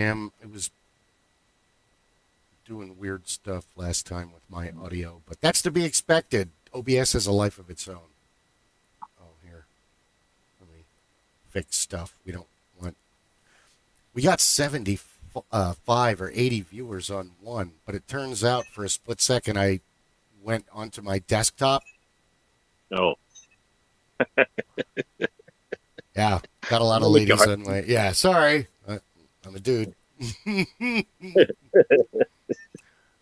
It was doing weird stuff last time with my audio, but that's to be expected. OBS has a life of its own. Oh, here. Let me fix stuff. We got 75 or 80 viewers on one, but it turns out for a split second I went onto my desktop. Oh. Yeah, got a lot of ladies on my. Yeah, sorry. I'm a dude.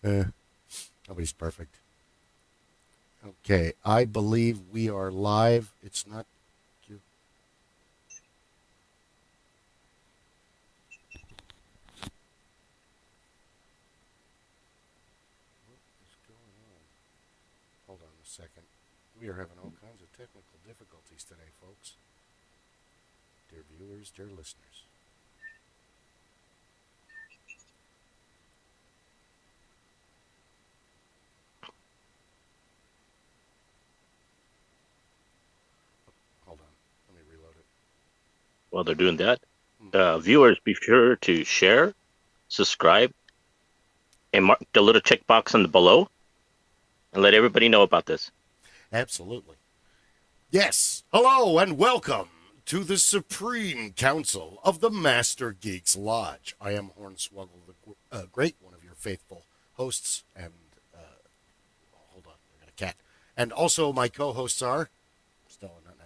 Nobody's perfect. Okay, I believe we are live. It's not. What is going on? Hold on a second. We are having all kinds of technical difficulties today, folks. Dear viewers, dear listeners. Hold on. Let me reload it. While they're doing that, viewers, be sure to share, subscribe, and mark the little checkbox on the below, and let everybody know about this. Absolutely. Yes. Hello and welcome to the Supreme Council of the Master Geeks Lodge. I am Hornswoggle the Great, one of your faithful hosts, and hold on, I got a cat. And also my co-hosts are still not now.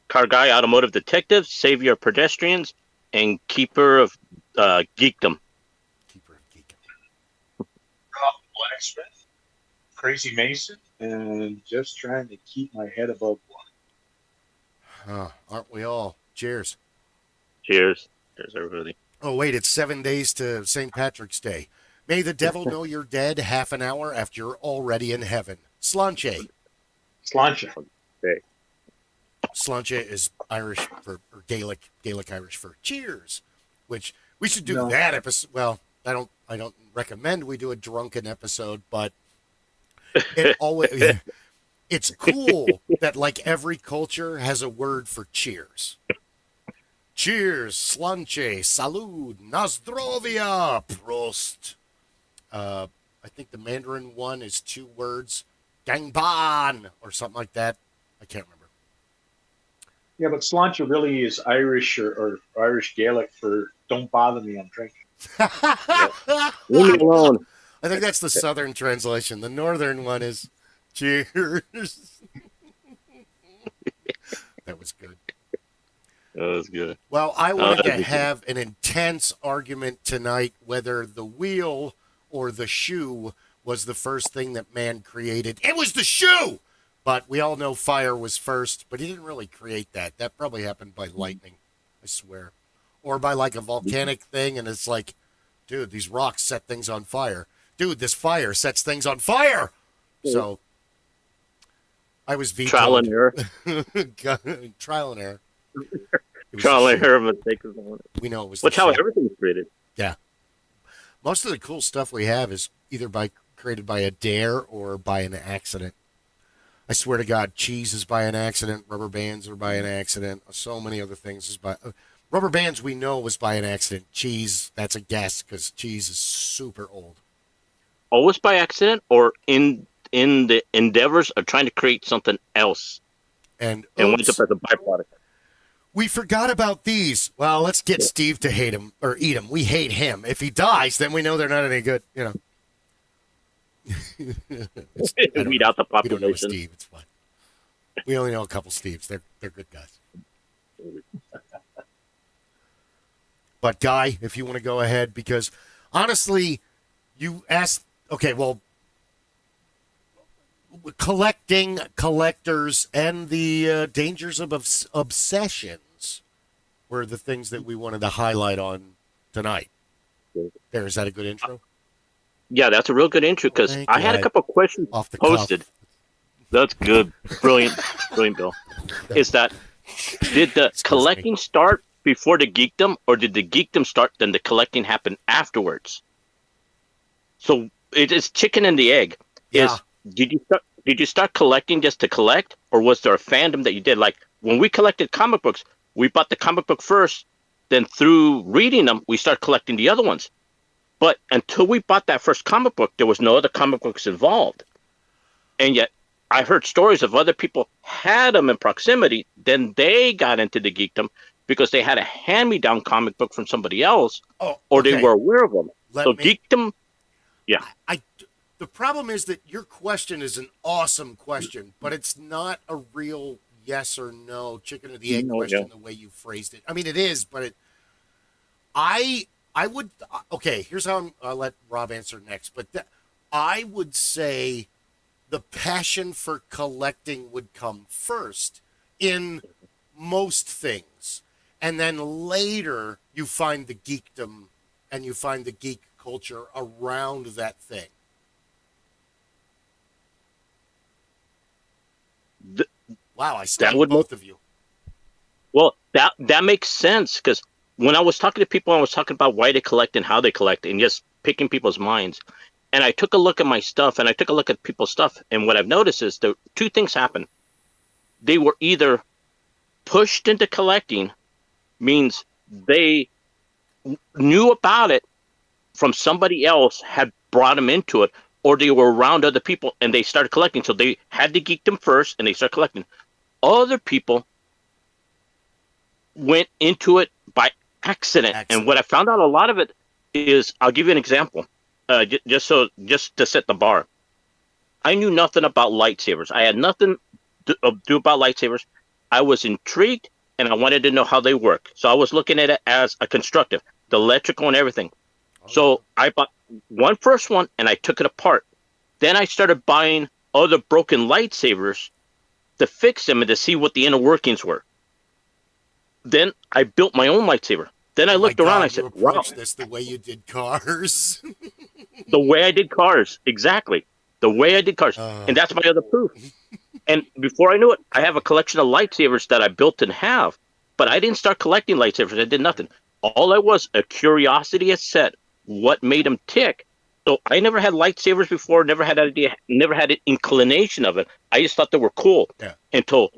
Car Guy, Automotive Detective, Savior of Pedestrians, and Keeper of Geekdom. Keeper of Geekdom. Blacksmith, Crazy Mason, and just trying to keep my head above water. Aren't we all? Cheers. Cheers. Cheers, everybody. Oh, wait, it's 7 days to St. Patrick's Day. May the devil know you're dead half an hour after you're already in heaven. Slanche. Slancha. Okay. Slancha is Irish for, or Gaelic Irish for cheers, which we should do that episode. Well, I don't recommend we do a drunken episode, but it always, it's cool that like every culture has a word for cheers. Cheers, slanche, salud, nazdrovia, prost. I think the Mandarin one is 2 words, gangban, or something like that. I can't remember. Yeah, but Slancha really is Irish or Irish Gaelic for "Don't bother me, I'm drinking." Leave me alone. I think that's the southern translation. The northern one is cheers. That was good. That was good. Well, I wanted to have an intense argument tonight whether the wheel or the shoe was the first thing that man created. It was the shoe! But we all know fire was first, but he didn't really create that. That probably happened by lightning, I swear. Or by like a volcanic thing, and it's like, dude, these rocks set things on fire. Dude, this fire sets things on fire! So, I was vetoed. Trial and error. Trial and error. Trial and error mistake. We know it was. Which how everything's created. Yeah. Most of the cool stuff we have is either created by a dare or by an accident. I swear to God, cheese is by an accident. Rubber bands are by an accident. So many other things is by. Rubber bands we know was by an accident. Cheese, that's a guess because cheese is super old. Always by accident or in the endeavors of trying to create something else. And winds up as a byproduct. We forgot about these. Well, let's get Steve to hate him or eat him. We hate him. If he dies, then we know they're not any good. You know. Weed out the population. We don't know Steve. It's fine. We only know a couple Steves. They're good guys. But Guy, if you want to go ahead, because honestly, you asked. Okay, well, collectors, and the dangers of obsessions were the things that we wanted to highlight on tonight. There, is that a good intro? Yeah, that's a real good intro because I had a couple of questions posted. Cuff. That's good. Brilliant, Bill. Is that, did the collecting start before the geekdom, or did the geekdom start, then the collecting happen afterwards? So it is chicken and the egg. Yeah. Did you start collecting just to collect, or was there a fandom that you did? Like when we collected comic books, we bought the comic book first, then through reading them, we started collecting the other ones. But until we bought that first comic book, there was no other comic books involved. And yet I heard stories of other people had them in proximity. Then they got into the geekdom because they had a hand-me-down comic book from somebody else, or they were aware of them. Geekdom, yeah. The problem is that your question is an awesome question, but it's not a real yes or no, chicken or the egg question the way you phrased it. I mean, it is, but I would, okay, here's how I'll let Rob answer next, but I would say the passion for collecting would come first in most things. And then later you find the geekdom and you find the geek culture around that thing. Wow, I stunned both of you. Well, that makes sense, because when I was talking to people, I was talking about why they collect and how they collect and just picking people's minds. And I took a look at my stuff and I took a look at people's stuff. And what I've noticed is that two things happen. They were either pushed into collecting, means they knew about it from somebody else, had brought them into it, or they were around other people and they started collecting. So they had to geek them first and they started collecting. Other people went into it by accident. And what I found out a lot of it is, I'll give you an example. Just to set the bar. I knew nothing about lightsabers. I had nothing to do about lightsabers. I was intrigued and I wanted to know how they work. So I was looking at it as a constructive, the electrical and everything. So I bought first one and I took it apart. Then I started buying other broken lightsabers to fix them and to see what the inner workings were. Then I built my own lightsaber. Then I looked around and I said, wow. This the way you did cars. The way I did cars. Exactly. The way I did cars. And that's my other proof. And before I knew it, I have a collection of lightsabers that I built and have. But I didn't start collecting lightsabers. I did nothing. All I was, a curiosity as set. What made them tick? So I never had lightsabers before, never had an idea, never had an inclination of it. I just thought they were cool. Yeah. Until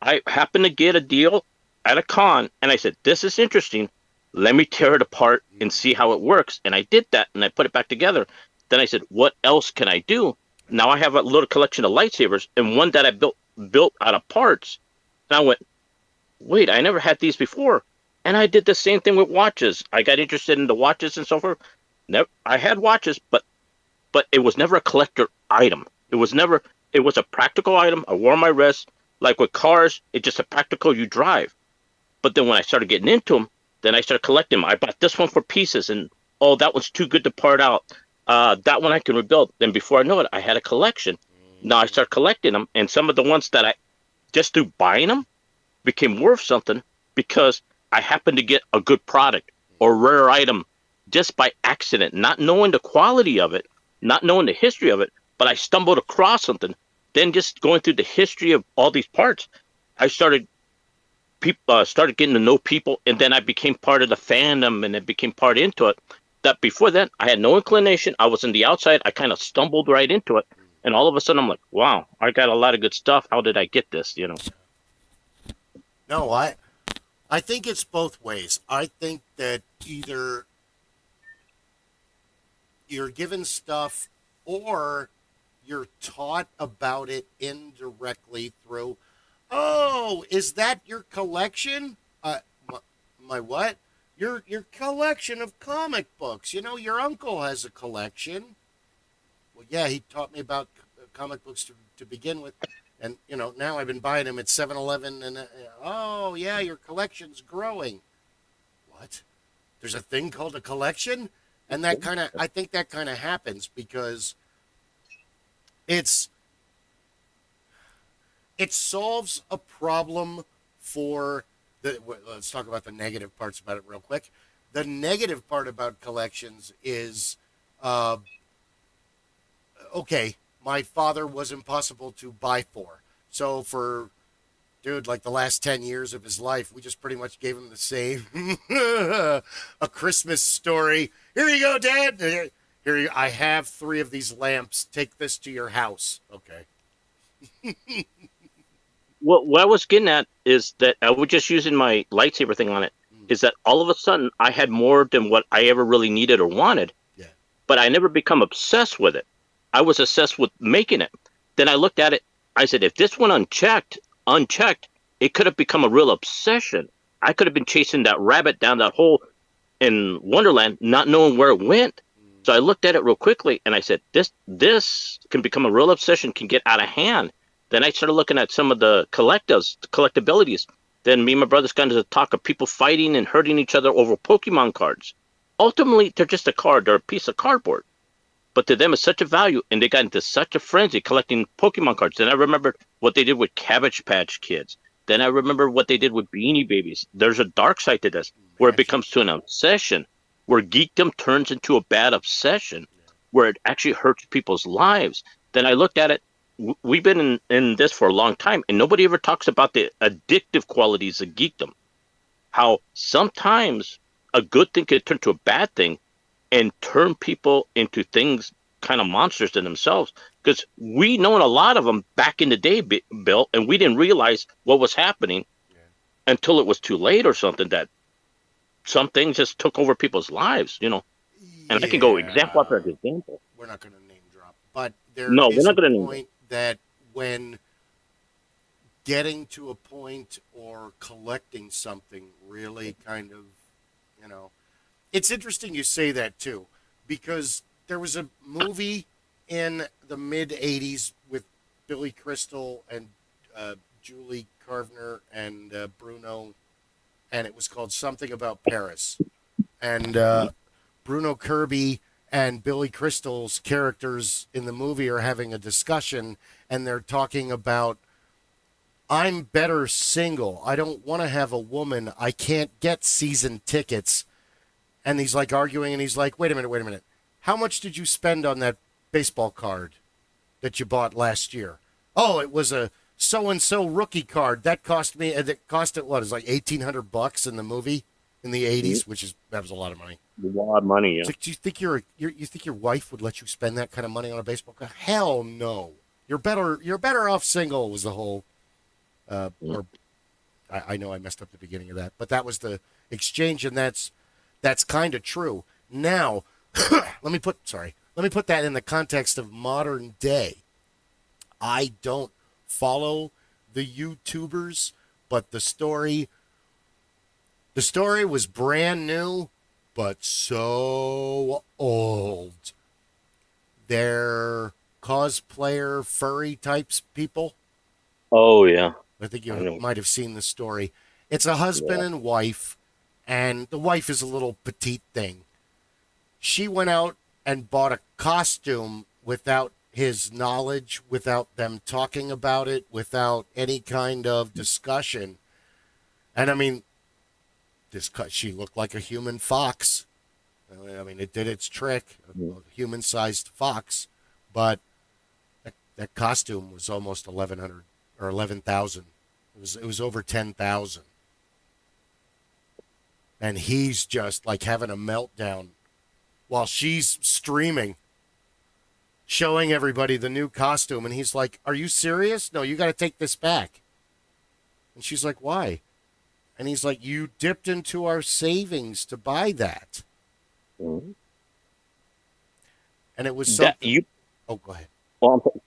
I happened to get a deal at a con, and I said, this is interesting. Let me tear it apart and see how it works. And I did that, and I put it back together. Then I said, what else can I do? Now I have a little collection of lightsabers, and one that I built out of parts. And I went, wait, I never had these before. And I did the same thing with watches. I got interested in the watches and so forth. I had watches, but it was never a collector item. It was a practical item. I wore on my wrist. Like with cars, it's just a practical you drive. But then when I started getting into them, then I started collecting them. I bought this one for pieces, and that one's too good to part out. That one I can rebuild. Then before I know it, I had a collection. Now I started collecting them, and some of the ones that I just through buying them became worth something because I happened to get a good product or rare item just by accident, not knowing the quality of it, not knowing the history of it, but I stumbled across something. Then just going through the history of all these parts, I started getting to know people, and then I became part of the fandom, and it became part into it. That before that, I had no inclination. I was on the outside. I kind of stumbled right into it, and all of a sudden, I'm like, "Wow, I got a lot of good stuff. How did I get this?" You know? No, I think it's both ways. I think that either you're given stuff or you're taught about it indirectly through, oh, is that your collection? My what? Your collection of comic books. You know, your uncle has a collection. Well, yeah, he taught me about comic books to begin with. And, you know, now I've been buying them at 7-Eleven. And, oh, yeah, your collection's growing. What? There's a thing called a collection? And I think that kind of happens because it solves a problem for let's talk about the negative parts about it real quick. The negative part about collections is, okay, my father was impossible to buy for. So for, like the last 10 years of his life, we just pretty much gave him the same, a Christmas story. Here you go, Dad. I have 3 of these lamps. Take this to your house. Okay. What I was getting at is that I was just using my lightsaber thing on it. is that all of a sudden I had more than what I ever really needed or wanted, but I never become obsessed with it. I was obsessed with making it. Then I looked at it. I said, if this went unchecked, it could have become a real obsession. I could have been chasing that rabbit down that hole in Wonderland, not knowing where it went. So I looked at it real quickly and I said, this can become a real obsession, can get out of hand. Then I started looking at some of the collectabilities. Then me and my brothers got into the talk of people fighting and hurting each other over Pokemon cards. Ultimately, they're just a card. They're a piece of cardboard. But to them, it's such a value, and they got into such a frenzy collecting Pokemon cards. Then I remembered what they did with Cabbage Patch Kids. Then I remember what they did with Beanie Babies. There's a dark side to this, where it becomes to an obsession, where geekdom turns into a bad obsession, where it actually hurts people's lives. Then I looked at it. We've been in this for a long time, and nobody ever talks about the addictive qualities of geekdom. How sometimes a good thing can turn to a bad thing and turn people into things, kind of monsters in themselves. Because we known a lot of them back in the day, Bill, and we didn't realize what was happening until it was too late or something, that some things just took over people's lives, And I can go example after example. We're not going to name drop, but there No, we're is a not going to name point that when getting to a point or collecting something really kind of, it's interesting you say that too, because there was a movie in the mid 80s with Billy Crystal and Julie Carvener and Bruno, and it was called Something About Paris. And Bruno Kirby and Billy Crystal's characters in the movie are having a discussion, and they're talking about, I'm better single. I don't want to have a woman. I can't get season tickets. And he's like arguing, and he's like, wait a minute. How much did you spend on that baseball card that you bought last year? Oh, it was a so-and-so rookie card. That cost me, and it cost it, what, it was like $1,800 in the movie in the 80s, that was a lot of money. A lot of money, yeah. So do you think you think your wife would let you spend that kind of money on a baseball card? Hell no. You're better off single was the whole, or I know I messed up the beginning of that, but that was the exchange, and that's kind of true. Now, let me put that in the context of modern day. I don't follow the YouTubers, but the story was brand new, but so old. They're cosplayer, furry types people. Oh, yeah. I think you might have seen the story. It's a husband and wife, and the wife is a little petite thing. She went out and bought a costume without his knowledge, without them talking about it, without any kind of discussion. And I mean, she looked like a human fox. I mean, it did its trick, a human-sized fox, but that costume was almost 1,100 or 11,000. It was over 10,000. And he's just like having a meltdown while she's streaming, showing everybody the new costume. And he's like, are you serious? No, you got to take this back. And she's like, why? And he's like, you dipped into our savings to buy that. Mm-hmm. And it was something. Go ahead. Well,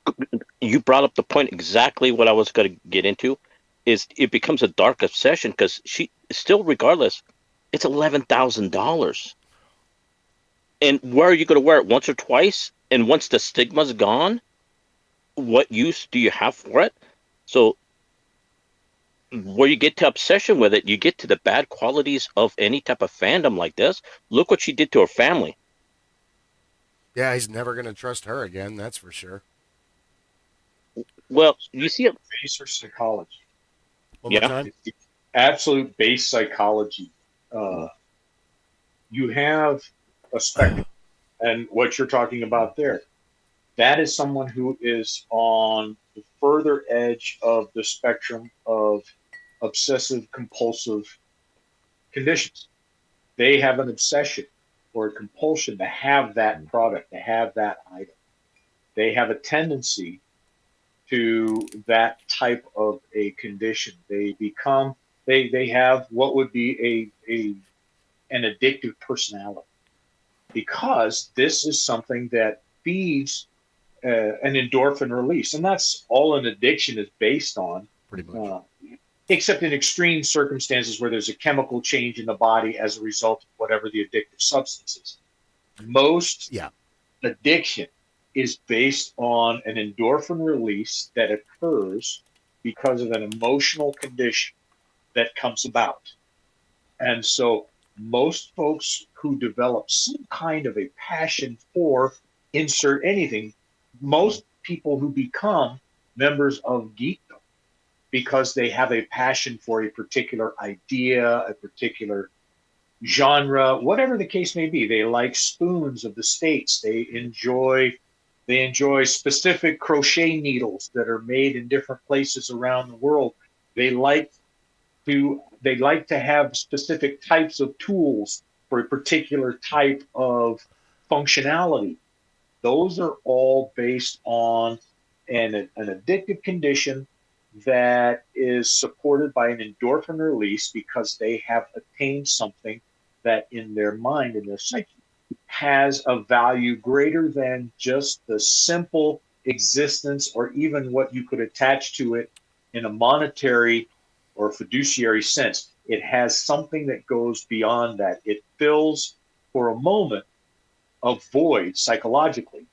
you brought up the point exactly what I was going to get into. Is it becomes a dark obsession because she still, regardless, it's $11,000. And where are you going to wear it, once or twice? And once the stigma's gone, what use do you have for it? So where you get to obsession with it, you get to the bad qualities of any type of fandom like this. Look what she did to her family. Yeah, he's never going to trust her again, that's for sure. Well, you see it. Base or psychology. One more time? It's absolute base psychology. You have a spectrum, and what you're talking about there, that is someone who is on the further edge of the spectrum of obsessive compulsive conditions. They have an obsession or a compulsion to have that product, to have that item. They have a tendency to that type of a condition. They They have what would be an addictive personality, because this is something that feeds an endorphin release, and that's all an addiction is based on. Pretty much. Except in extreme circumstances where there's a chemical change in the body as a result of whatever the addictive substance is. Most addiction is based on an endorphin release that occurs because of an emotional condition that comes about. And so most folks who develop some kind of a passion for insert anything, most people who become members of geekdom because they have a passion for a particular idea, a particular genre, whatever the case may be. They like spoons of the States. They enjoy specific crochet needles that are made in different places around the world. They like to have specific types of tools for a particular type of functionality. Those are all based on an addictive condition that is supported by an endorphin release because they have attained something that in their mind, in their psyche, has a value greater than just the simple existence or even what you could attach to it in a monetary or fiduciary sense. It has something that goes beyond that. It fills for a moment a void psychologically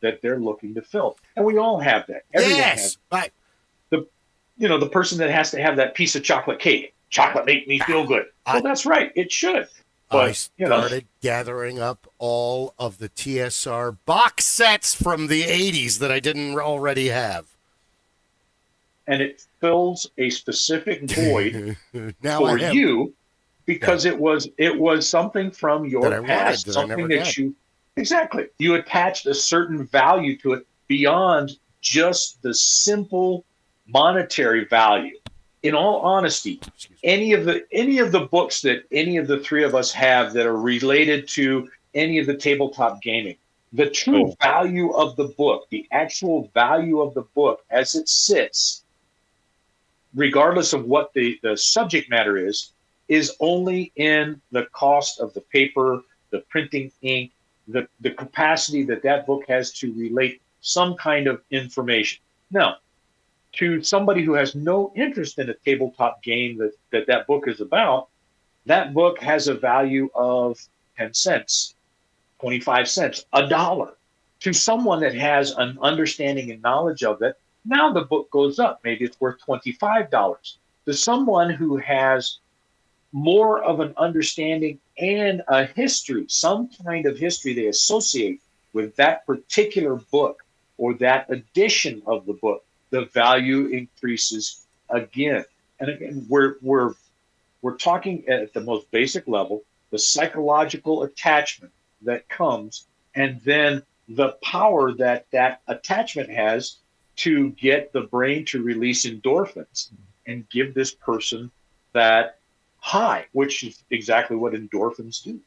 that they're looking to fill. And we all have that. Everyone has. But the person that has to have that piece of chocolate cake. Chocolate make me feel good. Well, that's right. It should. But, I started gathering up all of the TSR box sets from the 80s that I didn't already have. And it fills a specific void for you because it was something from your past, something that you attached a certain value to it beyond just the simple monetary value. In all honesty, any of the books that any of the three of us have that are related to any of the tabletop gaming, the true value of the book, the actual value of the book as it sits, regardless of what the subject matter is only in the cost of the paper, the printing ink, the capacity that book has to relate some kind of information. Now, to somebody who has no interest in a tabletop game that book is about, that book has a value of 10 cents, 25 cents, $1. To someone that has an understanding and knowledge of it, now the book goes up. Maybe it's worth $25. To someone who has more of an understanding and a history, some kind of history they associate with that particular book or that edition of the book, the value increases again. And again, we're talking at the most basic level, the psychological attachment that comes, and then the power that attachment has to get the brain to release endorphins and give this person that high, which is exactly what endorphins do.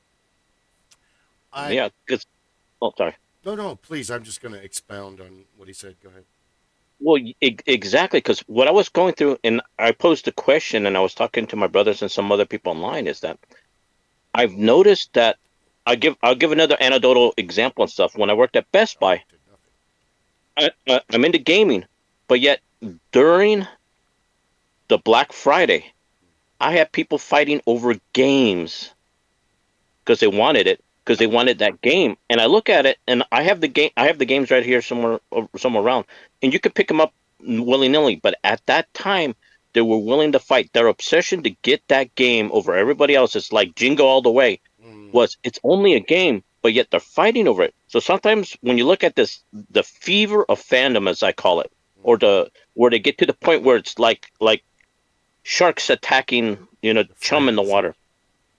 Sorry. No, please. I'm just going to expound on what he said. Go ahead. Well, exactly, because what I was going through, and I posed a question, and I was talking to my brothers and some other people online, is that I've noticed that I'll give another anecdotal example and stuff. When I worked at Best Buy, I'm into gaming, but yet during the Black Friday, I had people fighting over games because they wanted it, because they wanted that game. And I look at it, and I have the games right here somewhere around, and you could pick them up willy-nilly. But at that time, they were willing to fight. Their obsession to get that game over everybody else, it's like Jingo all the way, was it's only a game, but yet they're fighting over it. So sometimes when you look at this, the fever of fandom, as I call it, or where they get to the point where it's like sharks attacking, chum in the water,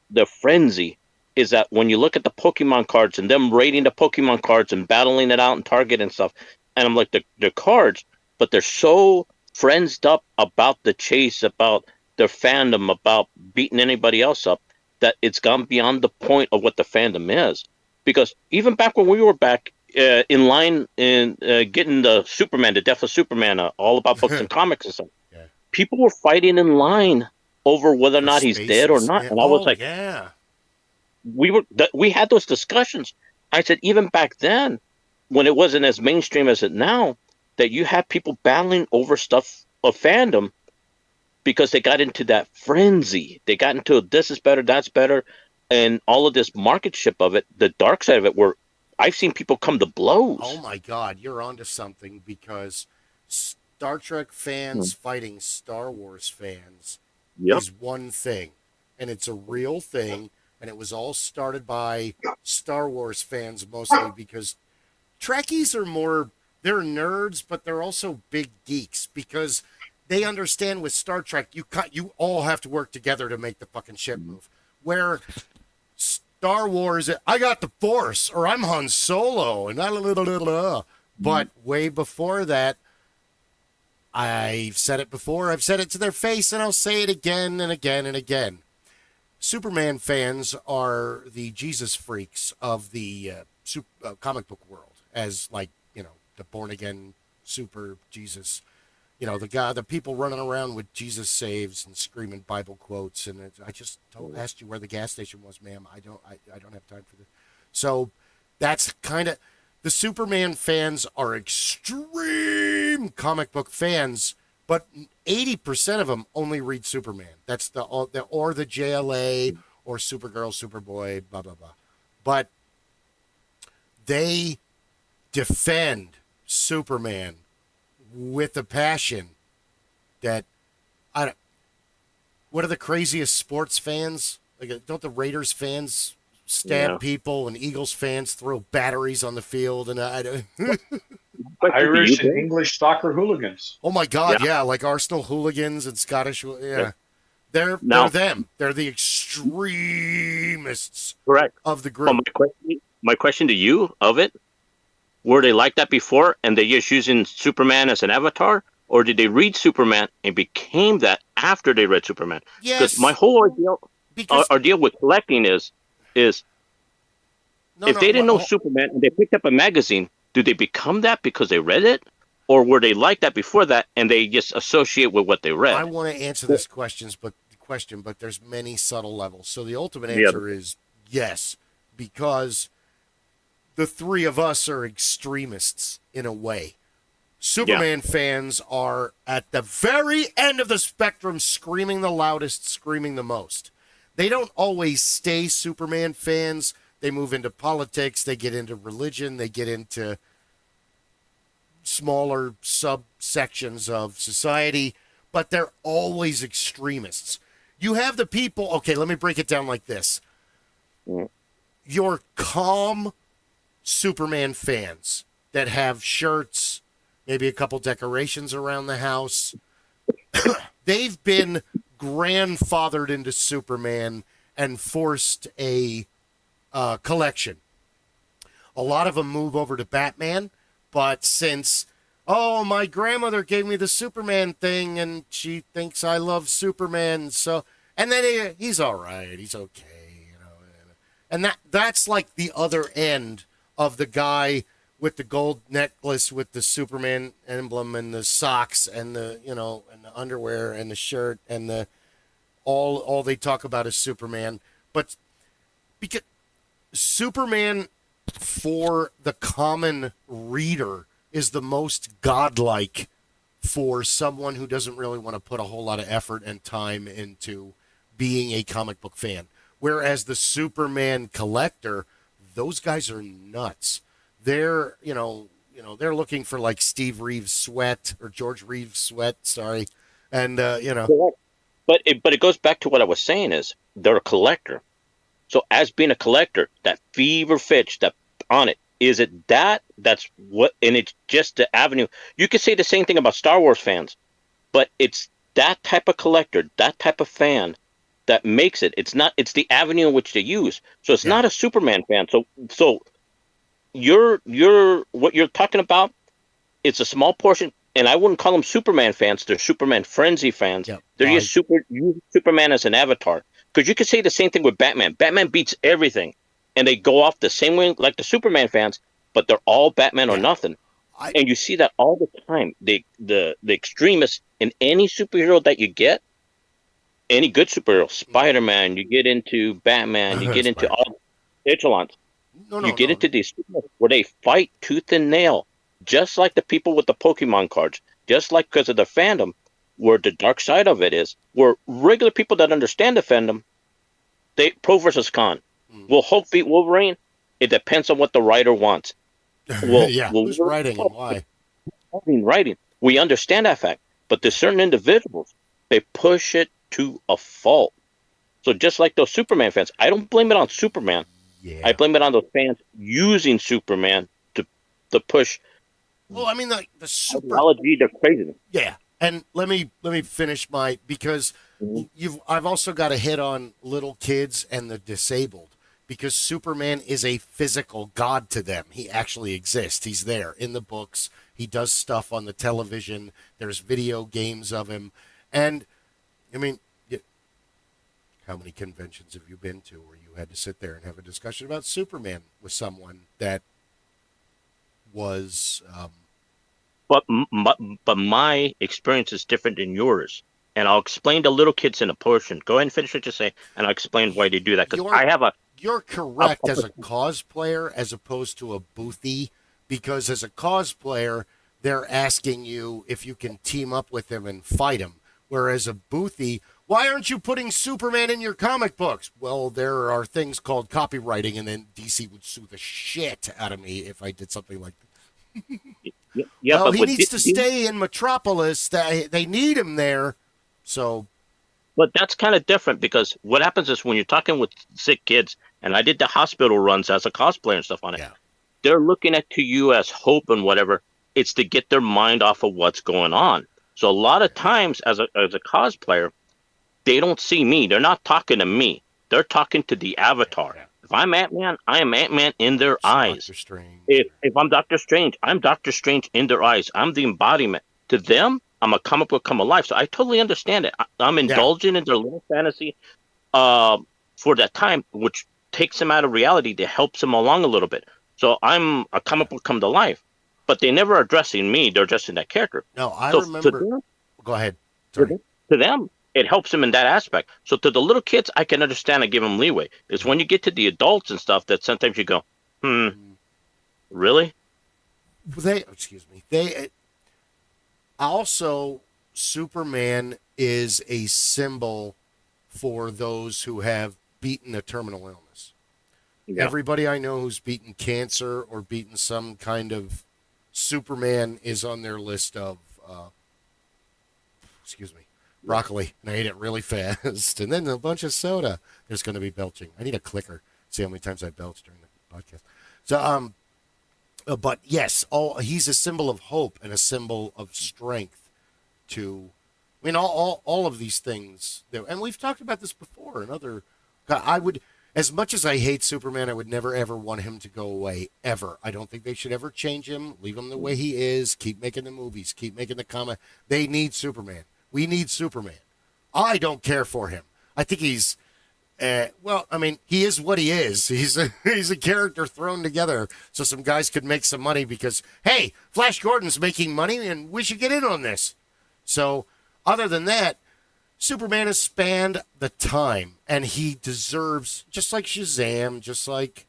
the frenzy is that when you look at the Pokemon cards and them rating the Pokemon cards and battling it out in Target and stuff, and I'm like, they're cards, but they're so frenzed up about the chase, about their fandom, about beating anybody else up, that it's gone beyond the point of what the fandom is. Because even back when we were back in line in getting the Superman, the Death of Superman, all about books and comics and stuff, people were fighting in line over whether or For not he's dead or spaces. not. Yeah. And I was Oh like, yeah. we had those discussions. I said, even back then, when it wasn't as mainstream as it now, that you had people battling over stuff of fandom because they got into that frenzy. They got into this is better, that's better, and all of this market ship of it, the dark side of it, where I've seen people come to Oh blows. my God, you're onto something because Star Trek Hmm. fans fighting Star Wars fans Yep. is one thing, and it's a real thing, and it was all started by Star Wars fans mostly because Trekkies are more they're nerds, but they're also big geeks because they understand with Star Trek you all have to work together to make the fucking ship move. Where Star Wars, I got the Force, or I'm Han Solo, and but way before that, I've said it before, I've said it to their face, and I'll say it again and again and again. Superman fans are the Jesus freaks of the comic book world, as like the born again super Jesus. The people running around with Jesus saves and screaming Bible quotes, and I just asked you where the gas station was, ma'am. I don't have time for this. So that's kind of the Superman fans are extreme comic book fans, but 80% of them only read Superman. That's the JLA or Supergirl, Superboy, blah blah blah. But they defend Superman with a passion that I don't. What are the craziest sports fans? Like, don't the Raiders fans stab Yeah. people and Eagles fans throw batteries on the field? And I don't. Question for you, Irish and Bill. English soccer hooligans. Oh my Yeah. God, yeah, like Arsenal hooligans and Scottish. Yeah. Yeah, they're Now, them. They're the extremists correct. of the But group. my question to you of it, were they like that before and they just using Superman as an avatar? Or did they read Superman and became that after they read Superman? Because my Yes, whole ordeal, because ordeal with collecting is no, if no. they didn't know Superman and they picked up a magazine, do they become that because they read it? Or were they like that before that and they just associate with what they I read? want to answer this question, but there's many subtle levels. So the ultimate Yeah. answer is yes, because the three of us are extremists in a way. Yeah. Superman fans are at the very end of the spectrum, screaming the loudest, screaming the most. They don't always stay Superman fans. They move into politics, they get into religion, they get into smaller subsections of society, but they're always extremists. You have the people, okay, let me break it down like this. Mm. Your calm Superman fans that have shirts, maybe a couple decorations around the house, they've been grandfathered into Superman and forced a collection. A lot of them move over to Batman, but since my grandmother gave me the Superman thing and she thinks I love Superman, so and then he's all right, he's okay. And that's like the other end of the guy with the gold necklace with the Superman emblem and the socks and the and the underwear and the shirt and the all they talk about is Superman, but because Superman for the common reader is the most godlike for someone who doesn't really want to put a whole lot of effort and time into being a comic book fan. Whereas the Superman collector, those guys are nuts. They're, they're looking for like Steve Reeves sweat or George Reeves sweat, sorry. And Correct. But it goes back to what I was saying is they're a collector. So as being a collector, that fever fitch that on it, is it that's what, and it's just the avenue. You could say the same thing about Star Wars fans, but it's that type of collector, that type of fan that makes it. It's the avenue in which they use. So it's yeah, not a Superman fan. So what you're talking about, it's a small portion, and I wouldn't call them Superman fans. They're Superman frenzy fans. yeah. They're just use Superman as an avatar. Because you could say the same thing with Batman. Batman beats everything, and they go off the same way like the Superman fans, but they're all Batman or Yeah. nothing. I And you see that all the time. The extremists in any superhero that you get, any good superhero, Spider-Man, you get into Batman, you get into all echelons. You get into these where they fight tooth and nail, just like the people with the Pokemon cards, just like because of the fandom, where the dark side of it is, where regular people that understand the fandom, they pro versus con. Will Hulk beat Wolverine? It depends on what the writer wants. Who's writing and why? Writing. We understand that fact, but there's certain individuals, they push it to a fault. So just like those Superman fans, I don't blame it on Superman. I blame it on those fans using Superman to push. Well, I mean the super ideology, they're crazy. Yeah, and let me finish because I've also got to hit on little kids and the disabled, because Superman is a physical god to them. He actually exists. He's there in the books. He does stuff on the television. There's video games of him, and I mean, how many conventions have you been to where you had to sit there and have a discussion about Superman with someone that was? But my experience is different than yours, and I'll explain to little kids in a portion. Go ahead and finish what you say, and I'll explain why they do that. Because I have a. You're correct as a cosplayer as opposed to a boothy, because as a cosplayer, they're asking you if you can team up with him and fight him. Whereas a boothy, why aren't you putting Superman in your comic books? Well, there are things called copywriting, and then DC would sue the shit out of me if I did something like that. Well, he needs to stay in Metropolis. They need him there. So, but that's kind of different, because what happens is when you're talking with sick kids, and I did the hospital runs as a cosplayer and stuff on it, they're looking at to you as hope and whatever. It's to get their mind off of what's going on. So a lot of times as a cosplayer, they don't see me. They're not talking to me. They're talking to the avatar. If I'm Ant-Man, I am Ant-Man in their eyes. If I'm Doctor Strange, I'm Doctor Strange in their eyes. I'm the embodiment. To them, I'm a comic book come alive. So I totally understand it. I'm indulging in their little fantasy for that time, which takes them out of reality, that helps them along a little bit. So I'm a comic book come to life. But they never addressing me. They're addressing that character. No, I remember. Go ahead. Sorry. To them, it helps them in that aspect. So to the little kids, I can understand and give them leeway. It's when you get to the adults and stuff that sometimes you go, really? They also, Superman is a symbol for those who have beaten a terminal illness. Yeah. Everybody I know who's beaten cancer or beaten some kind of, Superman is on their list of, broccoli, and I ate it really fast, and then a bunch of soda. There's going to be belching. I need a clicker. See how many times I belch during the podcast. So, but yes, he's a symbol of hope and a symbol of strength. All of these things, and we've talked about this before. I would, as much as I hate Superman, I would never ever want him to go away ever. I don't think they should ever change him. Leave him the way he is. Keep making the movies. Keep making the comic. They need Superman. We need Superman. I don't care for him. I think he's, he is what he is. He's a character thrown together so some guys could make some money because, hey, Flash Gordon's making money and we should get in on this. So, other than that, Superman has spanned the time and he deserves, just like Shazam, just like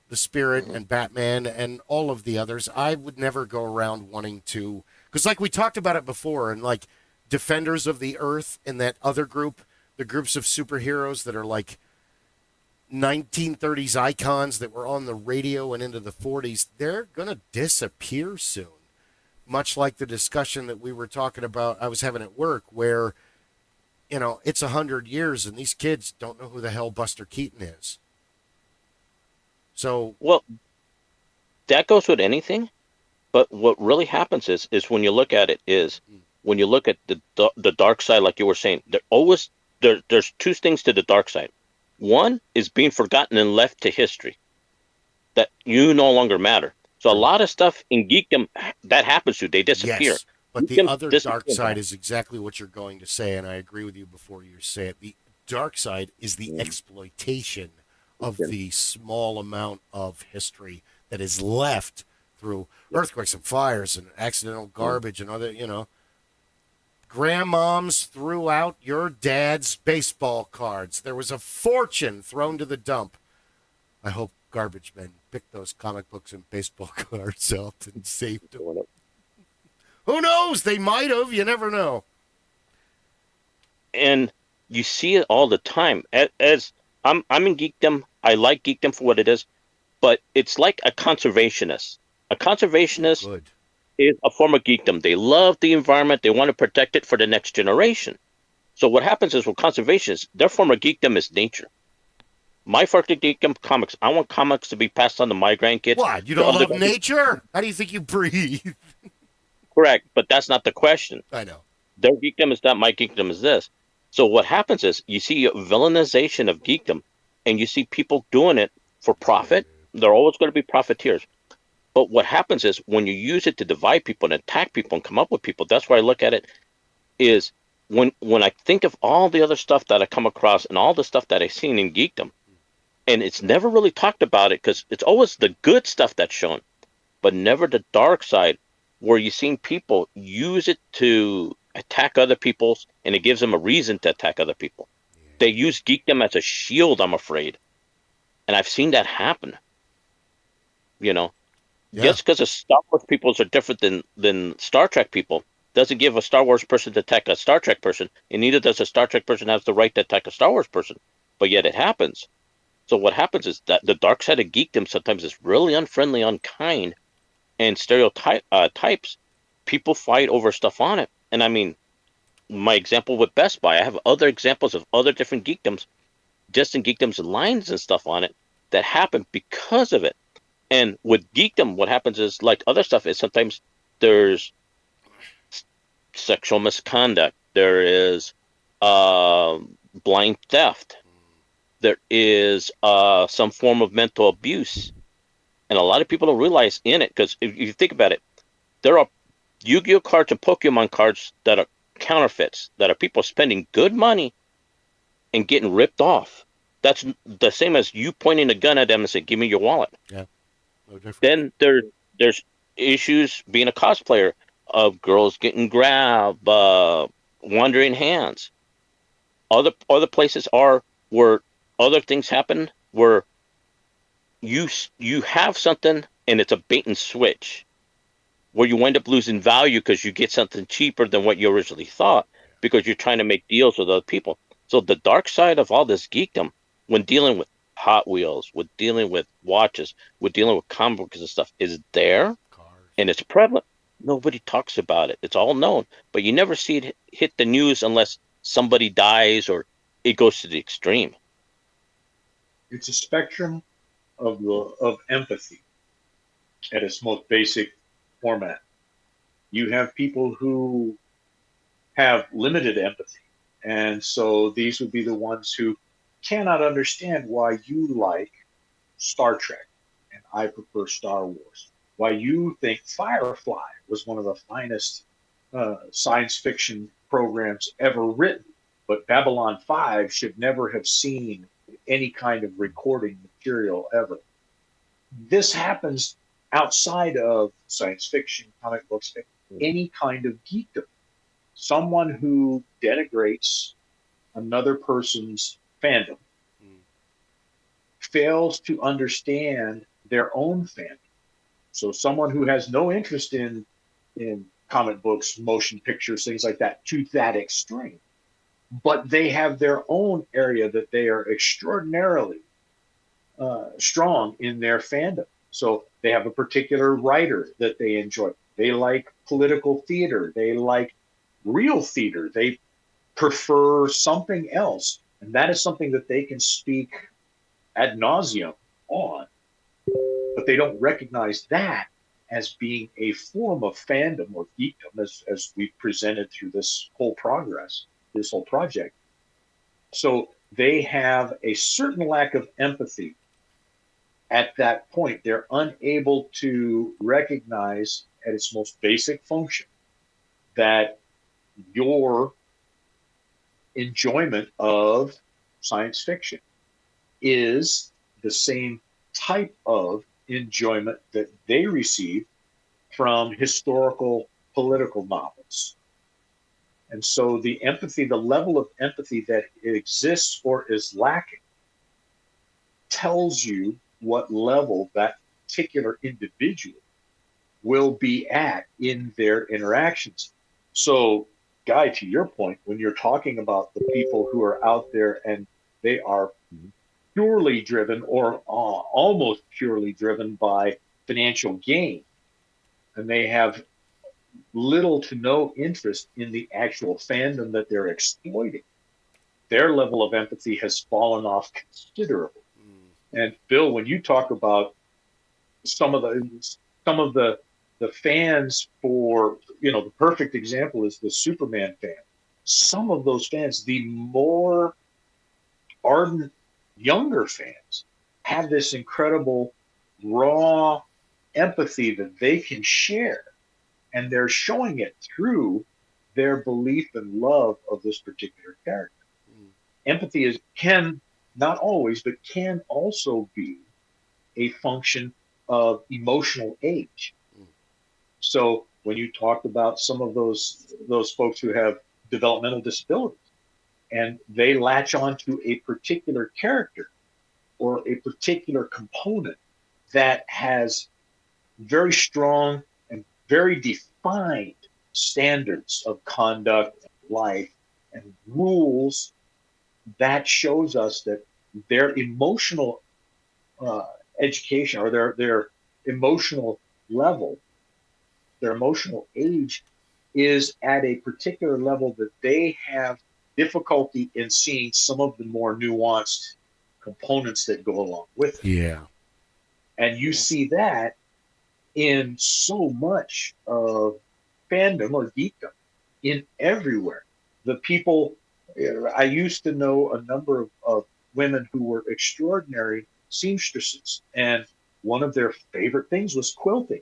the Spirit and Batman and all of the others, I would never go around wanting to, because like we talked about it before, and like Defenders of the Earth and that other group, the groups of superheroes that are like 1930s icons that were on the radio and into the 40s, they're going to disappear soon. Much like the discussion that we were talking about, I was having at work, where, it's 100 years and these kids don't know who the hell Buster Keaton is. So, well, that goes with anything, but what really happens is when you look at it when you look at the dark side, like you were saying, there's two things to the dark side. One is being forgotten and left to history, that you no longer matter. So a lot of stuff in geekdom that happens to, they disappear. Yes, but the other dark side is exactly what you're going to say, and I agree with you before you say it. The dark side is the exploitation of the small amount of history that is left through earthquakes and fires and accidental garbage and other, grandmoms threw out your dad's baseball cards. There was a fortune thrown to the dump. I hope garbage men picked those comic books and baseball cards up and saved them. Who knows? They might have. You never know. And you see it all the time. As I'm in geekdom. I like geekdom for what it is, but it's like a conservationist. A conservationist is a form of geekdom. They love the environment. They want to protect it for the next generation. So what happens is with conservationists, their form of geekdom is nature. My form of geekdom, comics. I want comics to be passed on to my grandkids. What? You don't love nature? How do you think you breathe? Correct, but that's not the question. I know. Their geekdom is that, my geekdom is this. So what happens is you see a villainization of geekdom, and you see people doing it for profit. They're always going to be profiteers. But what happens is when you use it to divide people and attack people and come up with people, that's where I look at it, is when I think of all the other stuff that I come across and all the stuff that I've seen in geekdom, and it's never really talked about it because it's always the good stuff that's shown, but never the dark side where you've seen people use it to attack other people, and it gives them a reason to attack other people. They use geekdom as a shield, I'm afraid. And I've seen that happen. You know, just because the Star Wars peoples are different than Star Trek people doesn't give a Star Wars person to attack a Star Trek person, and neither does a Star Trek person have the right to attack a Star Wars person. But yet it happens. So what happens is that the dark side of geekdom sometimes is really unfriendly, unkind, and types. People fight over stuff on it. And I mean, my example with Best Buy, I have other examples of other different geekdoms, just in geekdoms and lines and stuff on it that happen because of it. And with geekdom, what happens is, like other stuff, is sometimes there's sexual misconduct, there is blind theft, there is some form of mental abuse. And a lot of people don't realize in it, because if you think about it, there are Yu-Gi-Oh cards and Pokemon cards that are counterfeits, that are people spending good money and getting ripped off. That's the same as you pointing a gun at them and saying, "Give me your wallet." Yeah, no different. Then there's issues being a cosplayer of girls getting grabbed, wandering hands. Other places are where other things happen where you have something and it's a bait and switch, where you wind up losing value because you get something cheaper than what you originally thought because you're trying to make deals with other people. So the dark side of all this geekdom, when dealing with Hot Wheels, with dealing with watches, with dealing with comic books and stuff, is there, and it's prevalent. Nobody talks about it. It's all known, but you never see it hit the news unless somebody dies or it goes to the extreme. It's a spectrum of empathy at its most basic format. You have people who have limited empathy, and so these would be the ones who cannot understand why you like Star Trek and I prefer Star Wars, why you think Firefly was one of the finest science fiction programs ever written, but Babylon 5 should never have seen any kind of recording material ever. This happens outside of science fiction, comic books, any kind of geekdom. Someone who denigrates another person's fandom fails to understand their own fandom. So someone who has no interest in comic books, motion pictures, things like that, to that extreme, but they have their own area that they are extraordinarily strong in their fandom. So they have a particular writer that they enjoy. They like political theater. They like real theater. They prefer something else. And that is something that they can speak ad nauseum on. But they don't recognize that as being a form of fandom or geekdom, as we've presented through this whole project. So they have a certain lack of empathy at that point. They're unable to recognize at its most basic function that your enjoyment of science fiction is the same type of enjoyment that they receive from historical political novels. And so the empathy, the level of empathy that exists or is lacking, tells you what level that particular individual will be at in their interactions. So, Guy, to your point, when you're talking about the people who are out there and they are purely driven or almost purely driven by financial gain, and they have little to no interest in the actual fandom that they're exploiting, their level of empathy has fallen off considerably. And Bill, when you talk about some of the fans for, the perfect example is the Superman fan. Some of those fans, the more ardent younger fans, have this incredible raw empathy that they can share, and they're showing it through their belief and love of this particular character. Empathy can not always, but can also be a function of emotional age. So when you talked about some of those folks who have developmental disabilities and they latch on to a particular character or a particular component that has very strong and very defined standards of conduct, life, and rules, that shows us that their emotional education or their emotional level, their emotional age is at a particular level that they have difficulty in seeing some of the more nuanced components that go along with it. Yeah. And you see that in so much of fandom or geekdom in everywhere. The people, I used to know a number of women who were extraordinary seamstresses, and one of their favorite things was quilting.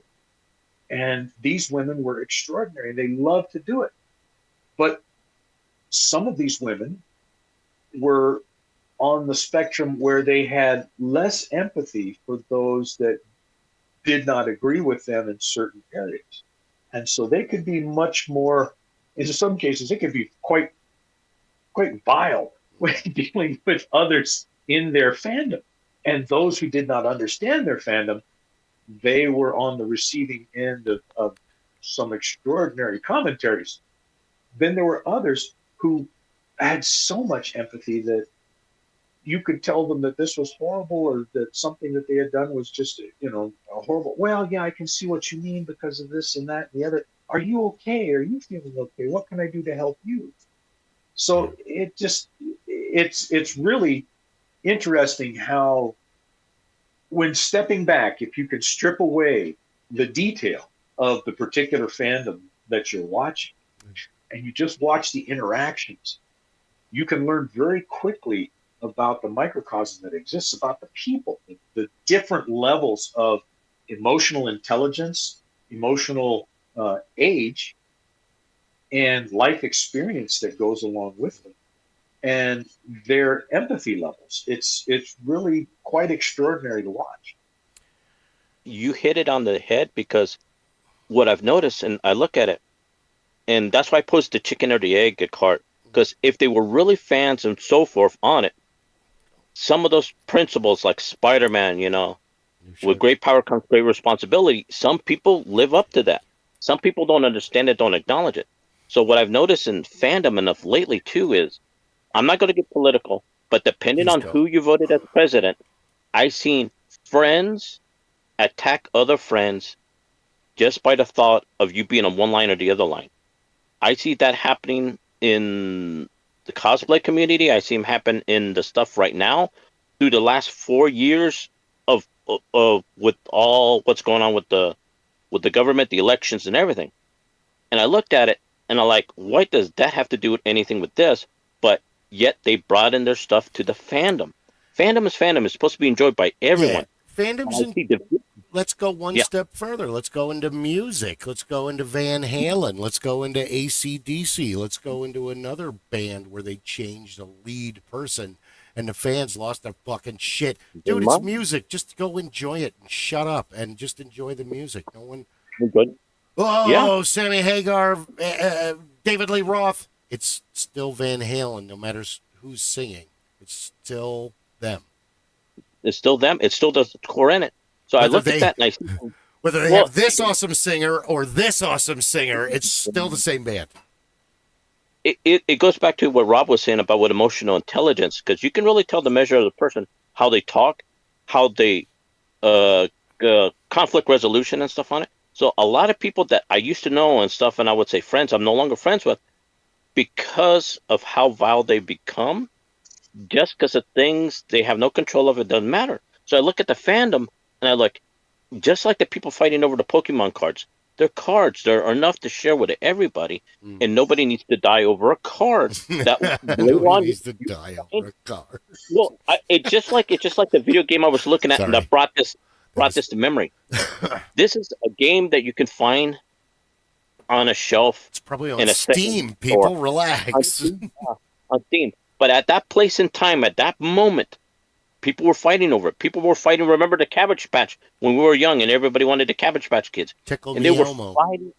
And these women were extraordinary. They loved to do it. But some of these women were on the spectrum where they had less empathy for those that did not agree with them in certain areas. And so they could be much more, in some cases, it could be quite vile when dealing with others in their fandom. And those who did not understand their fandom, they were on the receiving end of some extraordinary commentaries. Then there were others who had so much empathy that you could tell them that this was horrible or that something that they had done was just, a horrible. Well, yeah, I can see what you mean because of this and that and the other. Are you okay? Are you feeling okay? What can I do to help you? So it's really interesting how, when stepping back, if you could strip away the detail of the particular fandom that you're watching and you just watch the interactions, you can learn very quickly about the microcosm that exists, about the people, the different levels of emotional intelligence, emotional age, and life experience that goes along with them, and their empathy levels. It's really quite extraordinary to watch. You hit it on the head, because what I've noticed, and I look at it, and that's why I posed the chicken or the egg at cart, because if they were really fans and so forth on it, some of those principles like Spider-Man, with great power comes great responsibility, some people live up to that. Some people don't understand it, don't acknowledge it. So what I've noticed in fandom enough lately too is, I'm not going to get political, but depending on who you voted as president, I've seen friends attack other friends just by the thought of you being on one line or the other line. I see that happening in the cosplay community. I see them happen in the stuff right now. Through the last 4 years of with all what's going on with the government, the elections, and everything, and I looked at it and I'm like, what does that have to do with anything with this? But yet they brought in their stuff to the fandom. Fandom is fandom. It's supposed to be enjoyed by everyone. Yeah, fandom's let's go one step further. Let's go into music. Let's go into Van Halen. Let's go into AC/DC. Let's go into another band where they changed a lead person and the fans lost their fucking shit. Dude, it's music. Just go enjoy it and shut up and just enjoy the music. No one. We're good. Oh, yeah. Sammy Hagar, David Lee Roth. it's still Van Halen, no matter who's singing. It's still them. It's still them. It still does the core in it. So I Whether look at they that and I see, whether they well, have this awesome singer or this awesome singer, it's still the same band. it goes back to what Rob was saying about what emotional intelligence, because you can really tell the measure of the person, how they talk, how they conflict resolution and stuff on it. So a lot of people that I used to know and stuff, and I would say friends, I'm no longer friends with because of how vile they become. Just because of things they have no control of, it doesn't matter. So I look at the fandom and I look, just like the people fighting over the Pokemon cards. They're cards. They're enough to share with everybody, and nobody needs to die over a card that later Nobody on. needs to die over a car. Well, it's just like the video game I was looking at, and Sorry. that brought this to memory. This is a game that you can find on a shelf It's probably on in a Steam. second store People relax. on Steam. But at that place in time, at that moment, people were fighting over it. People were fighting. Remember the Cabbage Patch when we were young, and everybody wanted the Cabbage Patch Kids, Tickle and Me they were Elmo. fighting.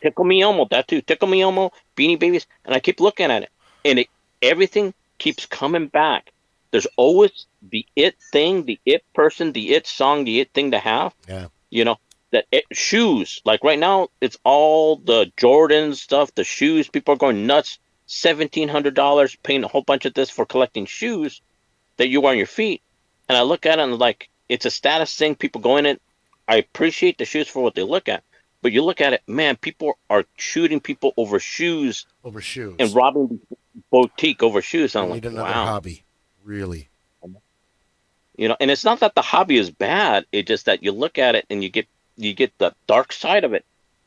Tickle Me Elmo, that too. Tickle Me Elmo, Beanie Babies, and I keep looking at it, and everything keeps coming back. There's always the it thing, the it person, the it song, the it thing to have. Yeah. You know, that shoes. Like right now, it's all the Jordan stuff, the shoes. People are going nuts. $1,700 paying a whole bunch of this for collecting shoes that you wear on your feet. And I look at it and like it's a status thing. People go in it. I appreciate the shoes for what they look at, but you look at it, man. People are shooting people over shoes Over and shoes. robbing boutique over shoes. And We I'm need like, another wow, hobby. Really. And it's not that the hobby is bad. It's just that you look at it and you get the dark side of it.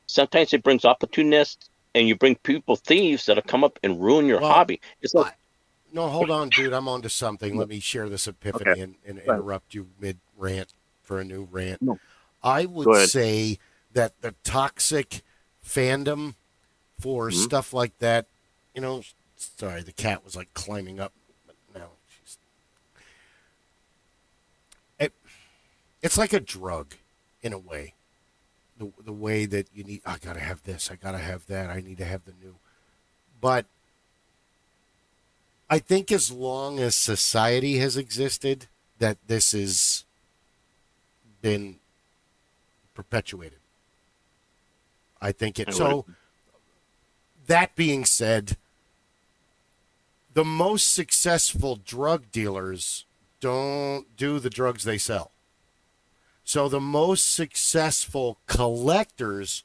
Sometimes it brings opportunists and you bring people thieves that'll come up and ruin your Well, hobby. It's like, no, hold on, dude. I'm onto something. Let me share this okay, epiphany and go ahead. interrupt you mid rant for a new rant. No, I go would ahead. say that the toxic fandom for Mhm. stuff like that, sorry, the cat was like climbing up, but no, it's like a drug in a way. The way that you need, I gotta have this, I gotta have that, I need to have the new. But I think as long as society has existed, that this has been perpetuated. I think it. So, that being said, the most successful drug dealers don't do the drugs they sell. So, the most successful collectors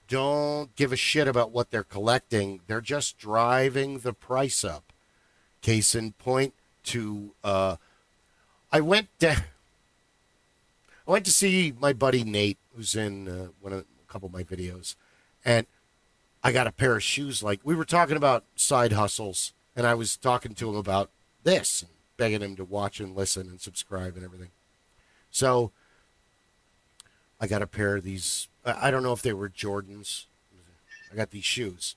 don't give a shit about what they're collecting. They're just driving the price up. Case in point, I went to see my buddy Nate, who's in a couple of my videos, and I got a pair of shoes. Like we were talking about side hustles, and I was talking to him about this, and begging him to watch and listen and subscribe and everything. So I got a pair of these. I don't know if they were Jordans. I got these shoes.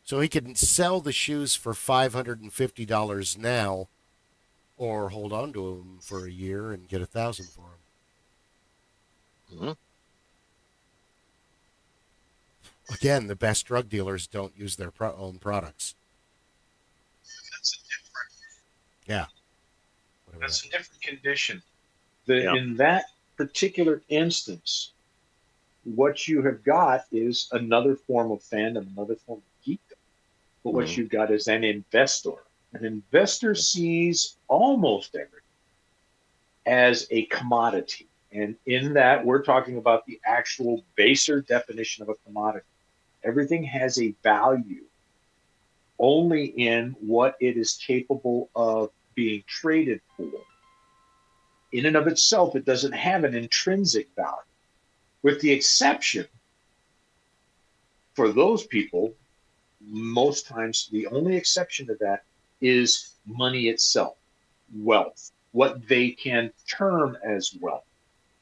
So he could sell the shoes for $550 now, or hold on to them for a year and get $1,000 for them. Mm-hmm. Again, the best drug dealers don't use their own products. That's a different. Yeah. That's a different condition. Yeah. In that particular instance, what you have got is another form of fandom, another form of geekdom. But what you've got is an investor. An investor sees almost everything as a commodity. And in that, we're talking about the actual baser definition of a commodity. Everything has a value only in what it is capable of being traded for. In and of itself, it doesn't have an intrinsic value, with the exception for those people, most times the only exception to that is money itself, wealth, what they can term as wealth.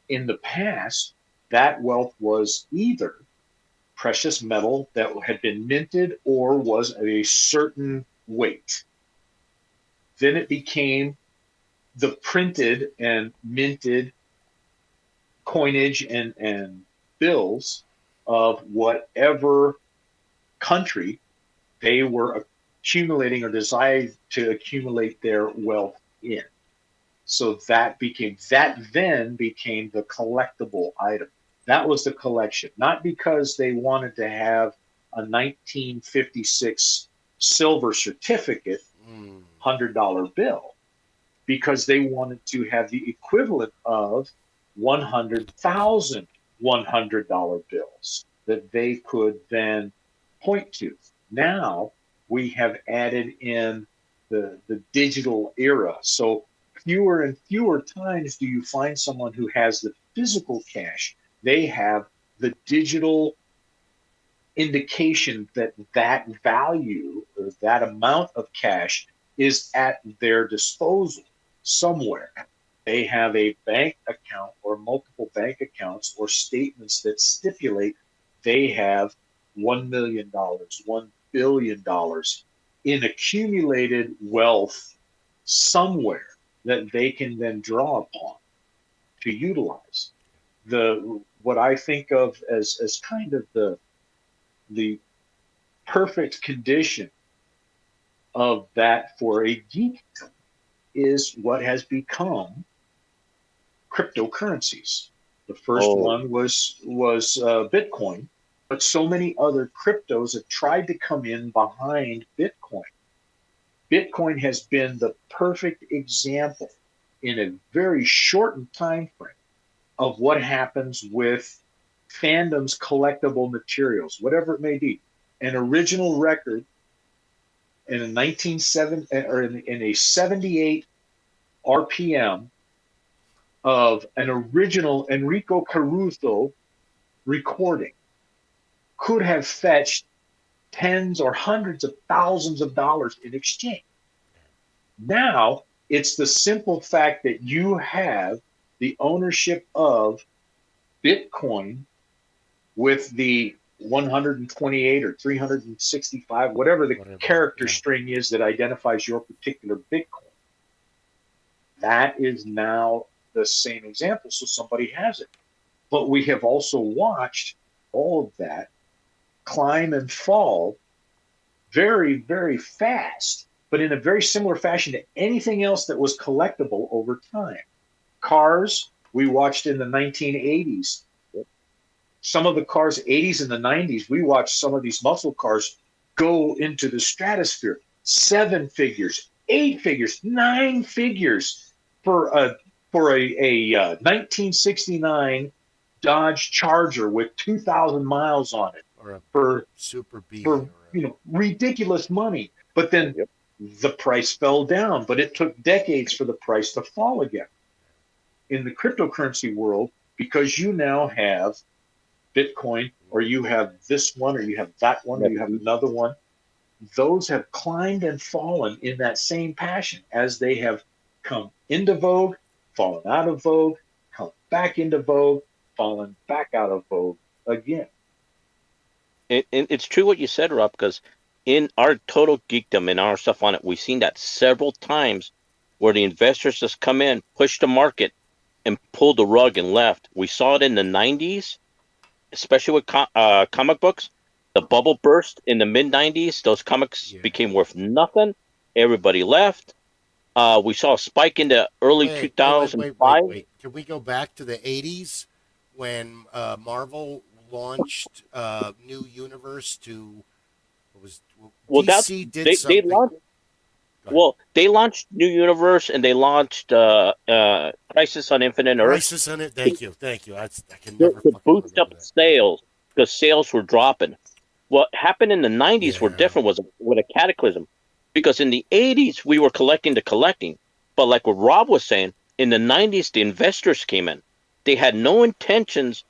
In the past, that wealth was either precious metal that had been minted or was a certain weight. Then it became the printed and minted coinage and bills of whatever country they were accumulating or desired to accumulate their wealth in. So that then became the collectible item. That was the collection, not because they wanted to have a 1956 silver certificate, $100 bill, because they wanted to have the equivalent of 100,000 $100 bills that they could then point to. Now we have added in the digital era. So fewer and fewer times do you find someone who has the physical cash. They have the digital indication that that value or that amount of cash is at their disposal somewhere. They have a bank account or multiple bank accounts or statements that stipulate they have $1 million, $1 billion in accumulated wealth somewhere that they can then draw upon to utilize. What I think of as kind of the perfect condition of that for a geek is what has become cryptocurrencies. The first one was Bitcoin, but so many other cryptos have tried to come in behind Bitcoin. Bitcoin has been the perfect example in a very shortened time frame of what happens with fandom's collectible materials, whatever it may be. An original record in a 1970 or in a 78 RPM of an original Enrico Caruso recording could have fetched tens or hundreds of thousands of dollars in exchange. Now it's the simple fact that you have the ownership of Bitcoin with the 128 or 365, whatever the character string is that identifies your particular Bitcoin. That is now the same example. So somebody has it. But we have also watched all of that climb and fall very, very fast, but in a very similar fashion to anything else that was collectible over time. Cars, we watched in the 1980s. Some of the cars, 80s and the 90s, we watched some of these muscle cars go into the stratosphere. 7 figures, 8 figures, 9 figures for a 1969 Dodge Charger with 2,000 miles on it, or a for Super B, for ridiculous money. But then the price fell down, but it took decades for the price to fall again. In the cryptocurrency world, because you now have Bitcoin, or you have this one, or you have that one, or you have another one, those have climbed and fallen in that same passion as they have come into vogue, fallen out of vogue, come back into vogue, fallen back out of vogue again. It's true what you said, Rob, because in our total geekdom and our stuff on it, we've seen that several times where the investors just come in, push the market, and pull the rug and left. We saw it in the 90s, especially with comic books. The bubble burst in the mid-90s. Those comics became worth nothing. Everybody left. We saw a spike in the early 2005. Wait. Can we go back to the 80s when Marvel launched New Universe to DC did something. They launched New Universe and they launched Crisis on Infinite Earth. Crisis on it. Thank you. I can never to boost up sales because sales were dropping. What happened in the 90s were different was with a cataclysm, because in the 80s we were collecting, but like what Rob was saying, in the 90s the investors came in. They had no intentions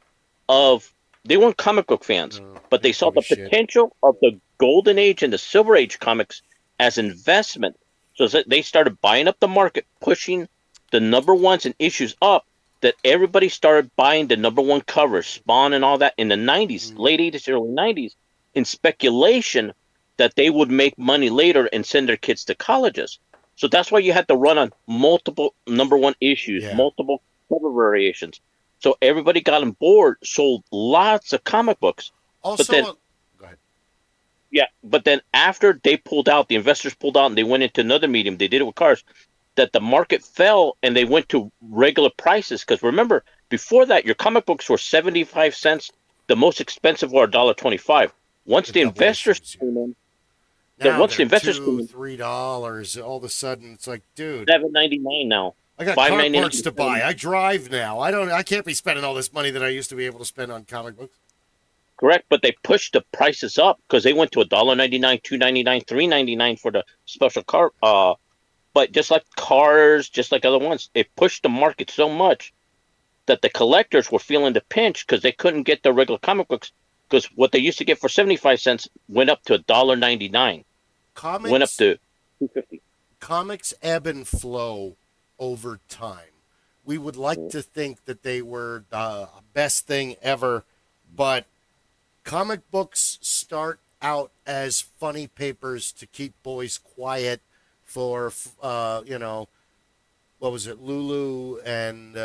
of, they weren't comic book fans, but they saw the potential of the golden age and the silver age comics as investment. So they started buying up the market, pushing the number ones and issues up, that everybody started buying the number one covers, Spawn and all that in the 90s, late 80s, early 90s, in speculation that they would make money later and send their kids to colleges. So that's why you had to run on multiple number one issues, multiple cover variations. So everybody got on board, sold lots of comic books. Also, but then, go ahead. Yeah, but then after they pulled out, the investors pulled out, and they went into another medium. They did it with cars. That the market fell, and they went to regular prices. Because remember, before that, your comic books were 75 cents. The most expensive were $1.25. Once The the double investors issues, yeah. came in, Now once the they're investors came in, $2, $3. All of a sudden, it's like, dude, $7.99 now, I got car parts to buy. $5.99. I drive now. I can't be spending all this money that I used to be able to spend on comic books. Correct, but they pushed the prices up because they went to $1.99, $2.99, $3.99 for the special car. But just like cars, just like other ones, it pushed the market so much that the collectors were feeling the pinch because they couldn't get the regular comic books because what they used to get for 75 cents went up to $1.99, went up Comics to 2.50. comics ebb and flow over time. We would like to think that they were the best thing ever, but comic books start out as funny papers to keep boys quiet for what was it, Lulu and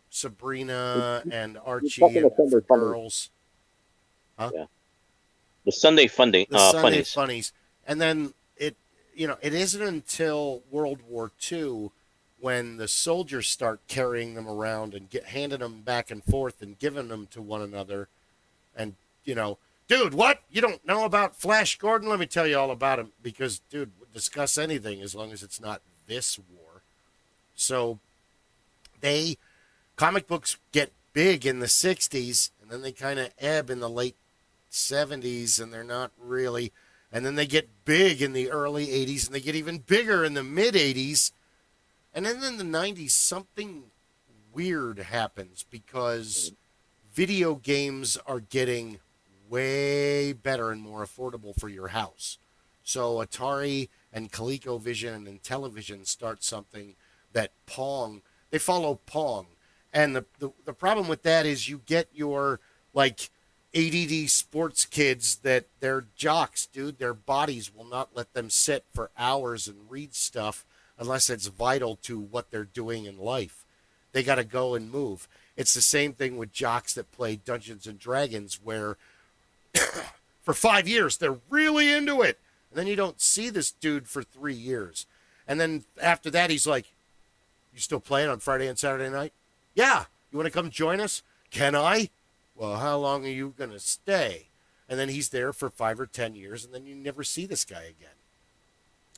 Sabrina and You're Archie talking and about for Sunday funnies. girls. Huh? Yeah, the Sunday funding The Sunday funnies. funnies. And then it isn't until World War II when the soldiers start carrying them around and handing them back and forth and giving them to one another. And, dude, what? You don't know about Flash Gordon? Let me tell you all about him because, dude, we'll discuss anything as long as it's not this war. So they comic books get big in the 60s and then they kind of ebb in the late 70s and they're not really, and then they get big in the early 80s and they get even bigger in the mid 80s, and then in the 90s something weird happens because video games are getting way better and more affordable for your house. So Atari and ColecoVision and Intellivision start something that Pong, they follow Pong. And the problem with that is you get your like ADD sports kids that they're jocks, dude. Their bodies will not let them sit for hours and read stuff unless it's vital to what they're doing in life. They got to go and move. It's the same thing with jocks that play Dungeons and Dragons, where for 5 years they're really into it, and then you don't see this dude for 3 years, and then after that he's like, "You still playing on Friday and Saturday night? Yeah, you want to come join us? Can I? Well, how long are you gonna stay?" And then he's there for 5 or 10 years, and then you never see this guy again.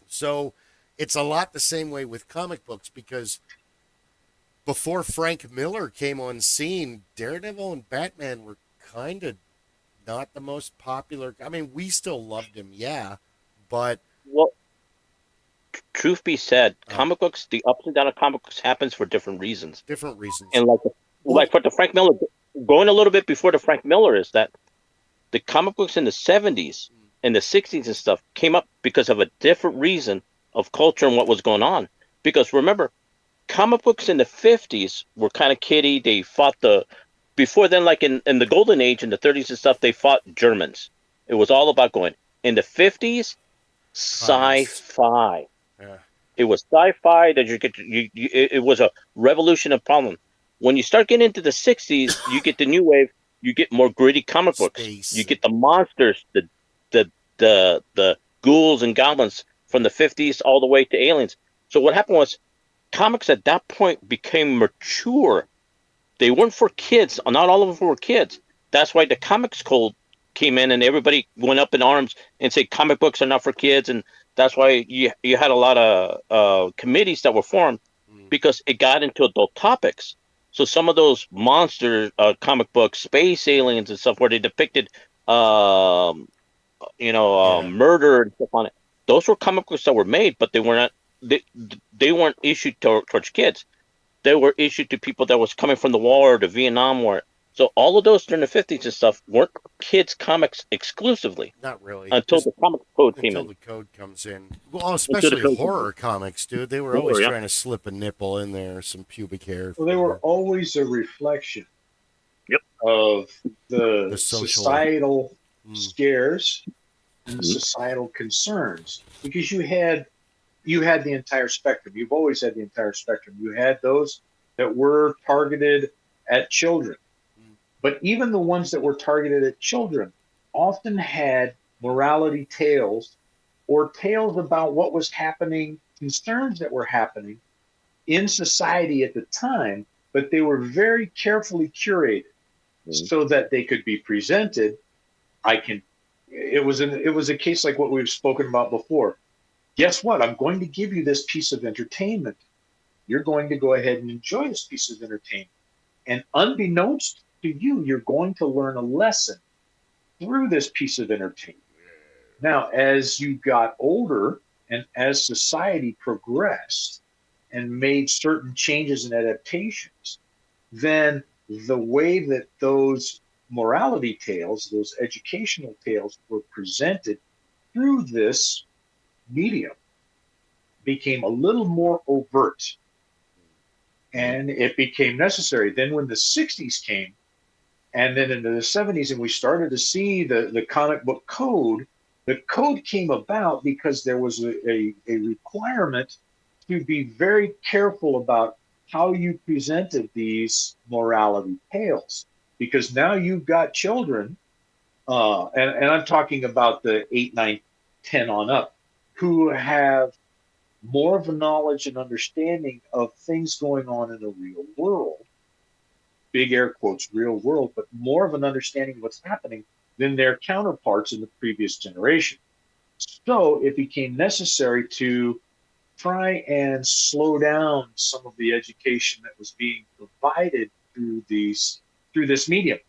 So it's a lot the same way with comic books because before Frank Miller came on scene, Daredevil and Batman were kind of not the most popular. I mean, we still loved him, yeah, but Well, truth be said, comic books, the ups and downs of comic books happens for different reasons. different reasons. And Well, like for the Frank Miller, going a little bit before the Frank Miller is that the comic books in the 70s and the 60s and stuff came up because of a different reason of culture and what was going on. Because remember, comic books in the 50s were kind of kiddie. They fought before then, like in the golden age in the 30s and stuff, they fought Germans. It was all about going. In the 50s, communists. sci-fi. Yeah. It was sci-fi that it was a revolution of problem. When you start getting into the 60s, you get the new wave, you get more gritty comic books. Space. You get the monsters, the ghouls and goblins from the 50s all the way to aliens. So what happened was comics at that point became mature. They weren't for kids. Not all of them were kids. That's why the comics code came in and everybody went up in arms and said comic books are not for kids. And that's why you had a lot of committees that were formed because it got into adult topics. So some of those monster comic books, space aliens and stuff, where they depicted, Yeah. murder and stuff on it. Those were comic books that were made, but they were not. They weren't issued towards kids. They were issued to people that was coming from the war or the Vietnam War. So all of those during the 50s and stuff weren't kids comics exclusively Not really. until Just the comic code came until in. the code comes in. Well, Until the especially code came horror comics, dude. They were in. always Yeah. trying to slip a nipple in there, some pubic hair. Well, they were always a reflection Yep. of the The social societal scares and societal concerns because you had the entire spectrum. You've always had the entire spectrum. You had those that were targeted at children, but even the ones that were targeted at children often had morality tales or tales about what was happening, concerns that were happening in society at the time, but they were very carefully curated so that they could be presented. It was a case like what we've spoken about before. Guess what? I'm going to give you this piece of entertainment. You're going to go ahead and enjoy this piece of entertainment. And unbeknownst to you, you're going to learn a lesson through this piece of entertainment. Now, as you got older and as society progressed and made certain changes and adaptations, then the way that those morality tales, those educational tales were presented through this medium became a little more overt. And it became necessary. Then when the 60s came, and then into the 70s, and we started to see the comic book code, the code came about because there was a requirement to be very careful about how you presented these morality tales. Because now you've got children, and I'm talking about the 8, 9, 10 on up, who have more of a knowledge and understanding of things going on in the real world, big air quotes, real world, but more of an understanding of what's happening than their counterparts in the previous generation. So it became necessary to try and slow down some of the education that was being provided through this medium.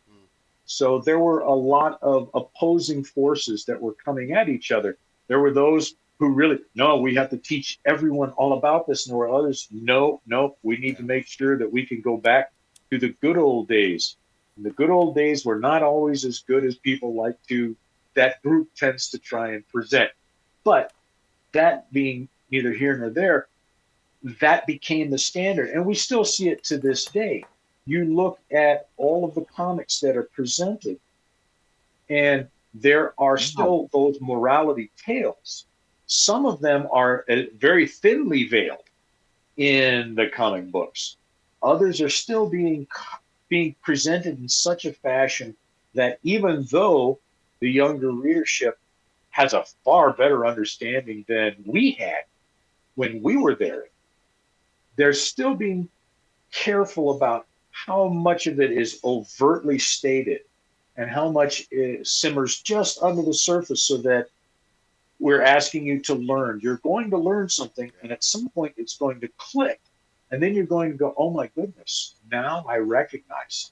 So there were a lot of opposing forces that were coming at each other. There were those who really, no, we have to teach everyone all about this. And there were others, no, we need to make sure that we can go back to the good old days. And the good old days were not always as good as people like to, that group tends to try and present. But that being neither here nor there, that became the standard. And we still see it to this day. You look at all of the comics that are presented, and there are still those morality tales. Some of them are very thinly veiled in the comic books. Others are still being presented in such a fashion that even though the younger readership has a far better understanding than we had when we were there, they're still being careful about how much of it is overtly stated and how much it simmers just under the surface so that we're asking you to learn. You're going to learn something, and at some point it's going to click. And then you're going to go, oh my goodness, now I recognize.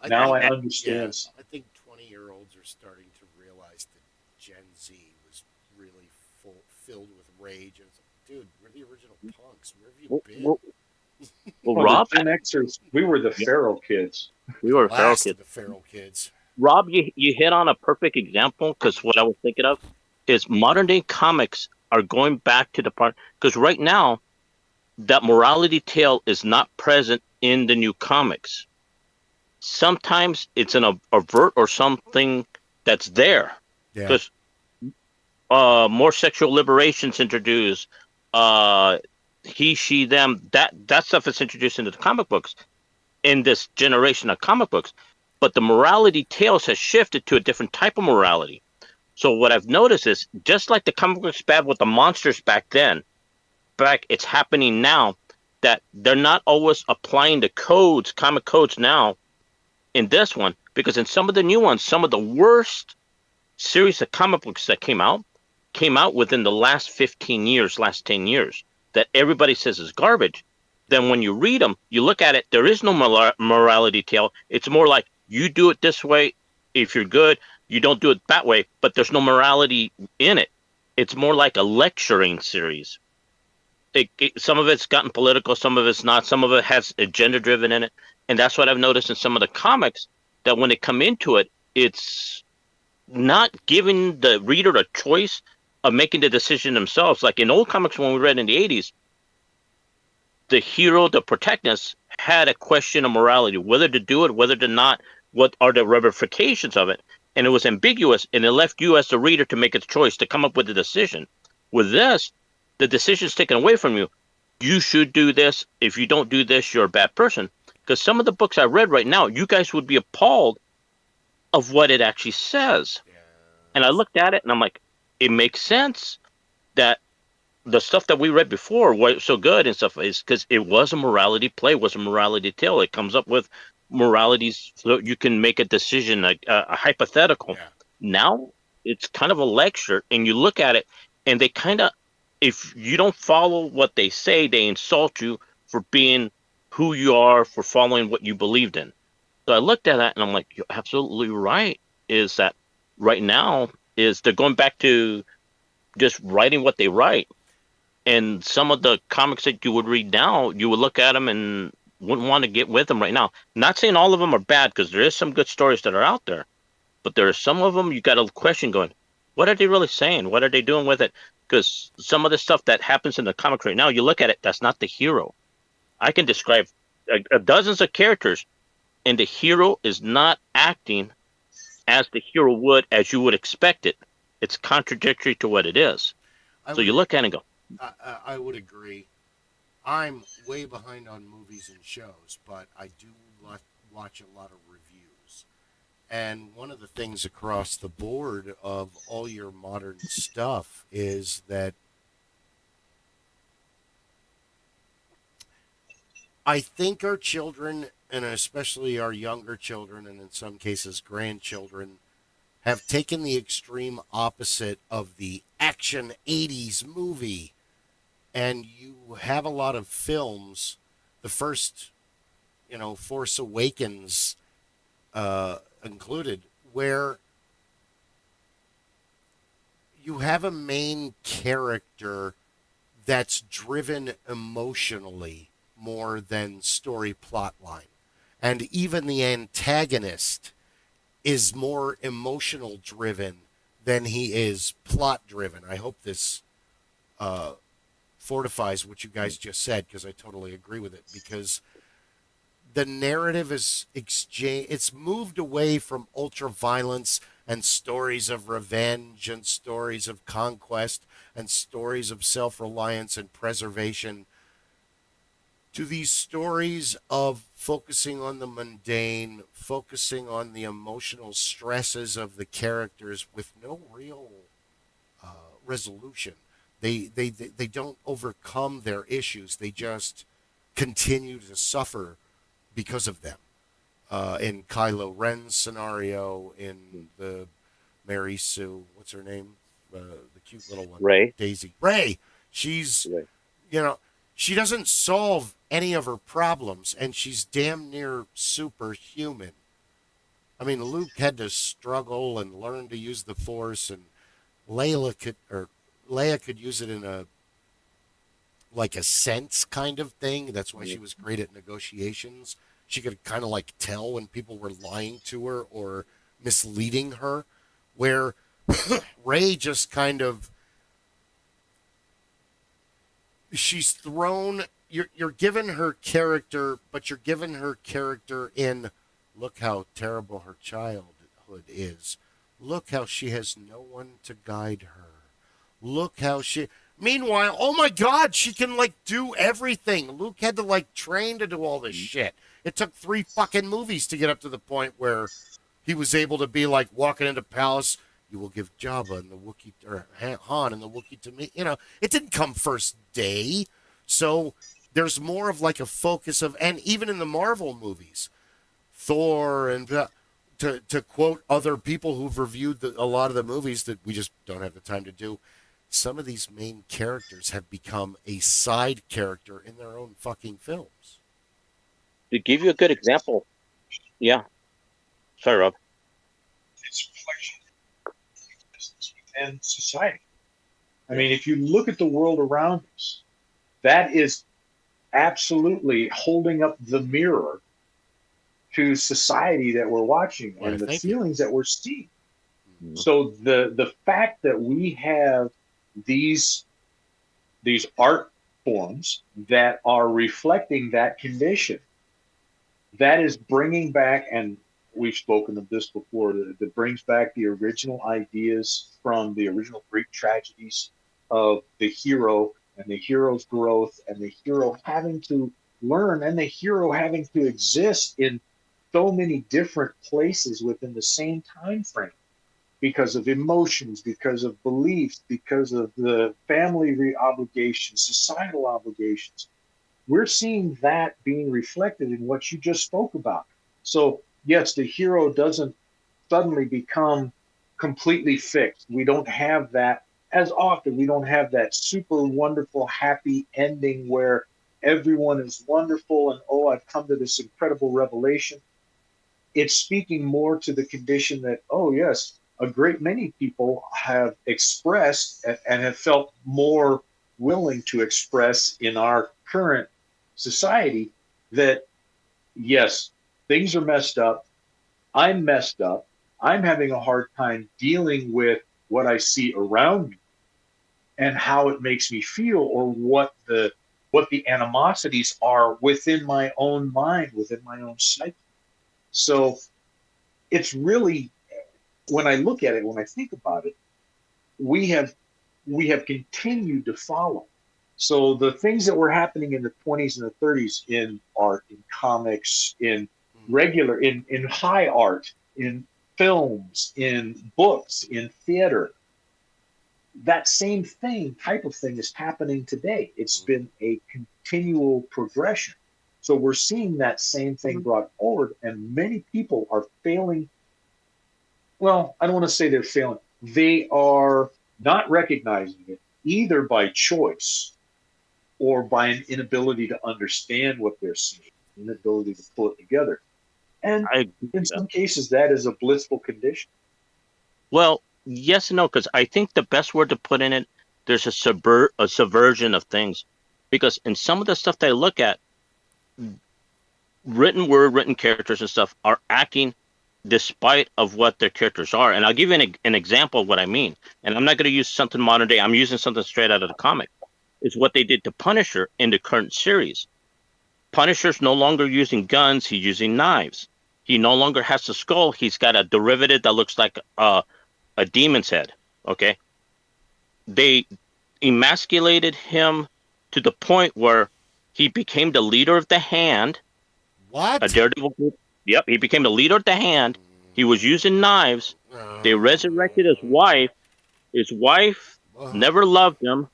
I understand. I think 20-year-olds are starting to realize that Gen Z was really filled with rage. And it's like, dude, we're the original punks. Where have you been? Well, Rob, the Gen Xers, we were the feral kids. We were feral kids. The feral kids. Rob, you hit on a perfect example, because what I was thinking of is modern day comics are going back to the part, because right now that morality tale is not present in the new comics. Sometimes it's an avert or something that's there, because more sexual liberation's introduced. He, she, them, that stuff is introduced into the comic books in this generation of comic books. But the morality tales has shifted to a different type of morality. So what I've noticed is, just like the comic books bad with the monsters back then, it's happening now, that they're not always applying the codes, comic codes now in this one, because in some of the new ones, some of the worst series of comic books that came out within the last 15 years, last 10 years, that everybody says is garbage. Then when you read them, you look at it, there is no morality tale. It's more like, you do it this way if you're good, you don't do it that way, but there's no morality in it. It's more like a lecturing series. Some of it's gotten political, some of it's not, some of it has agenda driven in it. And that's what I've noticed in some of the comics, that when they come into it, it's not giving the reader a choice of making the decision themselves. Like in old comics, when we read in the 80s, the hero, the protagonist, had a question of morality, whether to do it, whether to not, what are the ramifications of it. And it was ambiguous, and it left you as the reader to make a choice, to come up with a decision. With this, the decision's taken away from you. You should do this. If you don't do this, you're a bad person. Because some of the books I read right now, you guys would be appalled of what it actually says. And I looked at it and I'm like, it makes sense that the stuff that we read before was so good and stuff is because it was a morality play, was a morality tale. It comes up with moralities so you can make a decision, a hypothetical. Yeah. Now it's kind of a lecture, and you look at it, and they kind of, if you don't follow what they say, they insult you for being who you are, for following what you believed in. So I looked at that, and I'm like, you're absolutely right. Is that right now? Is they're going back to just writing what they write, and some of the comics that you would read now, you would look at them and wouldn't want to get with them right now. Not saying all of them are bad, because there is some good stories that are out there, but there are some of them you got a question going, what are they really saying? What are they doing with it? Because some of the stuff that happens in the comics right now, you look at it, that's not the hero. I can describe dozens of characters, and the hero is not acting as the hero would, as you would expect it. It's contradictory to what it is. I So you would look at it and go, I would agree. I'm way behind on movies and shows, but I do watch a lot of reviews. And one of the things across the board of all your modern stuff is that I think our children, and especially our younger children, and in some cases grandchildren, have taken the extreme opposite of the action 80s movie. And you have a lot of films, the first, Force Awakens included, where you have a main character that's driven emotionally more than story plot line. And even the antagonist is more emotional driven than he is plot driven. I hope this uh, fortifies what you guys just said, because I totally agree with it. Because the narrative is it's moved away from ultra violence and stories of revenge and stories of conquest and stories of self-reliance and preservation to these stories of focusing on the mundane, focusing on the emotional stresses of the characters with no real uh, resolution. They don't overcome their issues. They just continue to suffer because of them. In Kylo Ren's scenario, in the Mary Sue, what's her name? The cute little one, Ray. Daisy. Ray. She's, Ray. you know, she doesn't solve any of her problems, and she's damn near superhuman. I mean, Luke had to struggle and learn to use the Force, and Layla could, or Leia could use it in a like a sense kind of thing. That's why she was great at negotiations. She could kind of like tell when people were lying to her or misleading her, where Ray just kind of she's thrown. You're given her character, but you're given her character in look how terrible her childhood is. Look how she has no one to guide her. Look how she. Meanwhile, oh my God, she can like do everything. Luke had to like train to do all this shit. It took 3 fucking movies to get up to the point where he was able to be like walking into palace. You will give Jabba and the Wookiee or Han and the Wookiee to me. It didn't come first day. So there's more of like a focus of, and even in the Marvel movies, Thor and to quote other people who've reviewed a lot of the movies that we just don't have the time to do, some of these main characters have become a side character in their own fucking films. To give you a good example, yeah. Sorry, Rob. It's reflection and society. I mean, if you look at the world around us, that is absolutely holding up the mirror to society that we're watching and the feelings that we're seeing. Mm-hmm. So the fact that we have these art forms that are reflecting that condition, that is bringing back, and we've spoken of this before, that brings back the original ideas from the original Greek tragedies of the hero and the hero's growth and the hero having to learn and the hero having to exist in so many different places within the same time frame. because of emotions, because of beliefs, because of the family obligations, societal obligations. We're seeing that being reflected in what you just spoke about. So, yes, the hero doesn't suddenly become completely fixed. We don't have that as often. We don't have that super wonderful, happy ending where everyone is wonderful and, oh, I've come to this incredible revelation. It's speaking more to the condition that, oh, yes, a great many people have expressed and have felt more willing to express in our current society that, yes, things are messed up. I'm messed up. I'm having a hard time dealing with what I see around me and how it makes me feel, or what the animosities are within my own mind, within my own psyche. So it's really, when I look at it, when I think about it, we have continued to follow. So the things that were happening in the 20s and the 30s in art, in comics, in regular, in high art, in films, in books, in theater, that same type of thing is happening today. It's been a continual progression. So we're seeing that same thing brought forward, and many people are failing. Well, I don't want to say they're failing. They are not recognizing it either by choice or by an inability to understand what they're seeing, inability to pull it together. And I agree in with that. some cases, that is a blissful condition. Well, yes and no, because I think the best word to put in it, there's a subversion of things. Because in some of the stuff that I look at, written word, written characters and stuff are acting despite of what their characters are. And I'll give you an example of what I mean. And I'm not going to use something modern day. I'm using something straight out of the comic. It's what they did to Punisher in the current series. Punisher's no longer using guns. He's using knives. He no longer has a skull. He's got a derivative that looks like a demon's head. Okay. They emasculated him to the point where he became the leader of the Hand, a What? daredevil group. Yep, he became the leader of the Hand. He was using knives. They resurrected his wife. His wife never loved him,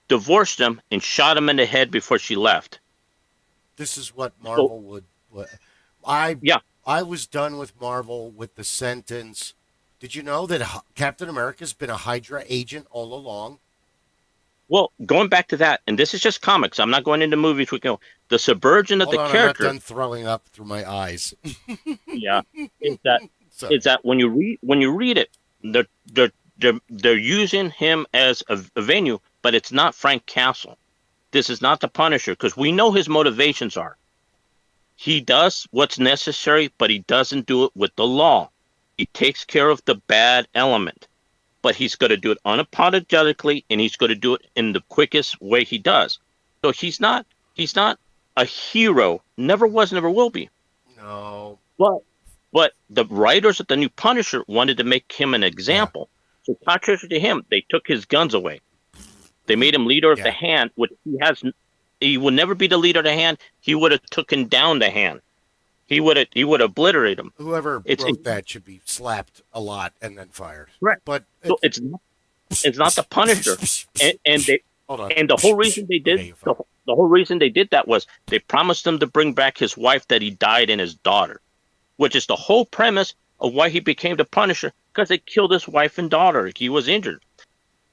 divorced him, and shot him in the head before she left. This is what So, Marvel would. I yeah. I was done with Marvel with the sentence. Did you know that Captain America's been a Hydra agent all along? Well, going back to that, and this is just comics. I'm not going into movies. We go the subversion of Hold the on, I'm not character. done throwing up through my eyes. Yeah, is that Sorry. when you read it, they're using him as a venue, but it's not Frank Castle. This is not the Punisher because we know his motivations are. He does what's necessary, but he doesn't do it with the law. He takes care of the bad element, but he's going to do it unapologetically, and he's going to do it in the quickest way he does. So he's not a hero. Never was, never will be. No. But but the writers of the new Punisher wanted to make him an Yeah. example. So contrary to him, they took his guns away. They made him leader of the Yeah. Hand, which he would never be the leader of the Hand. He would have taken down the Hand. He would obliterate him. Whoever It's wrote that should be slapped a lot and then fired. correct. But So it's not the Punisher, and they hold on. and the whole reason they did Okay, you're fine. the whole reason they did that was they promised him to bring back his wife that he died and his daughter, which is the whole premise of why he became the Punisher, because they killed his wife and daughter. He was injured.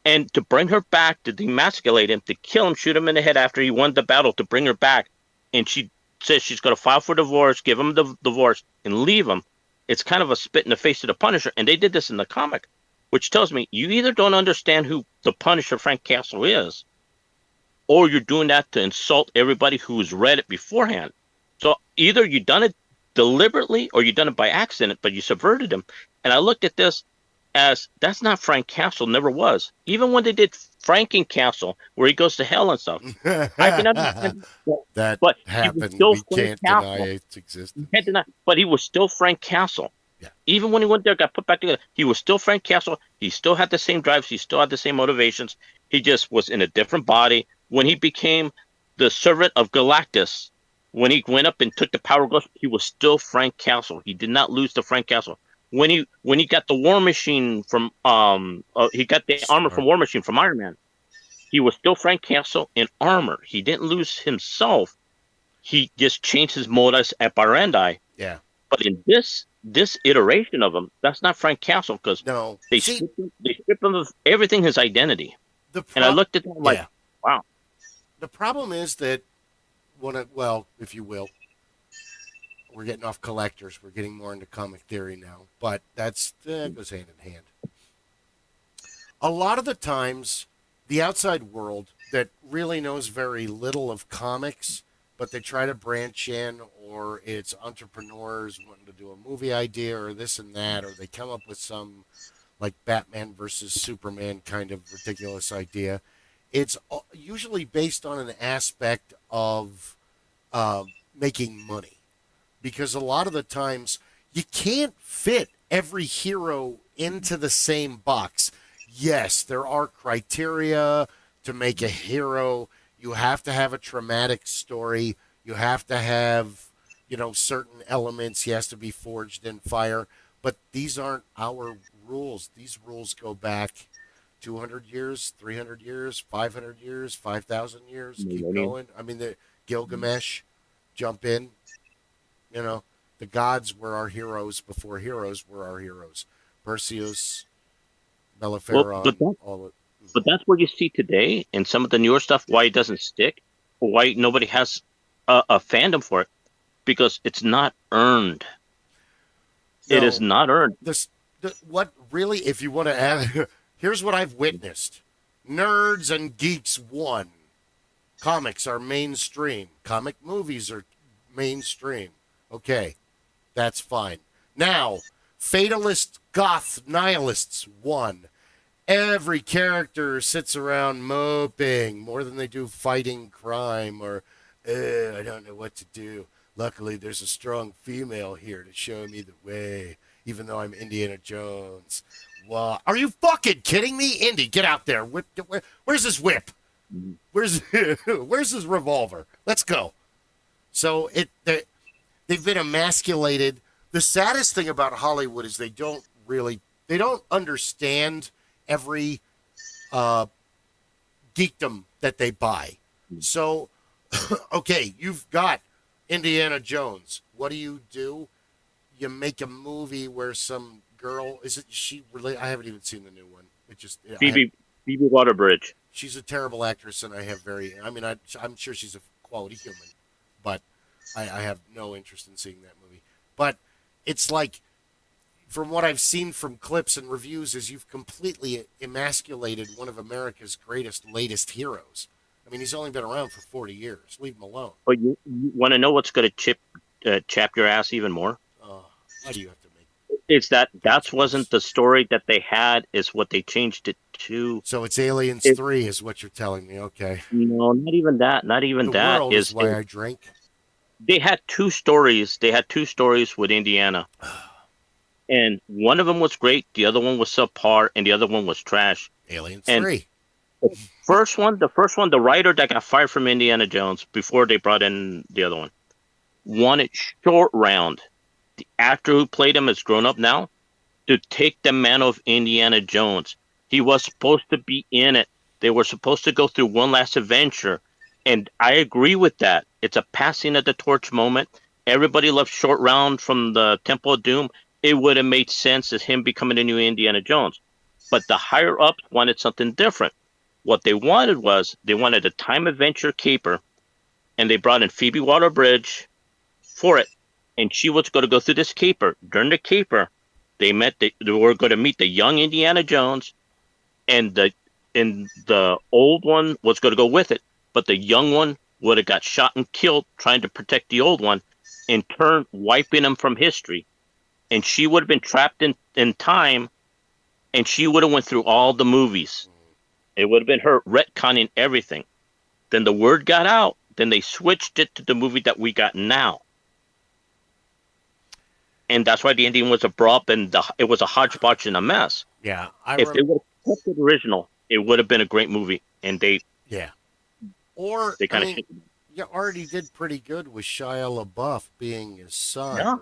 And to bring her back, to demasculate him, to kill him, shoot him in the head after he won the battle, to bring her back. And she says she's going to file for divorce, give him the divorce, and leave him. It's kind of a spit in the face of the Punisher. And they did this in the comic, which tells me you either don't understand who the Punisher Frank Castle is, or you're doing that to insult everybody who's read it beforehand. So either you done it deliberately or you done it by accident, but you subverted him. And I looked at this as that's not Frank Castle, never was. Even when they did Franken Castle, where he goes to hell and stuff, I can understand. That But he was happened. still We Frank can't deny Castle. its You existence. can't deny, but he was still Frank Castle. Yeah. Even when he went there, got put back together, he was still Frank Castle. He still had the same drives. He still had the same motivations. He just was in a different body. When he became the servant of Galactus, when he went up and took the Power Ghost, he was still Frank Castle. He did not lose to Frank Castle. when he got the War Machine from he got the armor from War Machine from Iron Man. He was still Frank Castle in armor. He didn't lose himself. He just changed his modus operandi. Yeah. But in this iteration of him, that's not Frank Castle because No. they stripped him of everything, his identity. And I looked at them like, wow. The problem is that well, if you will, we're getting off collectors. We're getting more into comic theory now, but that goes hand in hand. A lot of the times, the outside world that really knows very little of comics, but they try to branch in, or it's entrepreneurs wanting to do a movie idea or this and that, or they come up with some like Batman versus Superman kind of ridiculous idea. It's usually based on an aspect of making money, because a lot of the times you can't fit every hero into the same box. Yes, there are criteria to make a hero. You have to have a traumatic story. You have to have, certain elements. He has to be forged in fire. But these aren't our rules. These rules go back 200 years, 300 years, 500 years, 5,000 years. Keep going. I mean, the Gilgamesh, jump in. The gods were our heroes before heroes were our heroes. Perseus, Bellerophon, all of it. But that's what you see today in some of the newer stuff, why it doesn't stick, or why nobody has a fandom for it, because it's not earned. No, it is not earned. What really, if you want to add, here's what I've witnessed. Nerds and geeks won. Comics are mainstream. Comic movies are mainstream. Okay, that's fine. Now, fatalist goth nihilists won. Every character sits around moping more than they do fighting crime, or I don't know what to do. Luckily, there's a strong female here to show me the way, even though I'm Indiana Jones. Wow. Are you fucking kidding me? Indy, get out there. Where's his whip? Where's his revolver? Let's go. So they've been emasculated. The saddest thing about Hollywood is they don't understand every geekdom that they buy. So, okay, you've got Indiana Jones. What do? You make a movie where some girl, is it she really? I haven't even seen the new one. It just Phoebe Waterbridge. She's a terrible actress, and I'm sure she's a quality human, but I have no interest in seeing that movie. But it's like, from what I've seen from clips and reviews, is you've completely emasculated one of America's latest heroes. I mean, he's only been around for 40 years. Leave him alone. But you want to know what's going to chap your ass even more? Why do you have to make? It's that wasn't the story that they had. Is what they changed it to. So it's Aliens 3 is what you're telling me. Okay. No, not even that. Not even the that. World is why I drink. They had two stories. They had two stories with Indiana. And one of them was great, the other one was subpar, and the other one was trash. Aliens 3. The first one, the writer that got fired from Indiana Jones before they brought in the other one, wanted Short Round, the actor who played him is grown up now, to take the mantle of Indiana Jones. He was supposed to be in it. They were supposed to go through one last adventure. And I agree with that. It's a passing of the torch moment. Everybody loved Short Round from the Temple of Doom. It would have made sense as him becoming the new Indiana Jones. But the higher ups wanted something different. What they wanted a time adventure caper, and they brought in Phoebe Waterbridge for it. And she was going to go through this caper. During the caper, they were going to meet the young Indiana Jones, and the old one was going to go with it. But the young one would have got shot and killed trying to protect the old one, in turn wiping him from history. And she would have been trapped in time, and she would have went through all the movies. It would have been her retconning everything. Then the word got out. Then they switched it to the movie that we got now. And that's why the ending was a prop, and it was a hodgepodge and a mess. Yeah. If they would have kept it original, it would have been a great movie. And they kind of you already did pretty good with Shia LaBeouf being his son. Yeah.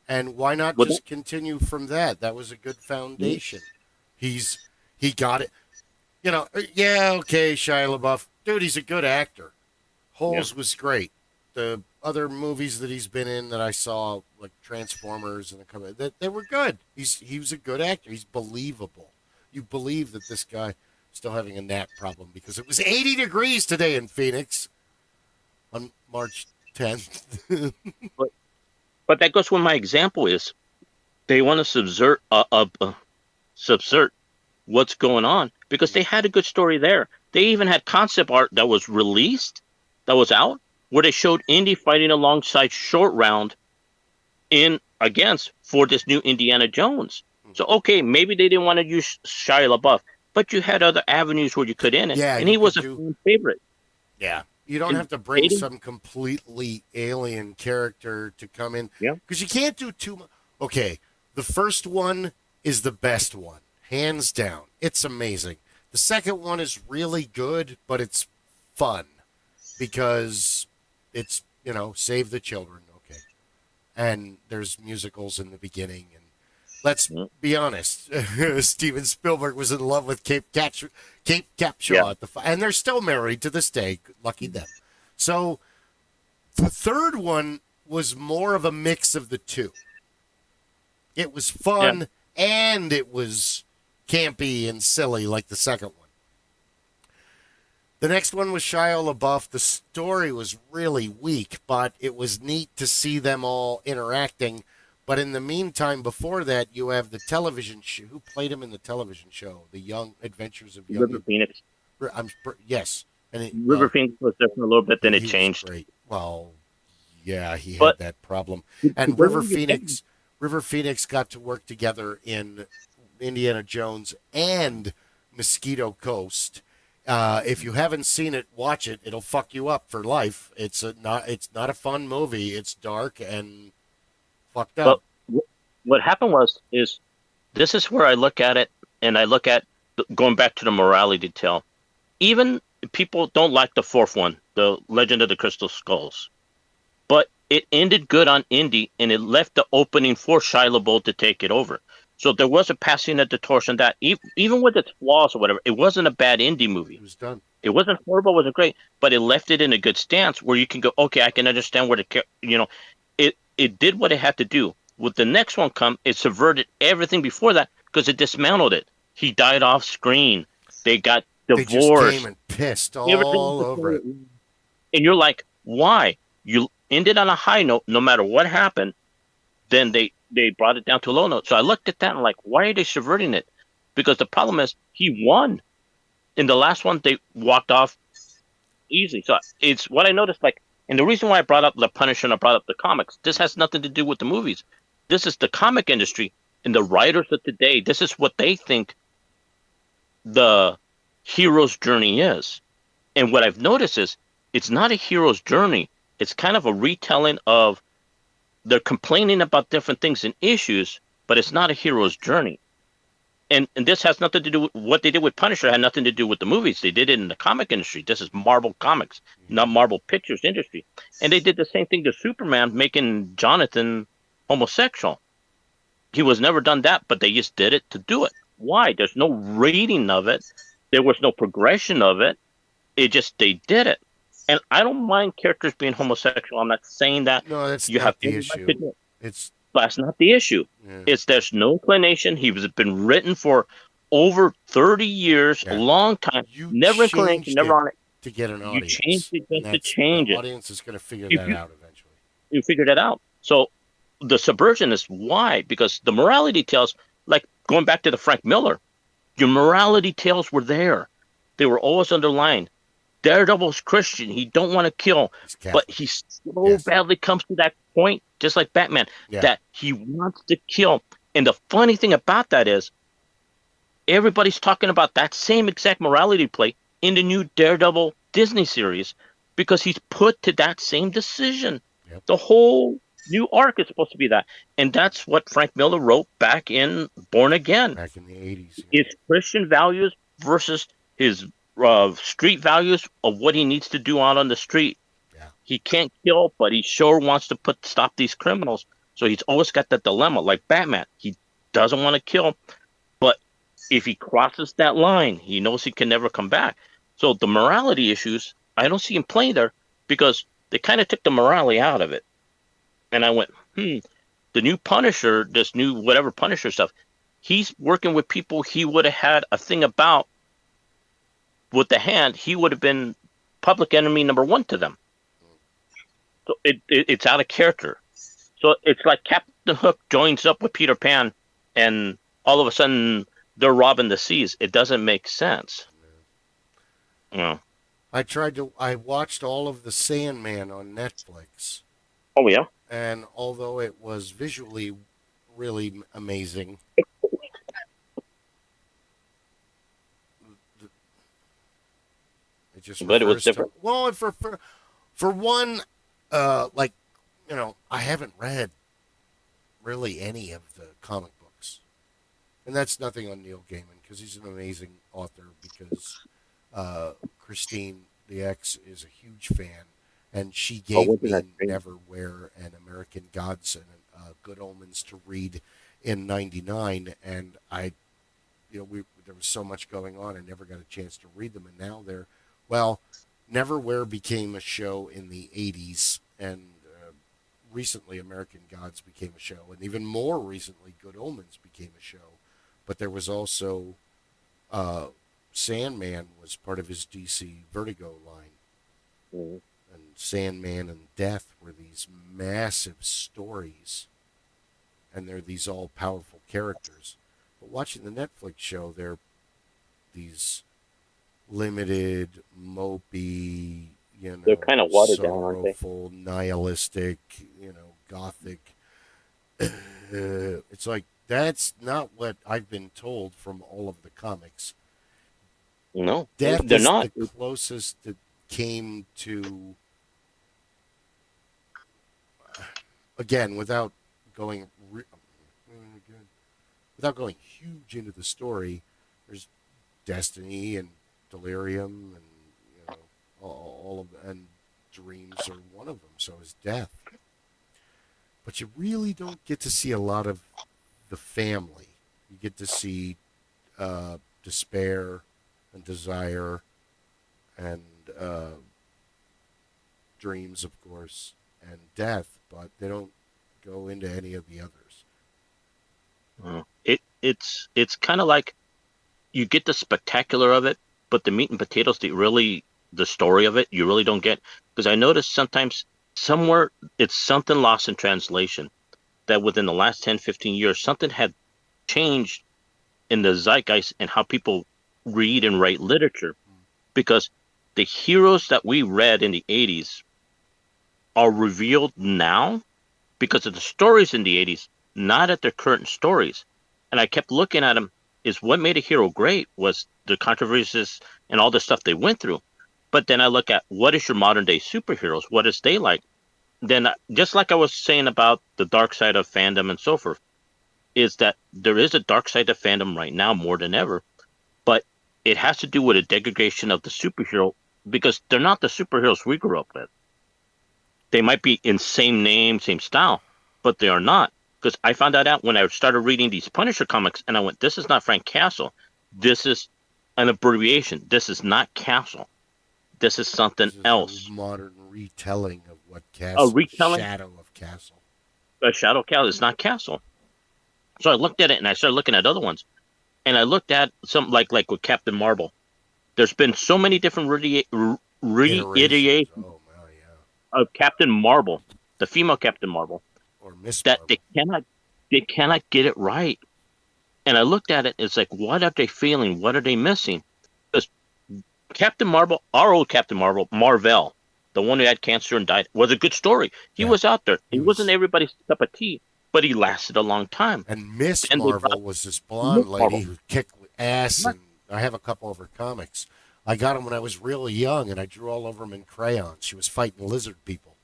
And why not Well, just continue from that? That was a good foundation. He got it. Yeah, okay, Shia LaBeouf. Dude, he's a good actor. yeah. Holes was great. The other movies that he's been in that I saw, like Transformers and they were good. He was a good actor. He's believable. You believe that this guy still having a gnat problem because it was 80 degrees today in Phoenix on March 10th. But that goes where my example is. They want to subvert what's going on because they had a good story there. They even had concept art that was released, that was out, where they showed Indy fighting alongside Short Round for this new Indiana Jones. So okay, maybe they didn't want to use Shia LaBeouf, but you had other avenues where you could in it, Yeah, and he was a fan favorite. Yeah. You don't have to bring some completely alien character to come in. Yeah. Because you can't do too much. Okay, the first one is the best one, hands down. It's amazing. The second one is really good, but it's fun because it's, save the children. Okay. And there's musicals in the beginning. And let's be honest, Steven Spielberg was in love with Cape Capshaw at and they're still married to this day. Lucky them. So the third one was more of a mix of the two. It was fun and it was campy and silly like the second one. The next one was Shia LaBeouf. The story was really weak, but it was neat to see them all interacting. But in the meantime, before that, you have the television show. Who played him in the television show? The Young Adventures of Young River Phoenix. Yes. And River Phoenix was there for a little bit, then it changed. Great. Well, yeah, he had that problem. And River Phoenix got to work together in Indiana Jones and Mosquito Coast. If you haven't seen it, watch it. It'll fuck you up for life. It's not a fun movie. It's dark and fucked up. But what happened is this is where I look at it, and I look at going back to the morality detail. Even people don't like the fourth one, the Legend of the Crystal Skulls, but it ended good on Indy, and it left the opening for Shia LaBeouf to take it over. So there was a passing of the torch on that, even with its flaws or whatever. It wasn't a bad indie movie. It was done. It wasn't horrible, it wasn't great, but it left it in a good stance where you can go, okay, I can understand where it did what it had to do. With the next one it subverted everything before that because it dismantled it. He died off screen. They got divorced. They just came and pissed all over it. And you're like, why? You ended on a high note, no matter what happened. Then they brought it down to a low note. So I looked at that and like, why are they subverting it? Because the problem is he won. In the last one, they walked off easily. So it's what I noticed. Like, and the reason why I brought up The Punisher and I brought up the comics, this has nothing to do with the movies. This is the comic industry and the writers of today. This is what they think the hero's journey is. And what I've noticed is it's not a hero's journey. It's kind of a retelling of they're complaining about different things and issues, but it's not a hero's journey. And this has nothing to do with what they did with Punisher. It had nothing to do with the movies. They did it in the comic industry. This is Marvel Comics, not Marvel Pictures industry. And they did the same thing to Superman, making Jonathan homosexual. He was never done that, but they just did it to do it. Why? There's no rating of it. There was no progression of it. They did it. And I don't mind characters being homosexual. I'm not saying that. No, that's not the issue. That's not the issue. Yeah. It's there's no inclination. He's been written for over 30 years, a long time. Never inclination, never on it. To get an audience. You changed it just to change it. The audience is going to figure that out eventually. You figured that out. So the subversion is why? Because the morality tales, like going back to the Frank Miller, your morality tales were there. They were always underlined. Daredevil's Christian. He don't want to kill, but he so badly comes to that point, just like Batman, that he wants to kill. And the funny thing about that is everybody's talking about that same exact morality play in the new Daredevil Disney series because he's put to that same decision. Yep. The whole new arc is supposed to be that. And that's what Frank Miller wrote back in Born Again. Back in the 80s. His Christian values versus his street values of what he needs to do out on the street. Yeah. He can't kill, but he sure wants to stop these criminals. So he's always got that dilemma, like Batman. He doesn't want to kill, but if he crosses that line, he knows he can never come back. So the morality issues, I don't see him playing there because they kind of took the morality out of it. And I went, the new Punisher, this new whatever Punisher stuff, he's working with people he would have had a thing about with the Hand. He would have been public enemy number one to them. So it's out of character. So it's like Captain Hook joins up with Peter Pan, and all of a sudden they're robbing the seas. It doesn't make sense. Yeah. I watched all of the Sandman on Netflix. Oh yeah. And although it was visually really amazing, it just but it was different. Well, for one, like, you know, I haven't read really any of the comic books, and that's nothing on Neil Gaiman because he's an amazing author. Because Christine, the ex, is a huge fan, and she gave me Neverwhere and American Gods and Good Omens to read in '99, and there was so much going on, I never got a chance to read them, and now Neverwhere became a show in the '80s, and recently American Gods became a show, and even more recently Good Omens became a show. But there was also Sandman was part of his DC Vertigo line. Mm-hmm. And Sandman and Death were these massive stories, and they're these all-powerful characters. But watching the Netflix show, they're these limited, mopey, they're kind of watered down, aren't they? Sorrowful, nihilistic, gothic. It's like, that's not what I've been told from all of the comics. No, Death they're is not. the closest that came to, again, without going huge into the story, there's Destiny and Delirium and all of, and Dreams are one of them. So is Death. But you really don't get to see a lot of the family. You get to see Despair and Desire and Dreams, of course, and Death, but they don't go into any of the others. It's kind of like you get the spectacular of it, but the meat and potatoes, the story of it, you really don't get. Because I noticed sometimes somewhere it's something lost in translation, that within the last 10, 15 years, something had changed in the zeitgeist and how people read and write literature. Because the heroes that we read in the 80s are revealed now because of the stories in the 80s, not at their current stories. And I kept looking at them, is what made a hero great was the controversies and all the stuff they went through. But then I look at, what is your modern day superheroes? What is they like? Then, just like I was saying about the dark side of fandom and so forth, is that there is a dark side of fandom right now more than ever, but it has to do with a degradation of the superhero, because they're not the superheroes we grew up with. They might be in same name, same style, but they are not. Because I found that out when I started reading these Punisher comics, and I went, this is not Frank Castle. This is an abbreviation. This is not Castle. This is something else. A modern retelling of what Castle. Shadow of Castle. A Shadow of Castle is not Castle. So I looked at it, and I started looking at other ones. And I looked at some like with Captain Marvel. There's been so many different reiterations of Captain Marvel, the female Captain Marvel, or Miss that Marvel. they cannot get it right. And I looked at it, it's like, what are they feeling? What are they missing? Because Captain Marvel, our old Captain Marvel, Marvel, the one who had cancer and died, was a good story. He was out there. He wasn't everybody's cup of tea, but he lasted a long time. And Miss Marvel was this blonde lady who kicked ass, and I have a couple of her comics. I got them when I was really young, and I drew all over them in crayons. She was fighting lizard people.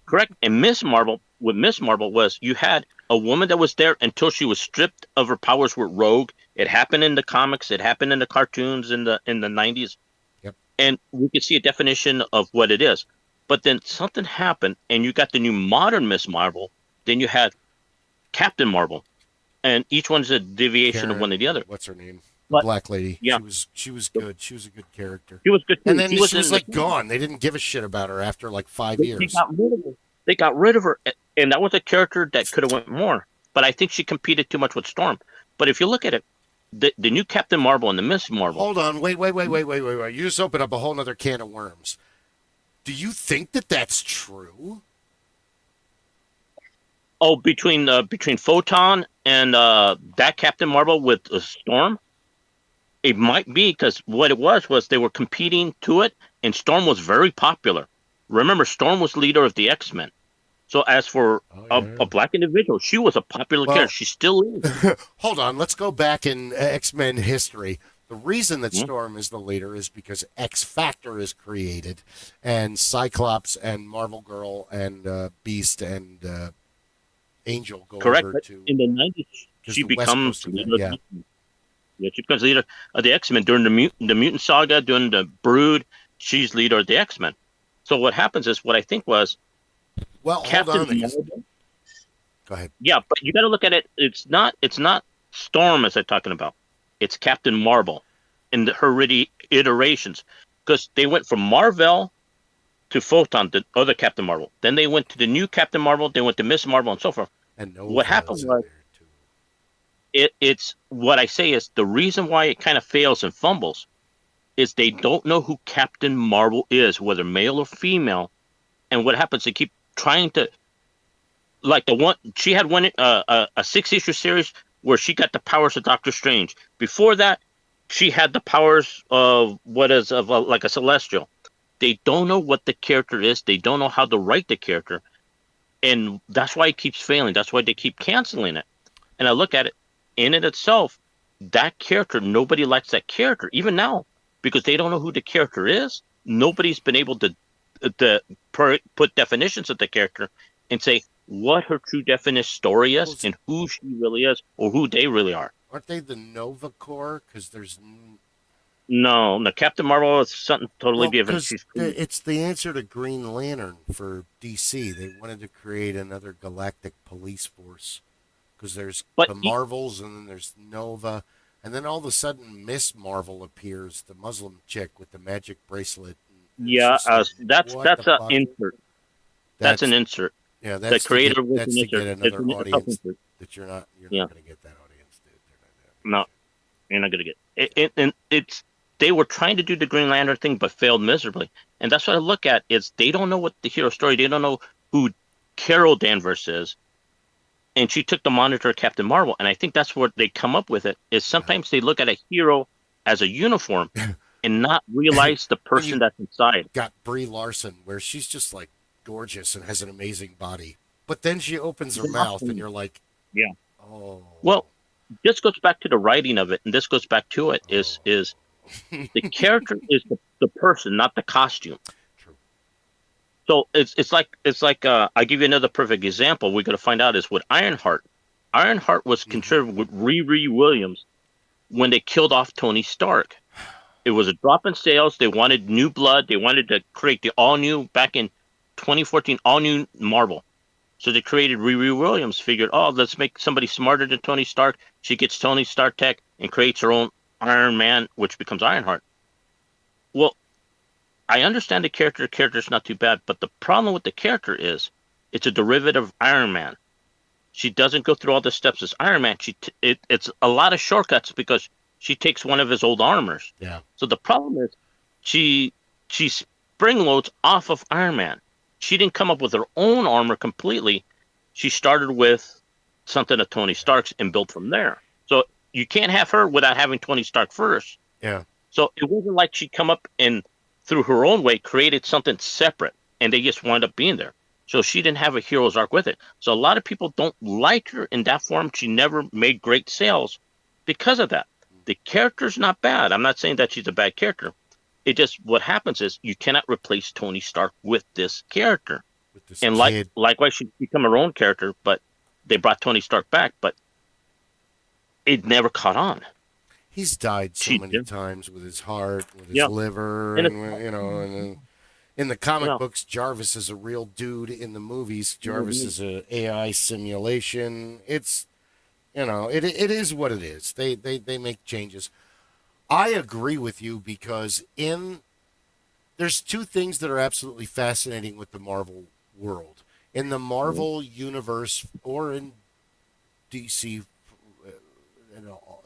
Correct. And Miss Marvel was, you had a woman that was there until she was stripped of her powers with Rogue. It happened in the comics. It happened in the cartoons in the 90s. Yep. And we could see a definition of what it is. But then something happened, and you got the new modern Miss Marvel, Then you had Captain Marvel, and each one's a deviation of Karen, one or the other. what's her name? The But black lady. yeah, She was good. She was a good character. he was good And too. then He was she was in the. like gone. They didn't give a shit about her after like 5 They years. got rid of her. They got rid of her, and that was a character that could have went more. But I think she competed too much with Storm. But if you look at it, the new Captain Marvel and the Miss Marvel. Hold on, wait. You just opened up a whole other can of worms. Do you think that that's true? Oh, between Photon and that Captain Marvel with Storm, it might be because what it was they were competing to it, and Storm was very popular. Remember, Storm was leader of the X-Men. So as for a black individual, she was a popular character. She still is. Hold on, let's go back in X-Men history. The reason that Mhm. Storm is the leader is because X Factor is created, and Cyclops and Marvel Girl and Beast and Angel go Correct. over But to. in the 90s, she becomes leader of the X-Men. Yeah, she becomes leader of the X-Men during the mutant saga, during the Brood. She's leader of the X-Men. So what happens is what I think was Well, Captain hold on. Marvel. Go ahead. Yeah, but you got to look at it. It's not Storm as I'm talking about. It's Captain Marvel in her iterations because they went from Marvel to Photon, the other Captain Marvel. Then they went to the new Captain Marvel. They went to Miss Marvel and so forth. And Nova What happened is in was there too. it's what I say is the reason why it kind of fails and fumbles is they don't know who Captain Marvel is, whether male or female. And what happens? They keep trying to like the one she had one a 6-issue series where she got the powers of Doctor Strange. Before that, she had the powers of what is of like a celestial. They don't know what the character is. They don't know how to write the character, and that's why it keeps failing. That's why they keep canceling it. And I look at it in it itself. That character, nobody likes that character even now because they don't know who the character is. Nobody's been able to put definitions of the character and say what her true definition story is and who she really is or who they really are. Aren't they the Nova Corps? Because there's No, Captain Marvel is something totally different. because it's the answer to Green Lantern for DC. They wanted to create another galactic police force because there's the Marvels and then there's Nova, and then all of a sudden Miss Marvel appears, the Muslim chick with the magic bracelet. Yeah, that's an insert. That's an insert. Yeah, that's the creator to get another audience that you're not going to get that audience, dude. No, you're not going to get it. And it's they were trying to do the Green Lantern thing, but failed miserably. And that's what I look at is they don't know what the hero story. They don't know who Carol Danvers is. And she took the monitor of Captain Marvel, and I think that's what they come up with. It is sometimes they look at a hero as a uniform and not realize the person that's inside. Got Brie Larson, where she's just like gorgeous and has an amazing body, but then she opens her mouth, and you're like, yeah, oh. Well, this goes back to the writing of it, and this goes back to it is the character is the person, not the costume. True. So it's like I give you another perfect example. We're going to find out is with Ironheart. Ironheart was considered with Riri Williams when they killed off Tony Stark. It was a drop in sales. They wanted new blood. They wanted to create the all new back in 2014 all new Marvel. So they created Riri Williams. Figured, oh, let's make somebody smarter than Tony Stark. She gets Tony Stark tech and creates her own Iron Man, which becomes Ironheart. Well, I understand the character. The character's not too bad, but the problem with the character is it's a derivative of Iron Man. She doesn't go through all the steps as Iron Man. It's a lot of shortcuts because she takes one of his old armors. Yeah. So the problem is she spring loads off of Iron Man. She didn't come up with her own armor completely. She started with something of Tony Stark's and built from there. So you can't have her without having Tony Stark first. Yeah. So it wasn't like she come up and through her own way created something separate and they just wound up being there. So she didn't have a hero's arc with it. So a lot of people don't like her in that form. She never made great sales because of that. The character's not bad. I'm not saying that she's a bad character. It just what happens is you cannot replace Tony Stark with this character. With this and likewise, she become her own character, but they brought Tony Stark back, but it never caught on. He's died so many times with his heart, with his liver, and In the comic books, Jarvis is a real dude. In the movies, Jarvis is a AI simulation. It's, it is what it is. They make changes. I agree with you because there's two things that are absolutely fascinating with the Marvel world. In the Marvel universe or in DC,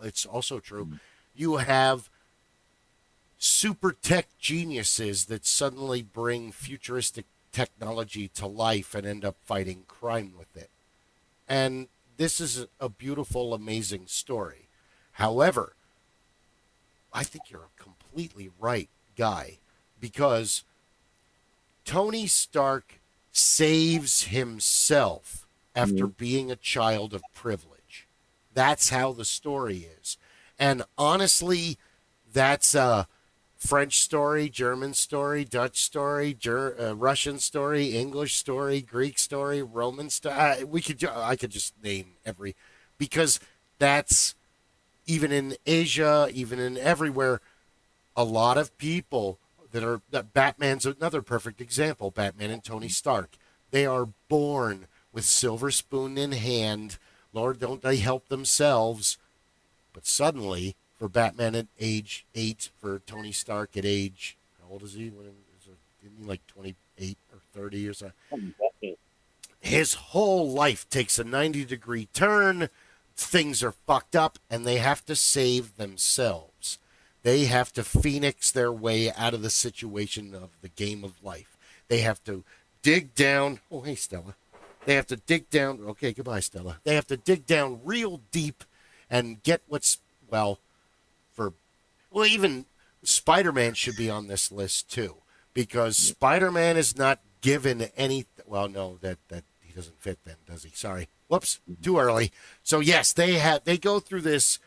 it's also true. You have super tech geniuses that suddenly bring futuristic technology to life and end up fighting crime with it. And this is a beautiful, amazing story. However, I think you're a completely right guy because Tony Stark saves himself after being a child of privilege. That's how the story is. And honestly, that's a French story, German story, Dutch story, Russian story, English story, Greek story, Roman story. I could just name every, because that's, even in Asia, even in everywhere, a lot of people that Batman's another perfect example. Batman and Tony Stark, they are born with silver spoon in hand. Lord, don't they help themselves? But suddenly, for Batman at age 8, for Tony Stark at age, how old is he? Isn't he like 28 or 30 or something? His whole life takes a 90-degree turn. Things are fucked up, and they have to save themselves. They have to phoenix their way out of the situation of the game of life. They have to dig down. Oh, hey, Stella. They have to dig down. Okay, goodbye, Stella. They have to dig down real deep and get even Spider-Man should be on this list too, because Spider-Man is not given any. Well, no, that he doesn't fit then, does he? Sorry. Whoops, too early. So yes, they go through this.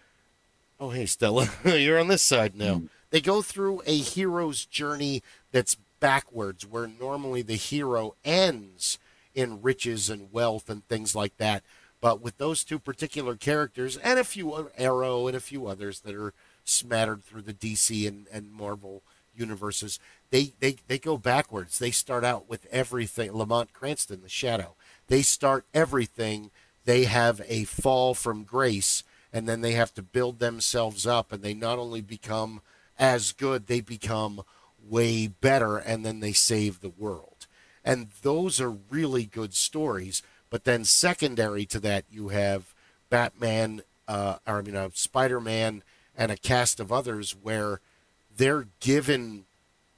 Oh, hey, Stella, you're on this side now. They go through a hero's journey that's backwards, where normally the hero ends in riches and wealth and things like that. But with those two particular characters, and a few Arrow and a few others that are smattered through the DC and Marvel universes, they go backwards. They start out with everything. Lamont Cranston, the Shadow. They start everything. They have a fall from grace, and then they have to build themselves up, and they not only become as good, they become way better, and then they save the world. And those are really good stories. But then secondary to that, you have Spider-Man and a cast of others where they're given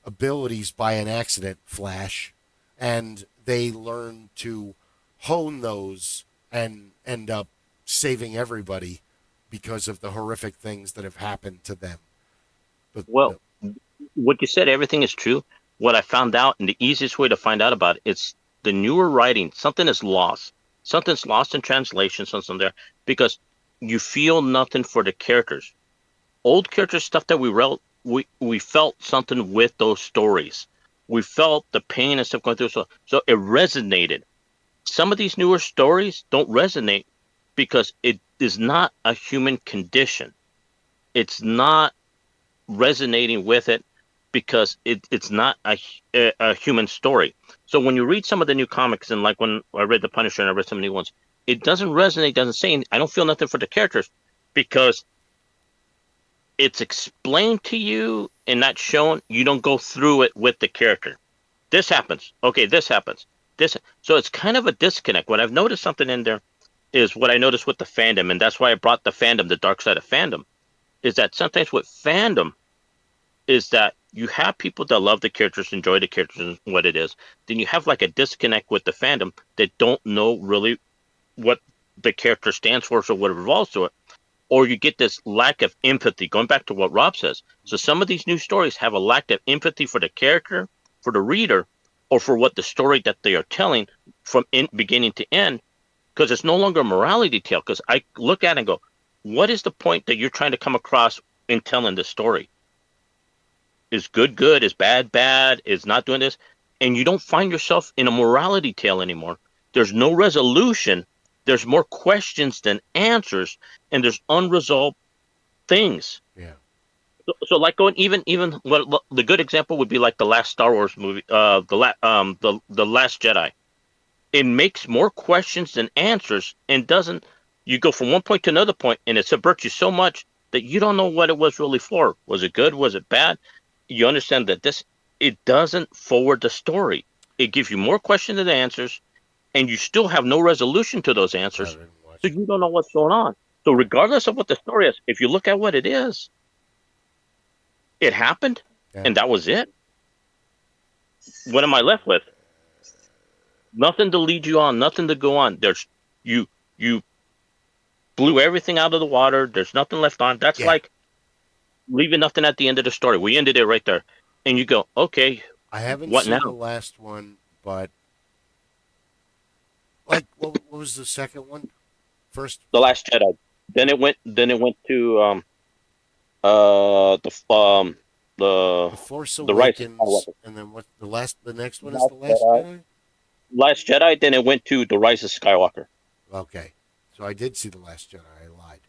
abilities by an accident, Flash, and they learn to hone those and end up saving everybody because of the horrific things that have happened to them. But, what you said, everything is true. What I found out, and the easiest way to find out about it, it's the newer writing. Something is lost. Something's lost in translation, something there, because you feel nothing for the characters. Old character stuff that we wrote, we felt something with those stories. We felt the pain and stuff going through, so it resonated. Some of these newer stories don't resonate because it is not a human condition. It's not resonating with it because it's not a human story. So when you read some of the new comics, and like when I read The Punisher and I read some new ones, it doesn't resonate, doesn't say anything. I don't feel nothing for the characters because it's explained to you and not shown. You don't go through it with the character. This happens. Okay, this happens. So it's kind of a disconnect. What I've noticed something in there is what I noticed with the fandom, and that's why I brought the fandom, the dark side of fandom, is that sometimes with fandom is that you have people that love the characters, enjoy the characters and what it is. Then you have like a disconnect with the fandom that don't know really what the character stands for, so what it revolves to it. Or you get this lack of empathy, going back to what Rob says. So some of these new stories have a lack of empathy for the character, for the reader, or for what the story that they are telling from beginning to end, because it's no longer a morality tale. Because I look at it and go, what is the point that you're trying to come across in telling this story? Is good good? Is bad bad? Is not doing this? And you don't find yourself in a morality tale anymore. There's no resolution. There's more questions than answers, and there's unresolved things. Yeah. So like going even what the good example would be like the last Star Wars movie, the Last Jedi. It makes more questions than answers, and doesn't. You go from one point to another point, and it subverts you so much that you don't know what it was really for. Was it good? Was it bad? You understand that it doesn't forward the story. It gives you more questions than answers, and you still have no resolution to those I answers, didn't watch so it. you don't know what's going on. So regardless of what the story is, if you look at what it is, it happened, Yeah. and that was it. What am I left with? Nothing to lead you on, nothing to go on. You you blew everything out of the water. There's nothing left on. That's Yeah. like leaving nothing at the end of the story. We ended it right there, and you go, okay, I haven't what seen the now? last one, but like, what was the second one? First, The Last Jedi. Then it went to the The Force the Rise of Awakens, Skywalker. and then what? The next one is the Last Last Jedi. Jedi. Last Jedi. Then it went to the Rise of Skywalker. Okay, so I did see the Last Jedi. I lied.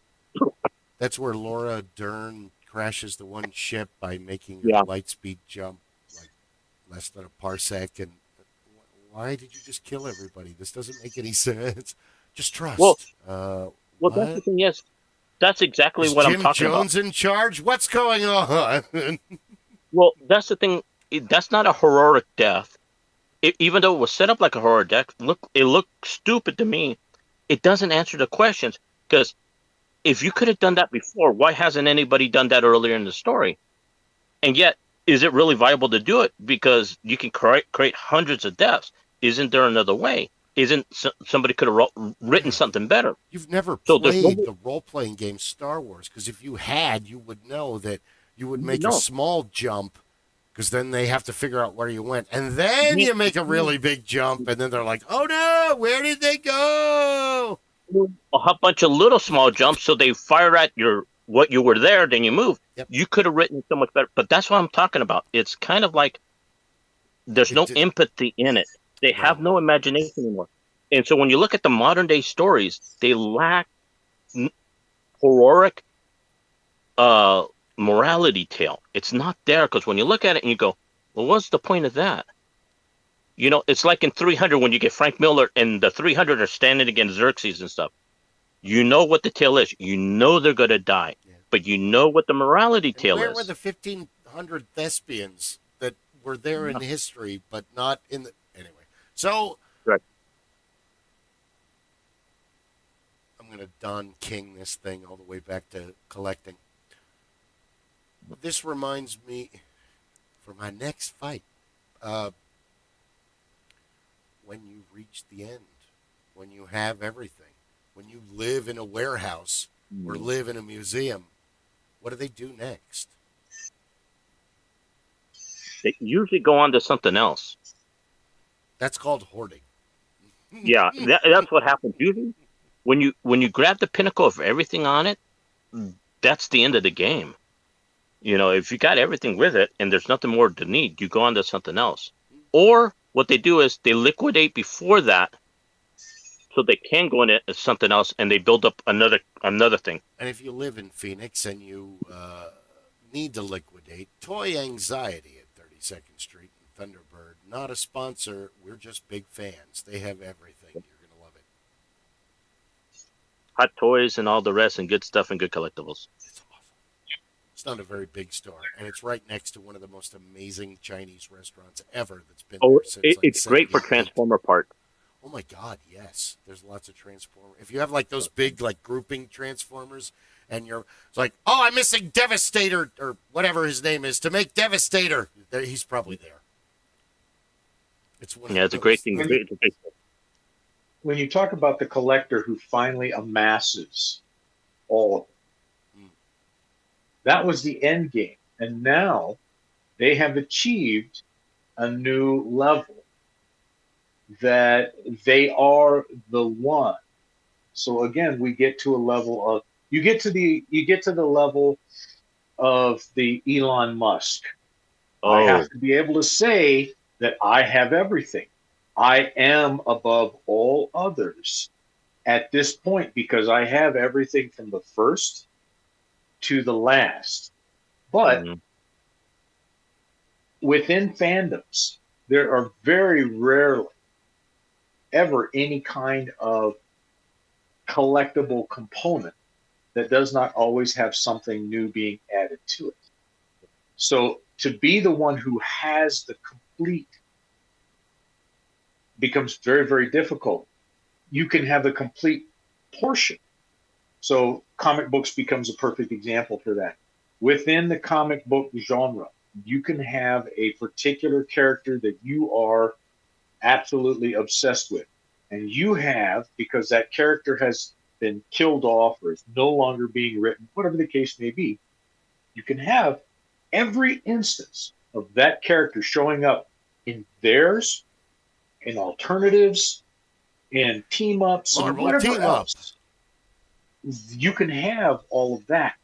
That's where Laura Dern crashes the one ship by making her Yeah. light speed jump like less than a parsec. And why did you just kill everybody? This doesn't make any sense. Just Well, trust. well, that's the What? thing. Yes, that's exactly Is what I'm Jim talking about. Jones in charge? What's going on? Well, that's the thing. That's not a heroic death. Even though it was set up like a horror death, it looked stupid to me. It doesn't answer the questions, because if you could have done that before, why hasn't anybody done that earlier in the story? And yet, is it really viable to do it? Because you can create hundreds of deaths. Isn't there another way? Isn't somebody could have written something better? You've never So there's no. played the role playing game Star Wars, because if you had, you would know that you would make a No. small jump, because then they have to figure out where you went, and then you make a really big jump, and then they're like, "Oh no, where did they go?" A bunch of little small jumps, so they fire at your what you were there, then you move. Yep. You could have written so much better, but that's what I'm talking about. It's kind of like there's It no did empathy in it. They right. have no imagination anymore. And so when you look at the modern day stories, they lack heroic uh morality tale. It's not there, because when you look at it and you go, well, what's the point of that? It's like in 300 when you get Frank Miller and the 300 are standing against Xerxes and stuff. You know what the tale is. You know they're going to die, Yeah. but you know what the morality And tale where were is. the 1,500 thespians that were there in history, but not in the anyway? So Right. I'm going to Don King this thing all the way back to collecting. This reminds me for my next fight. Uh, when you reach the end, when you have everything, when you live in a warehouse or live in a museum, what do they do next? They usually go on to something else. That's called hoarding. Yeah, that's what happens usually. When you grab the pinnacle of everything on it, that's the end of the game. If you got everything with it and there's nothing more to need, you go on to something else. Or what they do is they liquidate before that, so they can go into something else, and they build up another thing. And if you live in Phoenix and you need to liquidate, Toy Anxiety at 32nd Street and Thunderbird, not a sponsor. We're just big fans. They have everything. You're going to love it. Hot toys and all the rest, and good stuff and good collectibles. It's awesome. It's not a very big store, and it's right next to one of the most amazing Chinese restaurants ever that's been there since like It's great for 78. Transformer parts. Oh my God, yes. There's lots of Transformers. If you have like those big like grouping Transformers, and it's like, oh, I'm missing Devastator or whatever his name is to make Devastator. He's probably there. It's one. Yeah, it's a great thing. When you talk about the collector who finally amasses all of them, that was the end game. And now they have achieved a new level that they are the one. So again, we get to a level of you get to the level of the Elon Musk. I Oh, have to be able to say that I have everything. I am above all others at this point because I have everything from the first to the last. But within fandoms, there are very rarely ever any kind of collectible component that does not always have something new being added to it. So to be the one who has the complete becomes very, very difficult. You can have a complete portion. So comic books becomes a perfect example for that. Within the comic book genre, you can have a particular character that you are absolutely obsessed with. And you have, because that character has been killed off or is no longer being written, whatever the case may be, you can have every instance of that character showing up in theirs, in alternatives, in team ups, and Marvel whatever team up. else. You can have all of that,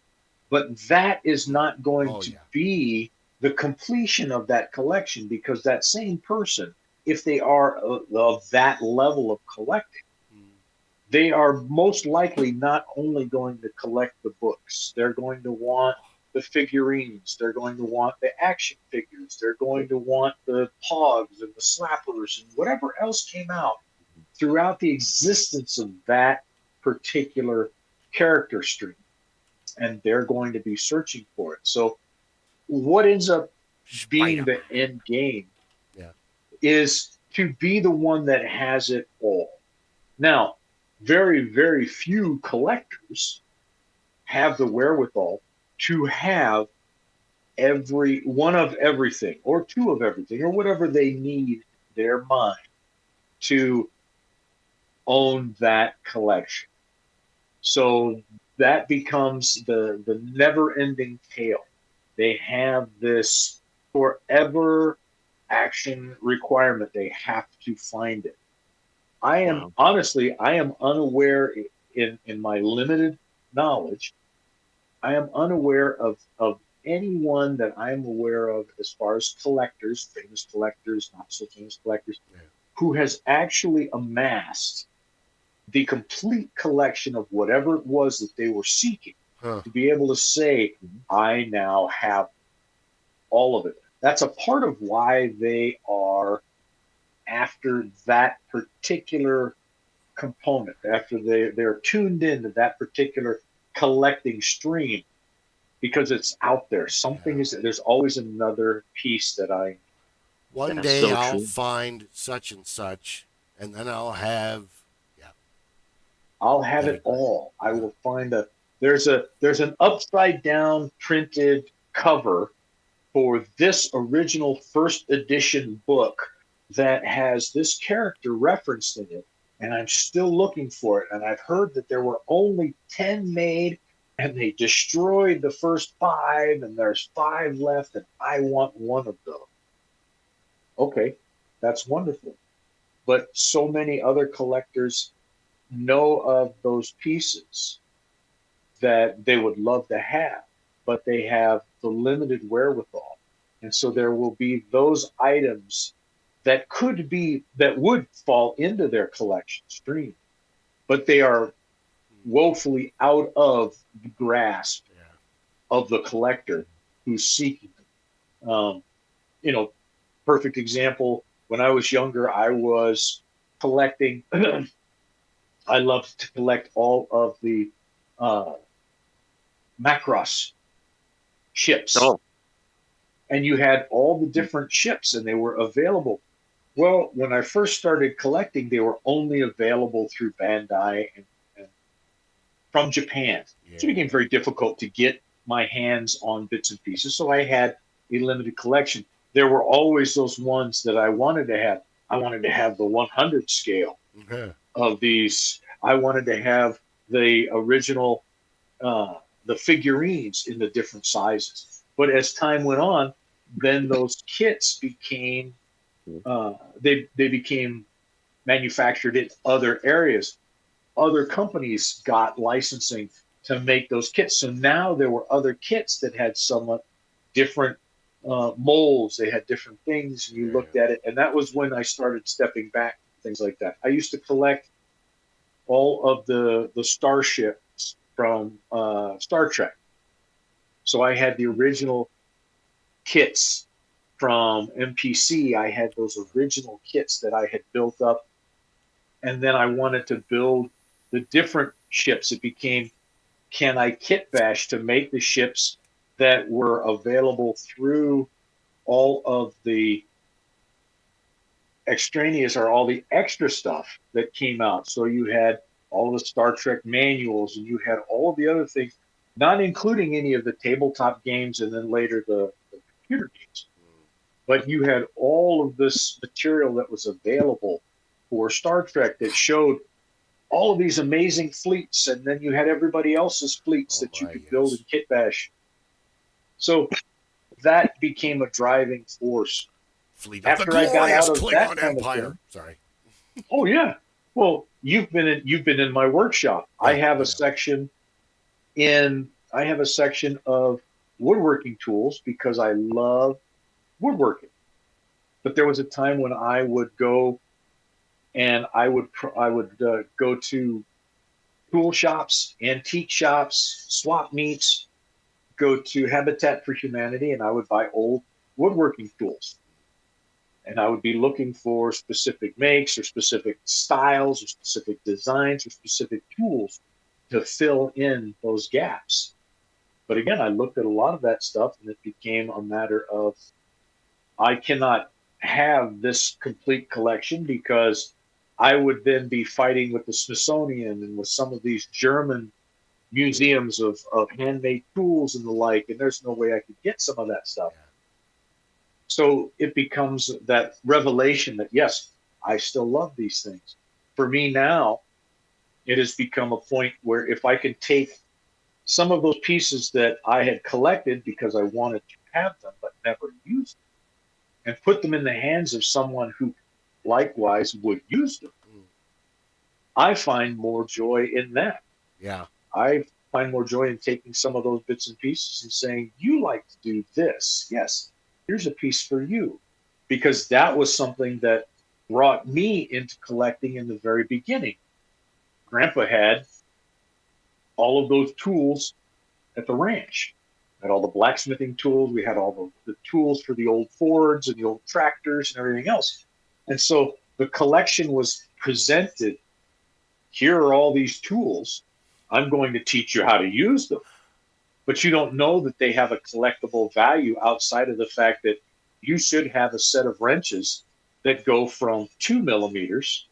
but that is not going to be the completion of that collection, because that same person, if they are of that level of collecting, they are most likely not only going to collect the books, they're going to want the figurines, they're going to want the action figures, they're going to want the pogs and the slappers and whatever else came out throughout the existence of that particular character stream. And they're going to be searching for it. So what ends up being the end game is to be the one that has it all. Now, very, very few collectors have the wherewithal to have every one of everything or two of everything or whatever they need in their mind to own that collection. So that becomes the never-ending tale. They have this forever action requirement. They have to find it. I am honestly, I am unaware in my limited knowledge. I am unaware of anyone that I'm aware of as far as collectors, famous collectors, not so famous collectors, who has actually amassed the complete collection of whatever it was that they were seeking to be able to say, I now have all of it. That's a part of why they are after that particular component, after they're tuned into that particular collecting stream, because it's out there. Something is, there's always another piece that I. One day I'll find such and such, and then I'll have. I'll have it all. I will find there's an upside down printed cover for this original first edition book that has this character referenced in it, and I'm still looking for it. And I've heard that there were only 10 made, and they destroyed the first 5, and there's 5 left, and I want one of those. Okay, that's wonderful. But so many other collectors know of those pieces that they would love to have, but they have the limited wherewithal. And so there will be those items that would fall into their collection stream, but they are woefully out of the grasp of the collector who's seeking them. Perfect example, when I was younger, I was collecting, I loved to collect all of the Macross ships. And you had all the different ships, and they were available. Well, when I first started collecting, they were only available through Bandai and from Japan. So it became very difficult to get my hands on bits and pieces. So I had a limited collection. There were always those ones that I wanted to have. I wanted to have the 100 scale of these. I wanted to have the original, the figurines in the different sizes. But as time went on, then those kits became they became manufactured in other areas. Other companies got licensing to make those kits. So now there were other kits that had somewhat different molds. They had different things, and you looked at it. And that was when I started stepping back, things like that. I used to collect all of the starships from Star Trek. So I had the original kits from MPC. I had those original kits that I had built up. And then I wanted to build the different ships. It became, can I kit bash to make the ships that were available through all of the extraneous or all the extra stuff that came out. So you had all the Star Trek manuals and you had all of the other things, not including any of the tabletop games and then later the computer games. But you had all of this material that was available for Star Trek that showed all of these amazing fleets, and then you had everybody else's fleets that you could build in kit bash. So that became a driving force. Fleet of the glorious Klingon Empire. Sorry. Oh yeah. Well, you've been in my workshop. Yeah, I have a section of woodworking tools because I love woodworking. But there was a time when I would go and I would go to tool shops, antique shops, swap meets, go to Habitat for Humanity, and I would buy old woodworking tools. And I would be looking for specific makes or specific styles or specific designs or specific tools to fill in those gaps. But again, I looked at a lot of that stuff and it became a matter of, I cannot have this complete collection because I would then be fighting with the Smithsonian and with some of these German museums of handmade tools and the like, and there's no way I could get some of that stuff. Yeah. So it becomes that revelation that, yes, I still love these things. For me now, it has become a point where if I can take some of those pieces that I had collected because I wanted to have them but never used them and put them in the hands of someone who likewise would use them, I find more joy in that. Yeah. I find more joy in taking some of those bits and pieces and saying, you like to do this. Yes, here's a piece for you. Because that was something that brought me into collecting in the very beginning. Grandpa had all of those tools at the ranch. We had all the blacksmithing tools. We had all the tools for the old Fords and the old tractors and everything else. And so the collection was presented. Here are all these tools. I'm going to teach you how to use them. But you don't know that they have a collectible value outside of the fact that you should have a set of wrenches that go from 2 millimeters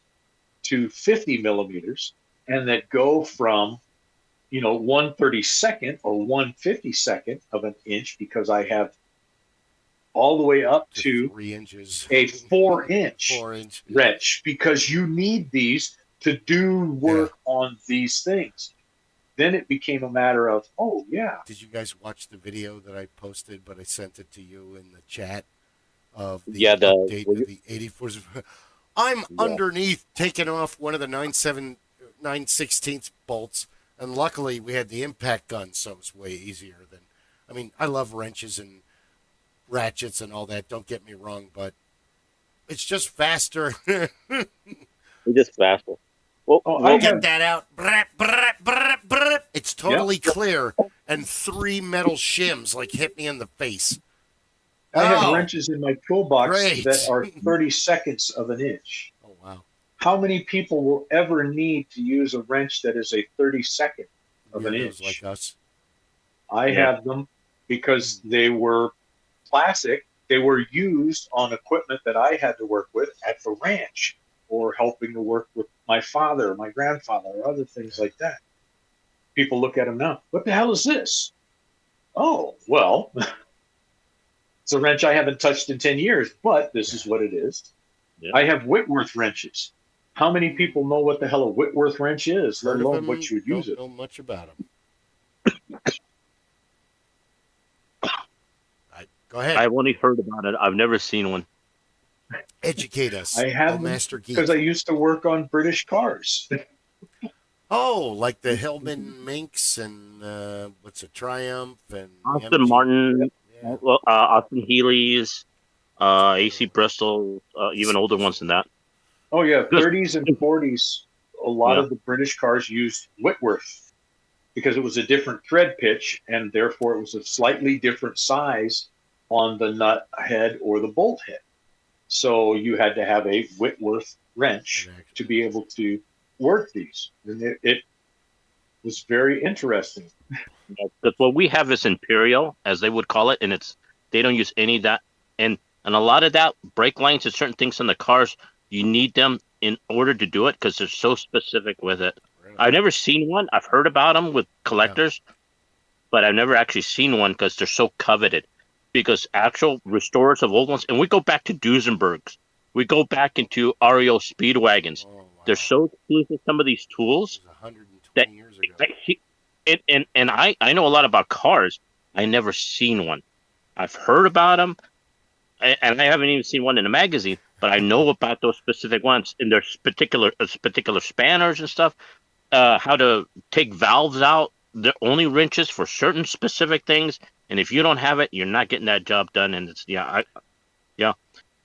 to 50 millimeters and that go from 1/32 or 1/52 of an inch, because I have all the way up to 3 inches, a 4-inch wrench, because you need these to do work on these things. Then it became a matter of, oh yeah. Did you guys watch the video that I posted, but I sent it to you in the chat of the update of the 84s? I'm underneath taking off one of the 9/16 bolts. And luckily, we had the impact gun, so it's way easier than. I mean, I love wrenches and ratchets and all that. Don't get me wrong, but it's just faster. It's just faster. Well, I'll get that out. It's totally clear, and 3 metal shims hit me in the face. I have wrenches in my toolbox that are 30/2 of an inch. Oh wow. How many people will ever need to use a wrench that is a 30/2 of an inch? Like us. I have them because they were classic. They were used on equipment that I had to work with at the ranch, or helping to work with my father or my grandfather or other things like that. People look at them now. What the hell is this? Oh, well, it's a wrench I haven't touched in 10 years, but this is what it is. Yeah. I have Whitworth wrenches. How many people know what the hell a Whitworth wrench is, let alone what you would use it? Don't know much about them. Go ahead. I've only heard about it. I've never seen one. Educate us. I have Master Geek. Because I used to work on British cars. Oh, like the Hillman Minx and what's a Triumph and Aston Martin, Austin Healey's, AC Bristol, even older ones than that. Oh yeah, 30s and 40s. A lot of the British cars used Whitworth. because it was a different thread pitch, and therefore it was a slightly different size on the nut head or the bolt head. So you had to have a Whitworth wrench to be able to work these. And it was very interesting. Because what we have is Imperial, as they would call it, and they don't use any of that. And a lot of that, brake lines and certain things in the cars, you need them in order to do it because they're so specific with it. Really? I've never seen one. I've heard about them with collectors, but I've never actually seen one because they're so coveted. Because actual restorers of old ones, and we go back to Duesenbergs, we go back into REO Speedwagons. Oh, wow. They're so exclusive, some of these tools. 120 years ago. And I know a lot about cars. I never seen one. I've heard about them, and I haven't even seen one in a magazine. But I know about those specific ones, and there's particular spanners and stuff. How to take valves out. They're only wrenches for certain specific things, and if you don't have it, you're not getting that job done. And it's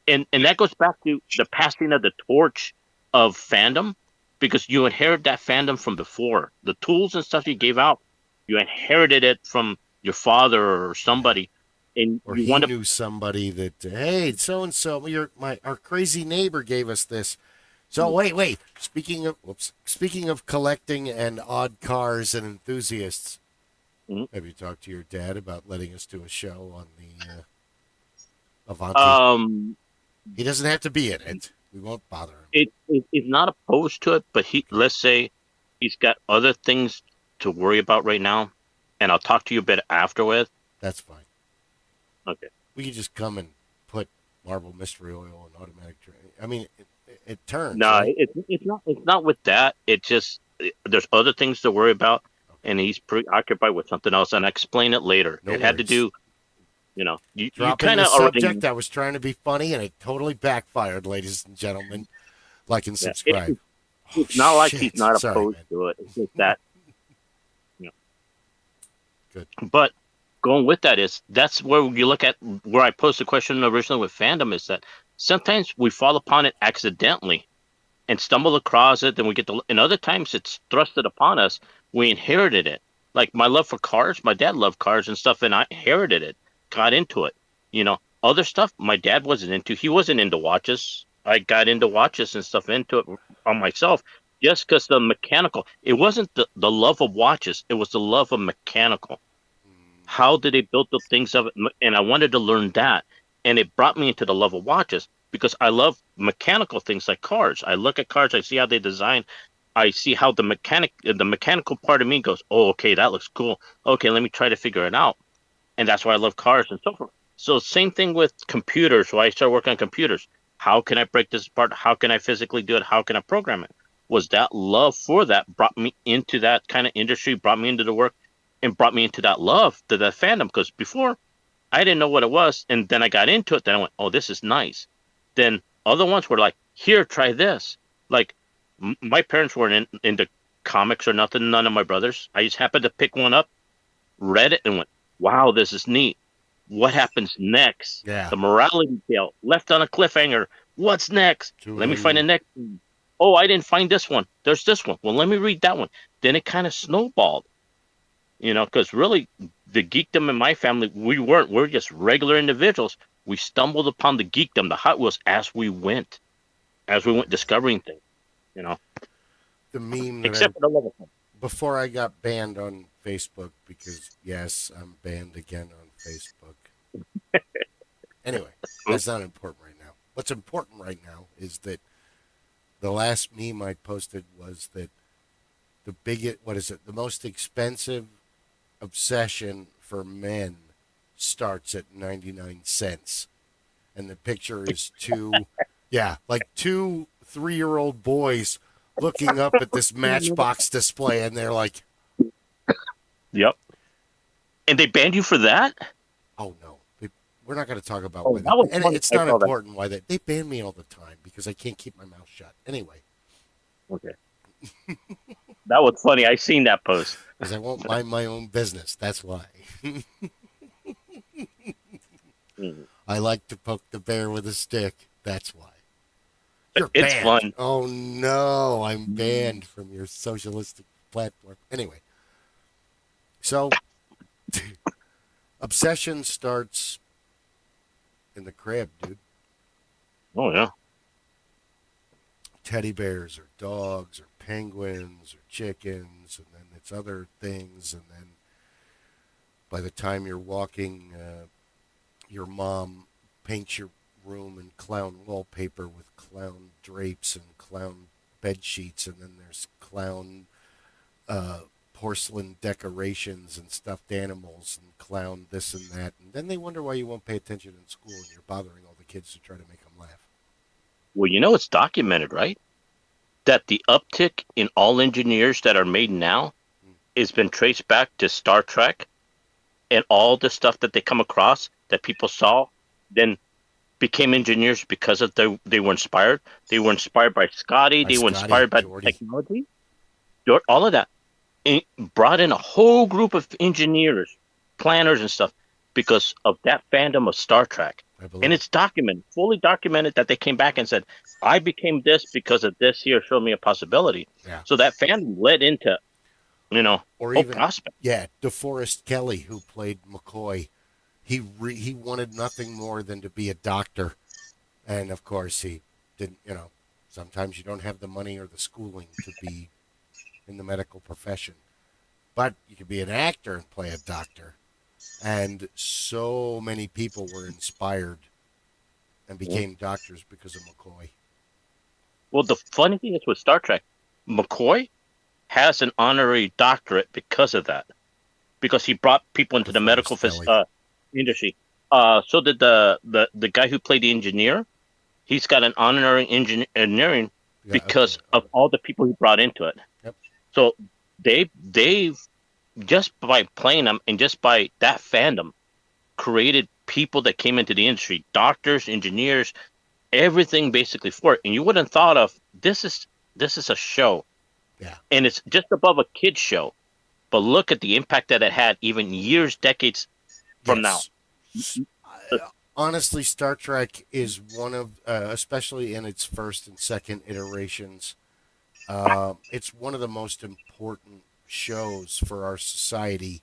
and that goes back to the passing of the torch of fandom, because you inherit that fandom from before. The tools and stuff you gave out, you inherited it from your father or somebody, and or he knew somebody that, hey, so and so, our crazy neighbor gave us this. So wait. Speaking of collecting and odd cars and enthusiasts, have you talked to your dad about letting us do a show on the Avanti? He doesn't have to be in it. We won't bother him. He's not opposed to it, but let's say he's got other things to worry about right now, and I'll talk to you a bit afterward. That's fine. Okay. We can just come and put Marble Mystery Oil and automatic drain. I mean, it turns. No, right? it's not with that. It just there's other things to worry about, and he's preoccupied with something else. And I explain it later. No it worries. Had to do, you kind of subject. I was trying to be funny, and it totally backfired, ladies and gentlemen. Like and subscribe. It's not like he's not opposed to it. It's just that, Good. But going with that that's where you look at where I posed the question originally with fandom is that sometimes we fall upon it accidentally and stumble across it, and and other times it's thrusted upon us. We inherited it. Like my love for cars, my dad loved cars and stuff, and I inherited it, got into it. Other stuff my dad wasn't into. He wasn't into watches. I got into watches and stuff into it on myself just because the mechanical. It wasn't the love of watches. It was the love of mechanical. How did they build the things of it? And I wanted to learn that. And it brought me into the love of watches because I love mechanical things like cars. I look at cars, I see how they design. I see how the mechanical part of me goes, oh, okay, that looks cool. Okay, let me try to figure it out. And that's why I love cars and so forth. So same thing with computers. Why I started working on computers. How can I break this apart? How can I physically do it? How can I program it? Was that love for that brought me into that kind of industry, brought me into the work, and brought me into that love, to that fandom. Because before, I didn't know what it was. And then I got into it. Then I went, oh, this is nice. Then other ones were like, here, try this. Like, my parents weren't into comics or nothing, none of my brothers. I just happened to pick one up, read it, and went, wow, this is neat. What happens next? Yeah. The morality tale, left on a cliffhanger. What's next? Let me find the next one. Oh, I didn't find this one. There's this one. Well, let me read that one. Then it kind of snowballed. Because really, the geekdom in my family, we're just regular individuals. We stumbled upon the geekdom, the Hot Wheels, as we went discovering things, The meme except for the level. Before I got banned on Facebook, because yes, I'm banned again on Facebook. Anyway, that's not important right now. What's important right now is that the last meme I posted was that the most expensive obsession for men starts at 99 cents. And the picture is two 3-year-old boys looking up at this Matchbox display, and they're like, yep. And they banned you for that? Oh, no. We're not going to talk about why that. And it's not important why they ban me all the time because I can't keep my mouth shut. Anyway. Okay. That was funny. I seen that post. Because I won't mind my own business. That's why. I like to poke the bear with a stick. That's why. You're it's banned. Oh, no. I'm banned from your socialistic platform. Anyway. So, obsession starts in the crib, dude. Oh yeah. Teddy bears or dogs or penguins or chickens, and then it's other things, and then by the time you're walking, your mom paints your room in clown wallpaper with clown drapes and clown bed sheets, and then there's clown porcelain decorations and stuffed animals and clown this and that, and then they wonder why you won't pay attention in school and you're bothering all the kids to try to make them laugh. Well, it's documented, right? That the uptick in all engineers that are made now has been traced back to Star Trek, and all the stuff that they come across that people saw then became engineers because of they were inspired. They were inspired by Scotty. They were inspired by the technology. All of that. It brought in a whole group of engineers, planners, and stuff because of that fandom of Star Trek. And it's documented, fully documented, that they came back and said, I became this because of this here showed me a possibility. Yeah. So that fandom led into, or whole even prospect. Yeah, DeForest Kelly, who played McCoy, he wanted nothing more than to be a doctor, and of course he didn't. Sometimes you don't have the money or the schooling to be in the medical profession, but you could be an actor and play a doctor. And so many people were inspired and became doctors because of McCoy. Well, the funny thing is with Star Trek, McCoy has an honorary doctorate because of that, because he brought people into the medical industry. So did the guy who played the engineer. He's got an honorary engineering because of all the people he brought into it. Yep. So they just by playing them and just by that fandom created people that came into the industry, doctors, engineers, everything basically for it. And you wouldn't have thought of this is a show. Yeah. And it's just above a kid's show. But look at the impact that it had even years, decades from now. Honestly, Star Trek is one of, especially in its first and second iterations, it's one of the most important shows for our society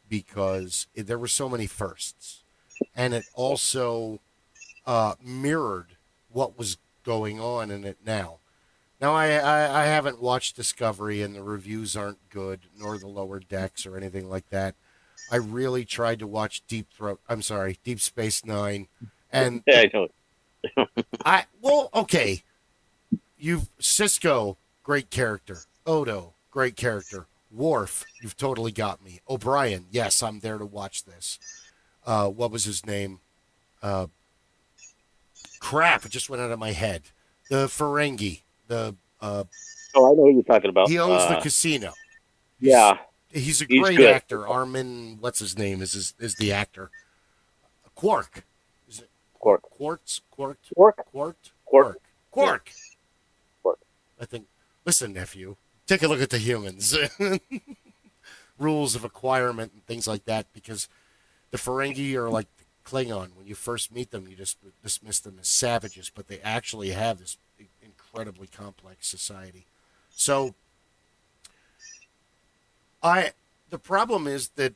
because there were so many firsts. And it also mirrored what was going on in it now. Now, I haven't watched Discovery, and the reviews aren't good, nor the Lower Decks or anything like that. I really tried to watch Deep Space Nine, and okay, Cisco, great character. Odo, great character. Worf, you've totally got me. O'Brien, yes, I'm there to watch this. What was his name? Crap, it just went out of my head. The Ferengi. I know who you're talking about. He owns the casino. He's a great actor. Armin, what's his name? Is the actor? Quark. Is it Quark? Quartz? Quark. I think. Listen, nephew. Take a look at the humans. Rules of acquirement and things like that, because the Ferengi are like Klingon. When you first meet them, you just dismiss them as savages, but they actually have this incredibly complex society. So, the problem is that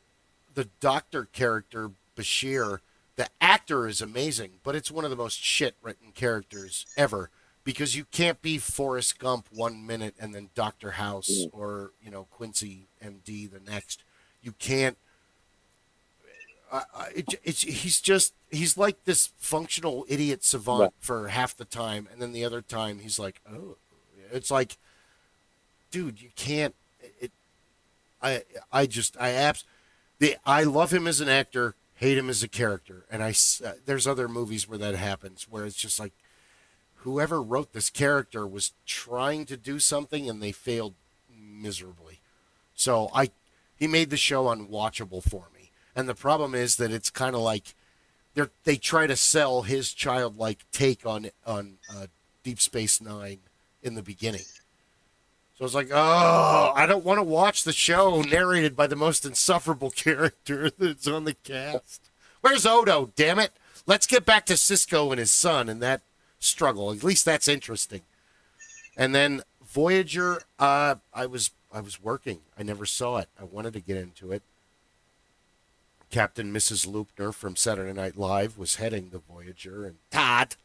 the doctor character, Bashir, the actor is amazing, but it's one of the most shit-written characters ever, because you can't be Forrest Gump 1 minute and then Dr. House or, Quincy MD the next. You can't. He's like this functional idiot savant for half the time, and then the other time he's like, oh, it's like, dude, you can't. I love him as an actor, hate him as a character, and there's other movies where that happens, where it's just like, whoever wrote this character was trying to do something and they failed miserably. So he made the show unwatchable for me. And the problem is that it's kind of like they try to sell his childlike take on Deep Space Nine in the beginning. So it's like, oh, I don't want to watch the show narrated by the most insufferable character that's on the cast. Where's Odo, damn it? Let's get back to Cisco and his son and that struggle. At least that's interesting. And then Voyager, I was working. I never saw it. I wanted to get into it. Captain Mrs. Loopner from Saturday Night Live was heading the Voyager, and Todd,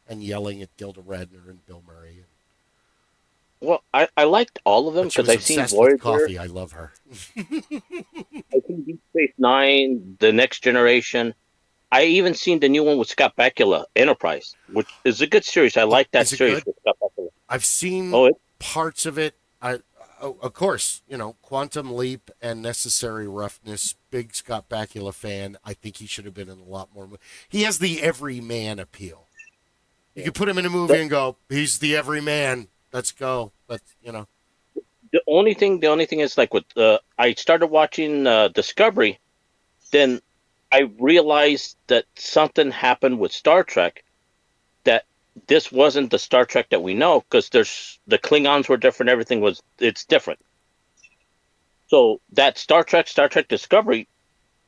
and yelling at Gilda Radner and Bill Murray. Well, I liked all of them But she because was I've seen obsessed with Voyager, coffee. I love her. I've seen Deep Space Nine, The Next Generation. I even seen the new one with Scott Bakula, Enterprise, which is a good series. I like that Is it series good? with Scott Bakula. I've seen Oh, parts of it. Of course, Quantum Leap and Necessary Roughness. Big Scott Bakula fan. I think he should have been in a lot more. He has the everyman appeal. You could put him in a movie and go, he's the everyman. Let's go. The only thing is like with I started watching Discovery, then I realized that something happened with Star Trek, that this wasn't the Star Trek that we know, because the Klingons were different, it's different. So that Star Trek Discovery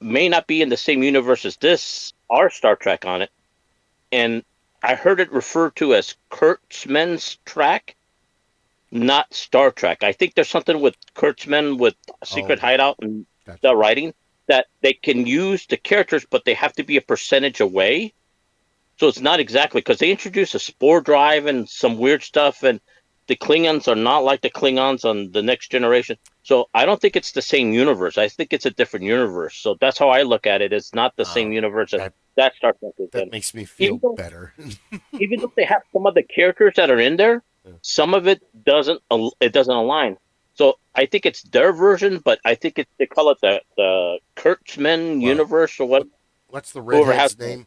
may not be in the same universe as our Star Trek on it. And I heard it referred to as Kurtzman's track, not Star Trek. I think there's something with Kurtzman with Secret Hideout and the writing that they can use the characters, but they have to be a percentage away. So it's not exactly, because they introduce a spore drive and some weird stuff, and the Klingons are not like the Klingons on The Next Generation. So I don't think it's the same universe. I think it's a different universe. So that's how I look at it. It's not the same universe as that Star Trek is in. That makes me feel better. Even though they have some of the characters that are in there, some of it doesn't align. So I think it's their version, but I think they call it the Kurtzman universe or what. What's the redhead's name?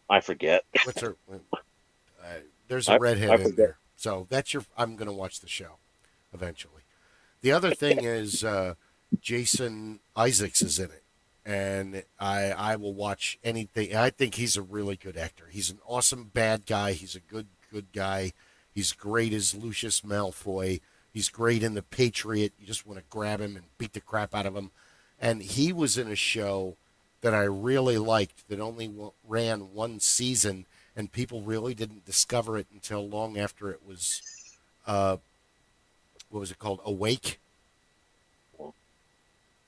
I forget. What's her? There's a redhead in there. So that's I'm going to watch the show eventually. The other thing is Jason Isaacs is in it, and I will watch anything. I think he's a really good actor. He's an awesome bad guy. He's a good guy. He's great as Lucius Malfoy. He's great in The Patriot. You just want to grab him and beat the crap out of him. And he was in a show that I really liked that only ran one season, and people really didn't discover it until long after it was, what was it called? Awake?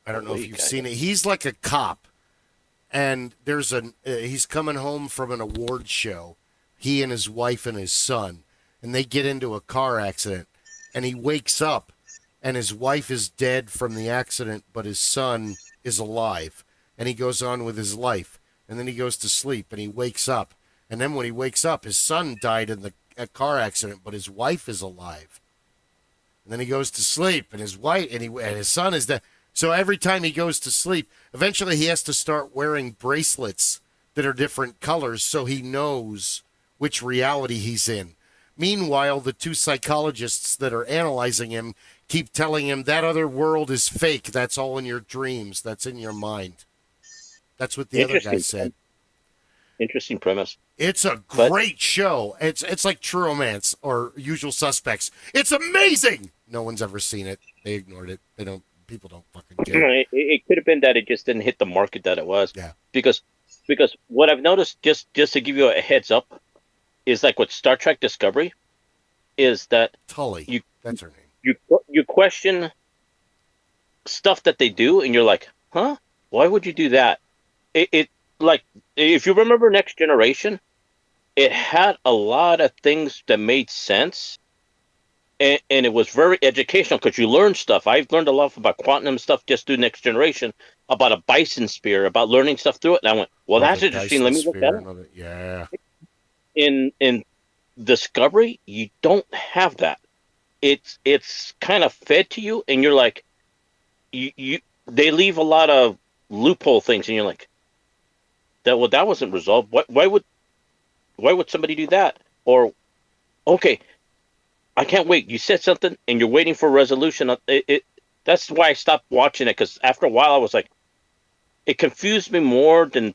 I don't know if you've seen it. He's like a cop, and he's coming home from an awards show, he and his wife and his son, and they get into a car accident, and he wakes up, and his wife is dead from the accident, but his son is alive. And he goes on with his life. And then he goes to sleep, and he wakes up. And then when he wakes up, his son died in the car accident, but his wife is alive. And then he goes to sleep, and his wife and his son is dead. So every time he goes to sleep, eventually he has to start wearing bracelets that are different colors so he knows which reality he's in. Meanwhile, the two psychologists that are analyzing him keep telling him that other world is fake. That's all in your dreams. That's in your mind. That's what the other guy said. Interesting premise. It's a great show. It's like True Romance or Usual Suspects. It's amazing. No one's ever seen it. They ignored it. People don't fucking care. It could have been that it just didn't hit the market that it was. Yeah. Because what I've noticed, just to give you a heads up, is like with Star Trek Discovery, is that Tully. That's her name. You question stuff that they do, and you're like, huh? Why would you do that? It like, if you remember Next Generation, it had a lot of things that made sense, and it was very educational because you learned stuff. I've learned a lot about quantum stuff just through Next Generation, about a bison spear, about learning stuff through it. And I went, well, that's interesting. Let me look at it. Yeah. In Discovery, you don't have that. It's kind of fed to you, and you're like, they leave a lot of loophole things, and you're like, that wasn't resolved. Why would somebody do that? Or, okay, I can't wait. You said something, and you're waiting for a resolution. That's why I stopped watching it, because after a while, I was like, it confused me more than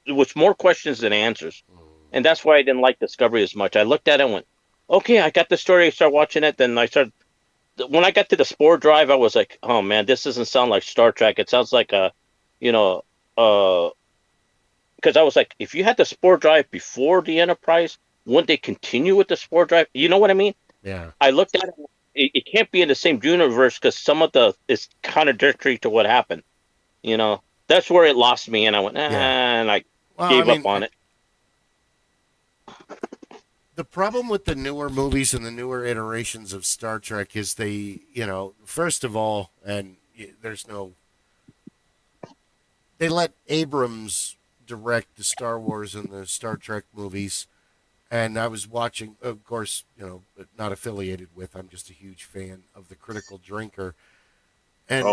it was more questions than answers, and that's why I didn't like Discovery as much. I looked at it and went, okay, I got the story. I started watching it. Then when I got to the spore drive, I was like, oh man, this doesn't sound like Star Trek. It sounds like because I was like, if you had the spore drive before the Enterprise, wouldn't they continue with the spore drive? You know what I mean? Yeah. I looked at it. it can't be in the same universe because some of it's contradictory to what happened. That's where it lost me, and I went, and I gave up on it. The problem with the newer movies and the newer iterations of Star Trek is they, first of all, and they let Abrams direct the Star Wars and the Star Trek movies. And I was watching, of course, not affiliated with, I'm just a huge fan of the Critical Drinker. And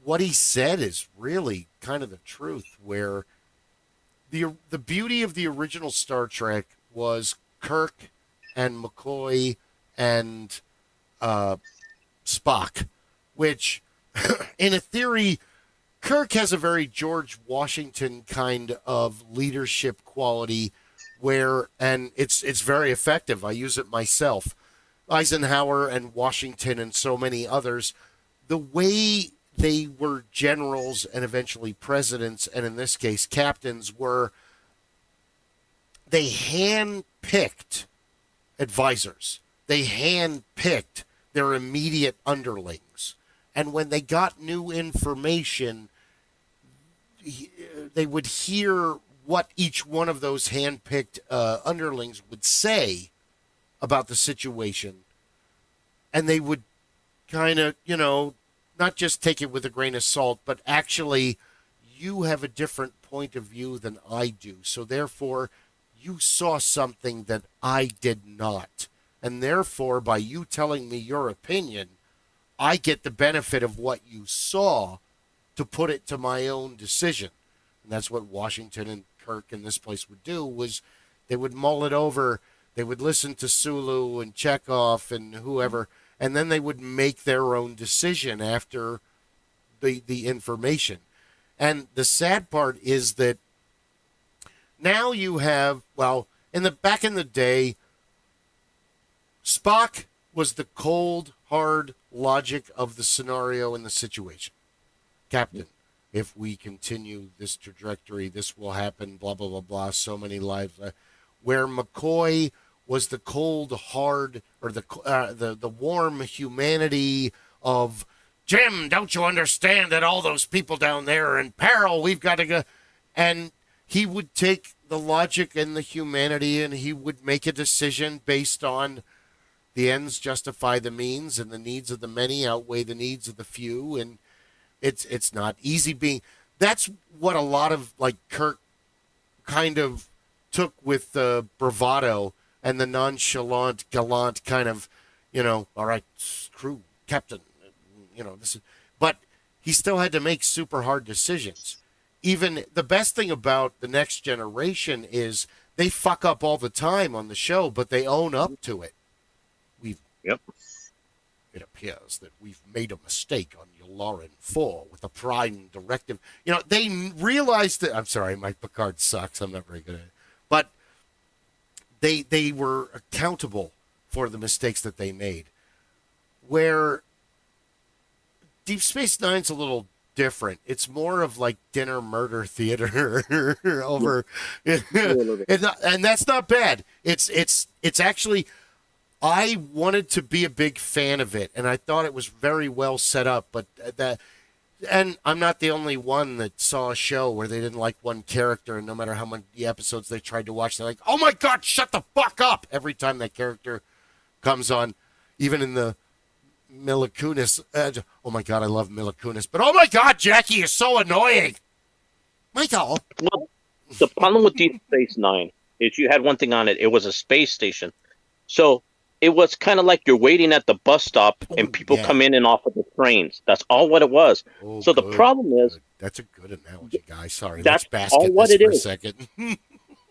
what he said is really kind of the truth, where the beauty of the original Star Trek was Kirk and McCoy and Spock, which in a theory, Kirk has a very George Washington kind of leadership quality and it's very effective. I use it myself. Eisenhower and Washington and so many others, the way they were generals and eventually presidents, and in this case captains, they hand-picked advisors. They hand-picked their immediate underlings. And when they got new information, they would hear what each one of those hand-picked underlings would say about the situation. And they would kind of, not just take it with a grain of salt, but actually, you have a different point of view than I do. So therefore, you saw something that I did not. And therefore, by you telling me your opinion, I get the benefit of what you saw to put it to my own decision. And that's what Washington and Kirk in this place would do, was they would mull it over. They would listen to Sulu and Chekhov and whoever, and then they would make their own decision after the information. And the sad part is that now you have, back in the day, Spock was the cold, hard logic of the scenario and the situation. Captain, if we continue this trajectory, this will happen, blah, blah, blah, blah, so many lives. Where McCoy was the cold, hard, or the warm humanity of, Jim, don't you understand that all those people down there are in peril? We've got to go. And he would take the logic and the humanity, and he would make a decision based on the ends justify the means, and the needs of the many outweigh the needs of the few. And it's not easy being. That's what a lot of Kirk kind of took with the bravado and the nonchalant, gallant kind of, all right, crew, captain, this is, but he still had to make super hard decisions. Even the best thing about the Next Generation is they fuck up all the time on the show, but they own up to it. It appears that we've made a mistake on Yularen 4 with the Prime Directive. They realized that. I'm sorry, my Picard sucks. I'm not very good at it. But they were accountable for the mistakes that they made. Where Deep Space Nine's a little different. It's more of dinner murder theater over, and that's not bad. It's actually. I wanted to be a big fan of it, and I thought it was very well set up. But and I'm not the only one that saw a show where they didn't like one character, and no matter how many episodes they tried to watch, they're like, "Oh my God, shut the fuck up!" Every time that character comes on, even in the Mila Kunis. Oh my God, I love Mila Kunis, but oh my God, Jackie is so annoying. Michael. Well, the problem with Deep Space Nine is you had one thing on it. It was a space station, so. It was kind of like you're waiting at the bus stop and people come in and off of the trains. That's all what it was. So the problem is... That's a good analogy, guys. Sorry, that's let's basket this for a second.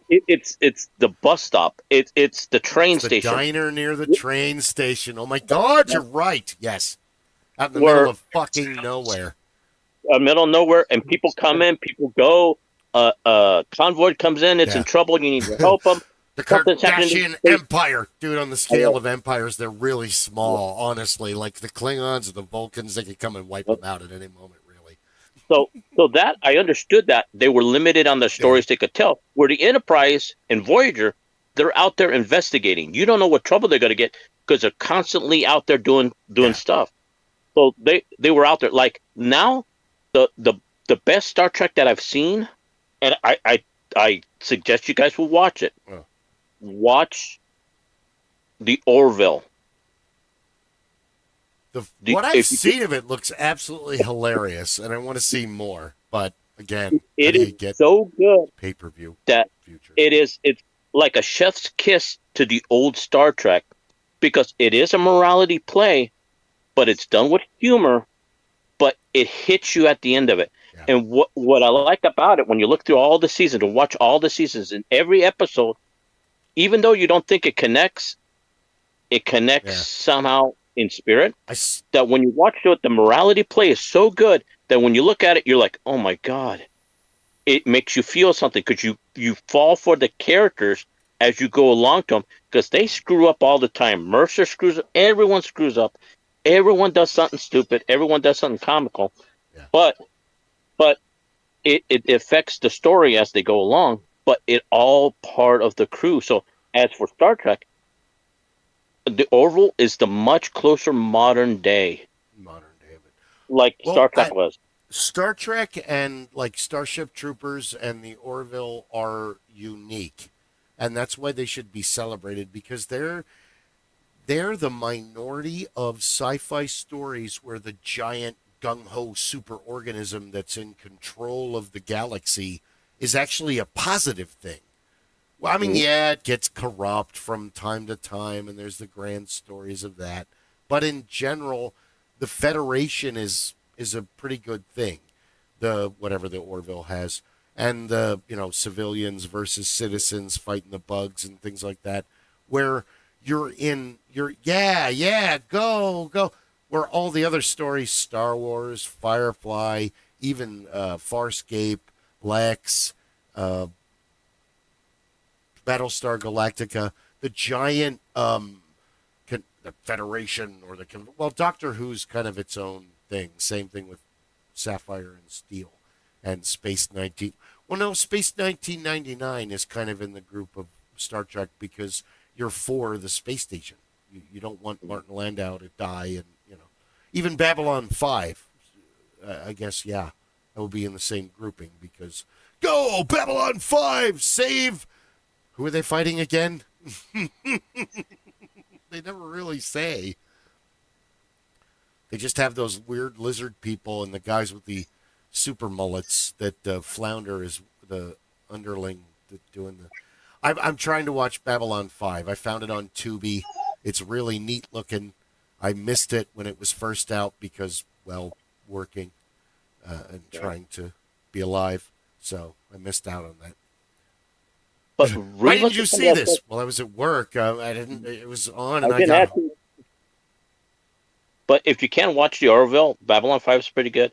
It's the bus stop. It's the train station. The diner near the train station. Oh my God, you're right. Yes. Out in the middle of fucking nowhere. Middle of nowhere, and people come in, people go. Convoy comes in, it's in trouble, you need to help them. The Kardashian Empire. Dude, on the scale of empires, they're really small, honestly. Like the Klingons or the Vulcans, they could come and wipe them out at any moment, really. So that, I understood that. They were limited on the stories they could tell. Where the Enterprise and Voyager, they're out there investigating. You don't know what trouble they're going to get. because they're constantly out there doing Yeah. stuff. So they were out there. Like now, the best Star Trek that I've seen, and I suggest you guys will watch it. Oh. Watch the Orville. What I've seen of it looks absolutely hilarious, and I want to see more. But again, it how do is you get so good pay-per-view that future? it's like a chef's kiss to the old Star Trek, because it is a morality play, but it's done with humor, but it hits you at the end of it. Yeah. And what I like about it, when you look through all the seasons and watch all the seasons, in every episode, even though you don't think it connects somehow in spirit. That when you watch it, the morality play is so good that when you look at it, you're like, oh my God. It makes you feel something, because you fall for the characters as you go along to them, because they screw up all the time. Mercer screws up. Everyone screws up. Everyone does something stupid. Everyone does something comical. Yeah. But it affects the story as they go along. But it all part of the crew. So as for Star Trek, the Orville is the much closer modern day. Like Star Trek was. Star Trek and like Starship Troopers and the Orville are unique, and that's why they should be celebrated, because they're the minority of sci-fi stories where the giant gung-ho superorganism that's in control of the galaxy is actually a positive thing. Well, I mean, yeah, it gets corrupt from time to time, and there's the grand stories of that. But in general, the Federation is a pretty good thing. The whatever the Orville has, and the civilians versus citizens fighting the bugs and things like that, where you're go. Where all the other stories, Star Wars, Firefly, even Farscape, Lex, Battlestar Galactica, the giant the Federation or Doctor Who's kind of its own thing. Same thing with Sapphire and Steel and Space 19. Well, no, Space 1999 is kind of in the group of Star Trek because you're for the space station. You don't want Martin Landau to die, and even Babylon 5. I guess that will be in the same grouping because go Babylon 5 save. Who are they fighting again? They never really say. They just have those weird lizard people and the guys with the super mullets that Flounder is the underling doing the. I'm trying to watch Babylon 5. I found it on Tubi. It's really neat looking. I missed it when it was first out because, working and trying to be alive. So I missed out on that. But why didn't you see this? Well, I was at work. I didn't. It was on, and I got. But if you can watch the Orville, Babylon 5 is pretty good,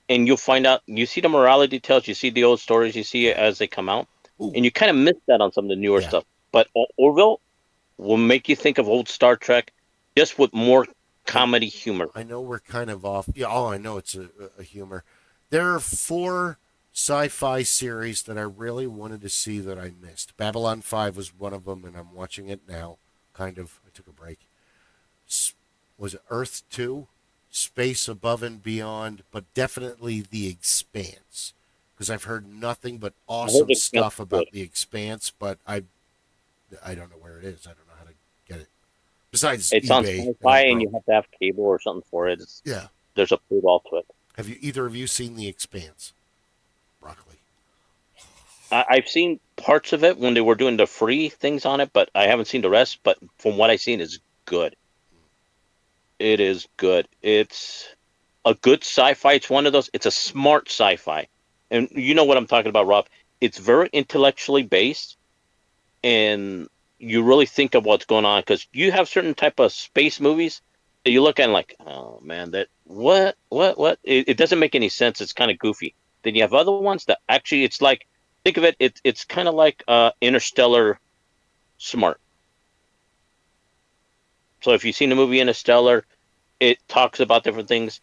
and you'll find out. You see the morality details. You see the old stories. You see it as they come out, and you kind of miss that on some of the newer stuff. But Orville will make you think of old Star Trek, just with more comedy humor. I know we're kind of off. Yeah, I know it's a humor. There are 4 sci-fi series that I really wanted to see that I missed. Babylon 5 was one of them, and I'm watching it now. Kind of. I took a break. Was it Earth 2? Space Above and Beyond, but definitely The Expanse. Because I've heard nothing but awesome stuff about The Expanse, but I don't know where it is. I don't know how to get it. Besides it's eBay, on Sci-Fi, and you have to have cable or something for it. There's a paywall to it. Have either of you seen The Expanse? Broccoli. I've seen parts of it when they were doing the free things on it, but I haven't seen the rest. But from what I've seen, it's good. It is good. It's a good sci-fi. It's one of those. It's a smart sci-fi, and you know what I'm talking about, Rob. It's very intellectually based, and you really think of what's going on, because you have certain type of space movies that you look at and like, oh man, that what? It doesn't make any sense. It's kind of goofy. Then you have other ones that actually, it's like, think of it. It's kind of like Interstellar, smart. So if you've seen the movie Interstellar, it talks about different things.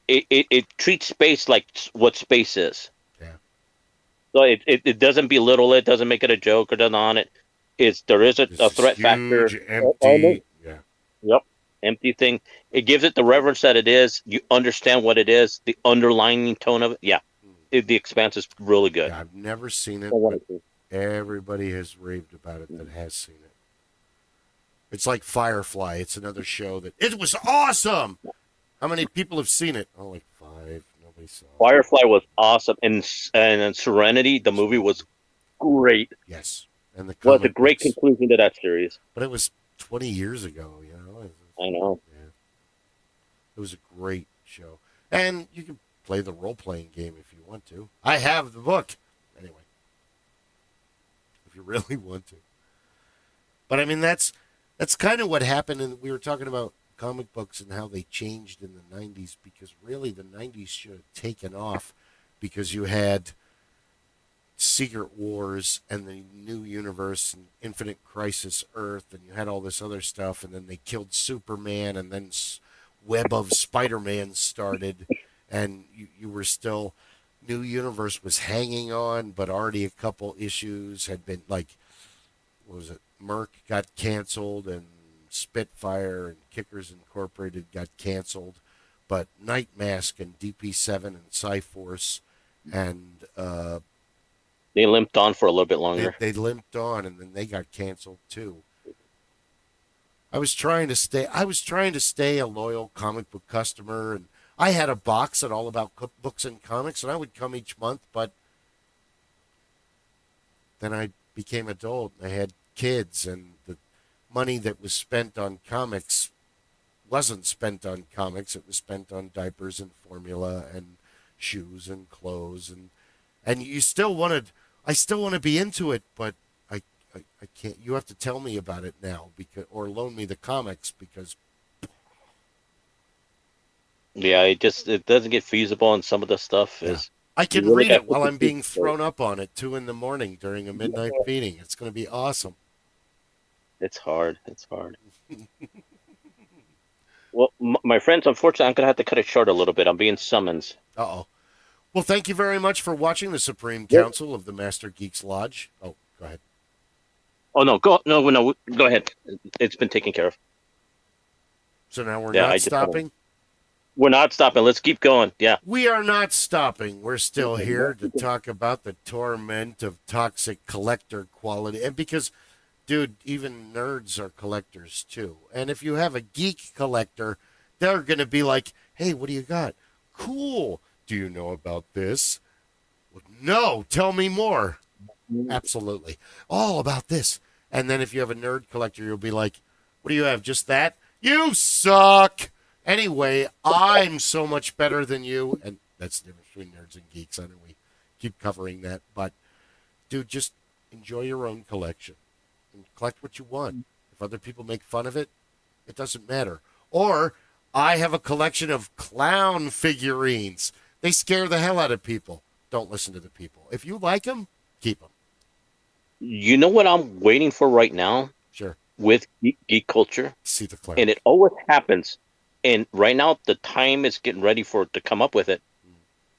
It treats space like what space is. Yeah. So it doesn't belittle it, doesn't make it a joke or doesn't on it. There is a threat factor. Empty. Yep. Empty thing. It gives it the reverence that it is. You understand what it is, the underlying tone of it. Yeah. The Expanse is really good. Yeah, I've never seen it, I want but to see. everybody has raved about it that has seen it. It's like Firefly. It's another show that it was awesome. How many people have seen it? Oh, like 5. Nobody saw it. Firefly was awesome, and Serenity, the movie, was great. Yes, and the Was a comic great books. conclusion to that series. But it was 20 years ago. I know. Yeah, it was a great show, and you can play the role playing game if you want to. I have the book anyway. If you really want to. But I mean, that's kind of what happened. And we were talking about comic books and how they changed in the 90s, because really the 90s should have taken off, because you had Secret Wars and the New Universe and Infinite Crisis Earth, and you had all this other stuff, and then they killed Superman, and then Web of Spider-Man started, and you were still, New Universe was hanging on, but already a couple issues had been, like, what was it, Merc got canceled, and Spitfire and Kickers Incorporated got canceled, but Night Mask and DP7 and Cyforce and they limped on for a little bit longer. they limped on, and then they got canceled too. I was trying to stay a loyal comic book customer, and I had a box at All About Books and Comics, and I would come each month, but then I became adult. I had kids, and the money that was spent on comics wasn't spent on comics. It was spent on diapers and formula and shoes and clothes, and you still wanted. I still want to be into it, but I can't. You have to tell me about it now, or loan me the comics, because Yeah, it doesn't get feasible, and some of the stuff is. I can read it while I'm being thrown up on at 2 a.m. during a midnight feeding. It's going to be awesome. It's hard. Well, my friends, unfortunately, I'm going to have to cut it short a little bit. I'm being summoned. Uh-oh. Well, thank you very much for watching the Supreme Council of the Master Geeks Lodge. Oh, go ahead. Oh, no, go ahead. It's been taken care of. So now we're not stopping? We're not stopping. Let's keep going. Yeah. We are not stopping. We're still here to talk about the torment of toxic collector quality. And because, dude, even nerds are collectors too. And if you have a geek collector, they're going to be like, hey, what do you got? Cool. Do you know about this? Well, no, tell me more. Absolutely. All about this. And then if you have a nerd collector, you'll be like, what do you have? Just that? You suck. Anyway, I'm so much better than you. And that's the difference between nerds and geeks. I know we keep covering that. But, dude, just enjoy your own collection and collect what you want. If other people make fun of it, it doesn't matter. Or I have a collection of clown figurines. They scare the hell out of people. Don't listen to the people. If you like them, keep them. You know what I'm waiting for right now? Sure. With geek culture? See the flare. And it always happens. And right now, the time is getting ready for it to come up with it.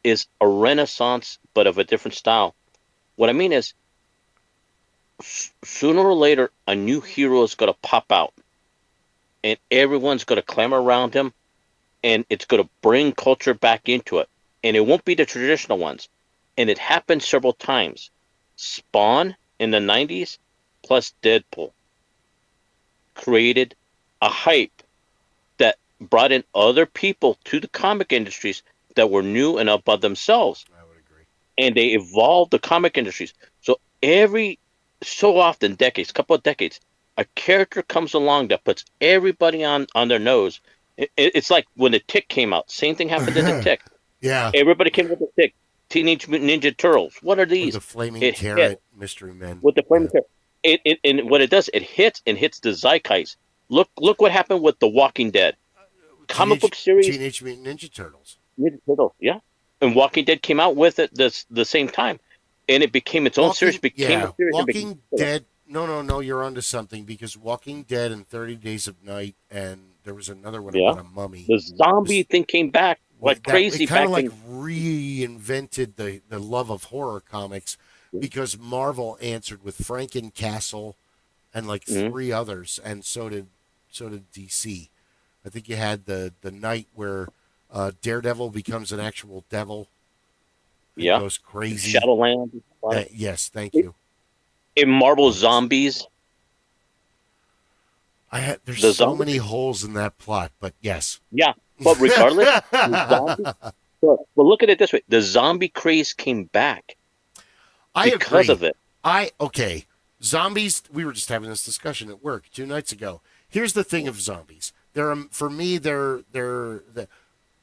Is a renaissance, but of a different style. What I mean is, sooner or later, a new hero is going to pop out. And everyone's going to clamor around him. And it's going to bring culture back into it. And it won't be the traditional ones. And it happened several times. Spawn in the 90s plus Deadpool created a hype that brought in other people to the comic industries that were new and up by themselves. I would agree. And they evolved the comic industries. So every so often, couple of decades, a character comes along that puts everybody on their nose. It's like when the Tick came out. Same thing happened to the Tick. Yeah. Everybody came with the Tick. Teenage Mutant Ninja Turtles. What are these? With the flaming carrot mystery men. With the flaming carrot. And what it does, it hits the zeitgeist. Look what happened with The Walking Dead. Comic book series. Teenage Mutant Ninja Turtles. Ninja Turtles, yeah. And Walking Dead came out with it the same time. And it became its own series. Walking Dead. No, you're onto something, because Walking Dead and 30 Days of Night, and there was another one about a mummy. The zombie thing came back like crazy. It kind of like reinvented the love of horror comics, because Marvel answered with Frankencastle and like 3 others, and so did so did DC. I think you had the night where Daredevil becomes an actual devil and Yeah. goes crazy. Shadowland. Yes, thank you. In Marvel Zombies. There's so many holes in that plot, but yes. Yeah, but regardless, but look at it this way: the zombie craze came back because of it. Okay. Zombies. We were just having this discussion at work 2 nights ago. Here's the thing of zombies. For me, they're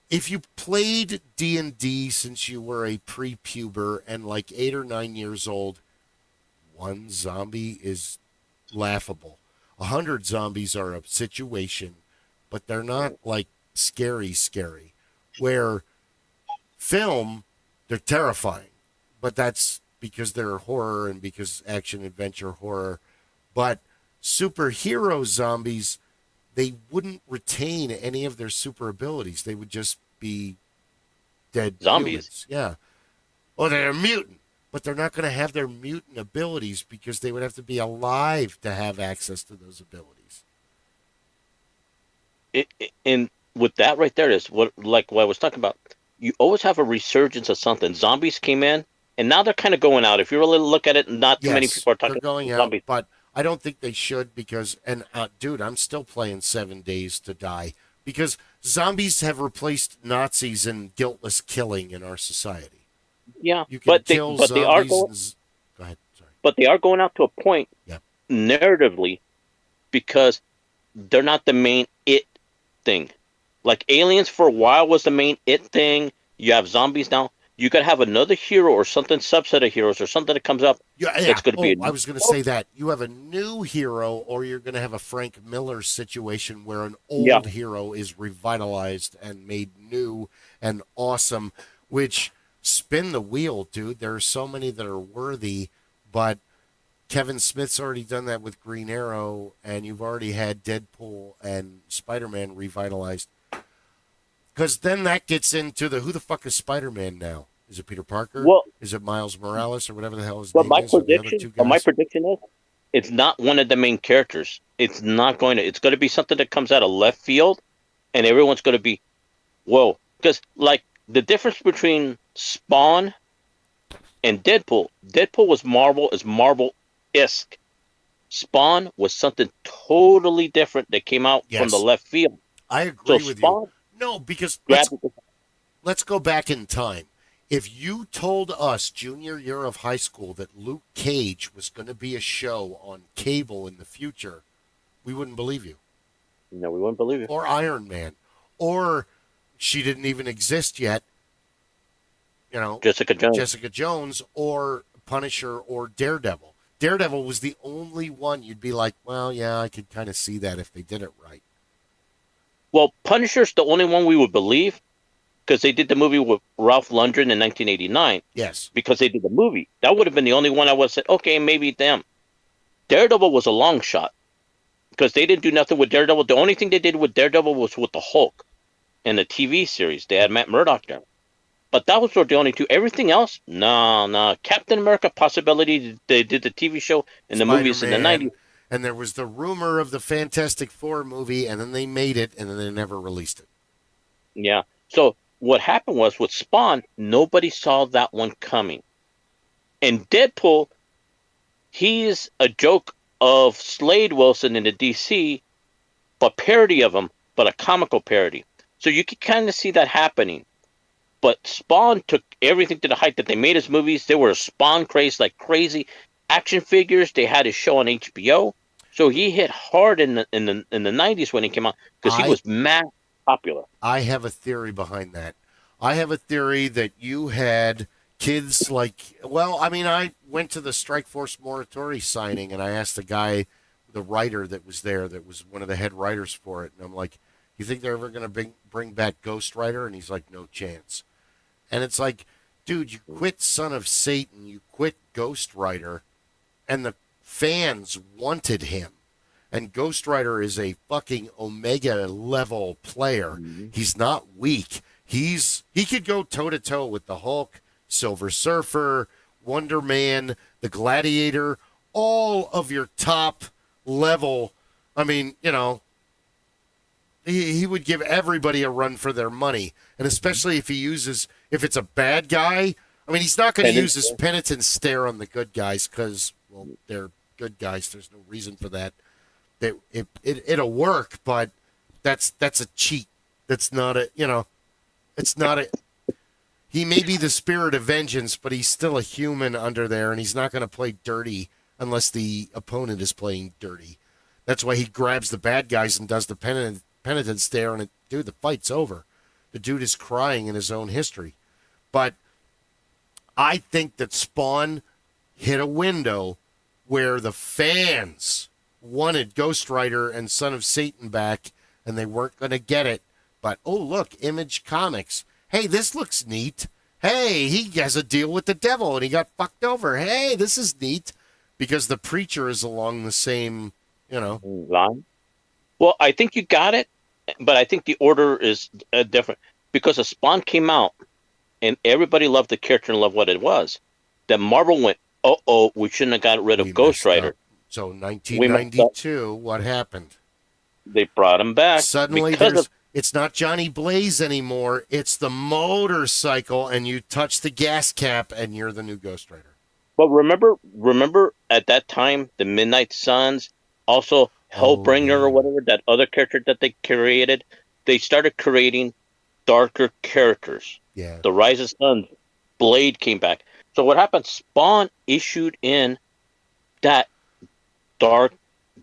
if you played D&D since you were a pre-puber and like 8 or 9 years old, one zombie is laughable. 100 zombies are a situation, but they're not like scary. Where film, they're terrifying, but that's because they're horror and because action adventure horror. But superhero zombies, they wouldn't retain any of their super abilities. They would just be dead zombies. Humans. Yeah. Or they're a mutant, but they're not going to have their mutant abilities because they would have to be alive to have access to those abilities. And with that right there is what I was talking about. You always have a resurgence of something. Zombies came in, and now they're kind of going out. If you really look at it, not too many people are talking they're going about zombies. out, but I don't think they should because, dude, I'm still playing 7 Days to Die because zombies have replaced Nazis and guiltless killing in our society. Yeah, you can kill zombies. They are going, go ahead, sorry. But they are going out to a point, narratively, because they're not the main it thing. Like Aliens for a while was the main it thing. You have zombies now. You got to have another hero or something, subset of heroes or something that comes up. That's going to be. I was going to say that you have a new hero, or you're going to have a Frank Miller situation where an old hero is revitalized and made new and awesome. Which spin the wheel, dude. There are so many that are worthy, but Kevin Smith's already done that with Green Arrow, and you've already had Deadpool and Spider-Man revitalized. Because then that gets into who the fuck is Spider-Man now? Is it Peter Parker? Well, is it Miles Morales or whatever the hell his name is? My prediction is it's not one of the main characters. It's not going to. It's going to be something that comes out of left field, and everyone's going to be, whoa. Because, like, the difference between Spawn and Deadpool was Marvel-esque. Spawn was something totally different that came out from the left field. I agree with you. No, because let's go back in time. If you told us junior year of high school that Luke Cage was going to be a show on cable in the future, we wouldn't believe you. No, we wouldn't believe you. Or Iron Man. Or she didn't even exist yet. You know, Jessica Jones or Punisher or Daredevil. Daredevil was the only one you'd be like, well, yeah, I could kind of see that if they did it right. Well, Punisher's the only one we would believe because they did the movie with Ralph Lundgren in 1989. Yes. Because they did the movie. That would have been the only one I would have said, okay, maybe them. Daredevil was a long shot because they didn't do nothing with Daredevil. The only thing they did with Daredevil was with the Hulk and the TV series. They had Matt Murdock there. But that was the only two. Everything else, no. Captain America possibility, they did the TV show and the movies in the 90s. And there was the rumor of the Fantastic Four movie, and then they made it, and then they never released it. Yeah. So what happened was with Spawn, nobody saw that one coming. And Deadpool, he's a joke of Slade Wilson in the DC, but parody of him, but a comical parody. So you could kind of see that happening. But Spawn took everything to the height that they made his movies. They were a Spawn craze like crazy. Action figures, they had his show on HBO. So he hit hard in the 90s when he came out because he was mad popular. I have a theory behind that. I have a theory that you had kids like, well, I mean, I went to the Strikeforce Moratorium signing and I asked the guy, the writer that was there, that was one of the head writers for it, and I'm like, you think they're ever going to bring back Ghost Rider? And he's like, no chance. And it's like, dude, you quit Son of Satan, you quit Ghost Rider, and the fans wanted him. And Ghost Rider is a fucking Omega level player. Mm-hmm. He's not weak. He could go toe to toe with the Hulk, Silver Surfer, Wonder Man, the Gladiator, all of your top level. I mean, you know, he would give everybody a run for their money, and especially if it's a bad guy. I mean, he's not going to use his penitent stare on the good guys because, well, they're good guys. There's no reason for that. It'll work, but that's a cheat. That's not a, it's not a. He may be the spirit of vengeance, but he's still a human under there, and he's not going to play dirty unless the opponent is playing dirty. That's why he grabs the bad guys and does the penitent stare, and dude, the fight's over. The dude is crying in his own history. But I think that Spawn hit a window where the fans wanted Ghost Rider and Son of Satan back, and they weren't going to get it. But, oh, look, Image Comics. Hey, this looks neat. Hey, he has a deal with the devil, and he got fucked over. Hey, this is neat. Because the Preacher is along the same, line. Well, I think you got it, but I think the order is different. Because a Spawn came out, and everybody loved the character and loved what it was. Then Marvel went, we shouldn't have got rid of Ghost Rider. Up. So 1992, what happened? They brought him back. Suddenly, it's not Johnny Blaze anymore. It's the motorcycle, and you touch the gas cap, and you're the new Ghost Rider. But remember at that time, the Midnight Suns, also Hellbringer or whatever, that other character that they created, they started creating darker characters. Yeah. The Rise of Sun, Blade came back. So what happened? Spawn issued in that dark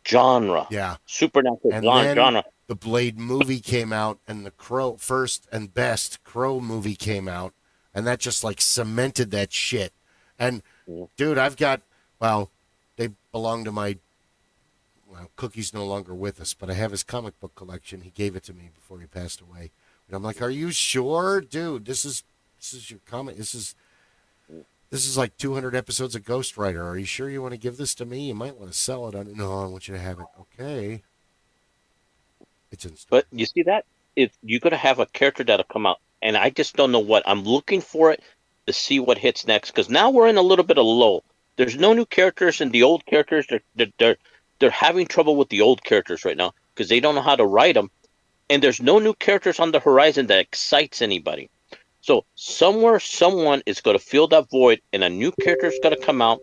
genre. Yeah. Supernatural genre. The Blade movie came out, and the first and best Crow movie came out, and that just like cemented that shit. And dude, they belong to my. Well, Cookie's no longer with us, but I have his comic book collection. He gave it to me before he passed away. And I'm like, "Are you sure, dude? This is your comic. This is like 200 episodes of Ghost Rider. Are you sure you want to give this to me? You might want to sell it. No, I want you to have it. Okay." It's in store. But you see that? You're going to have a character that'll come out, and I just don't know what. I'm looking for it to see what hits next, because now we're in a little bit of lull. There's no new characters, and the old characters, they're having trouble with the old characters right now because they don't know how to write them, and there's no new characters on the horizon that excites anybody. So somewhere, someone is going to fill that void, and a new character is going to come out,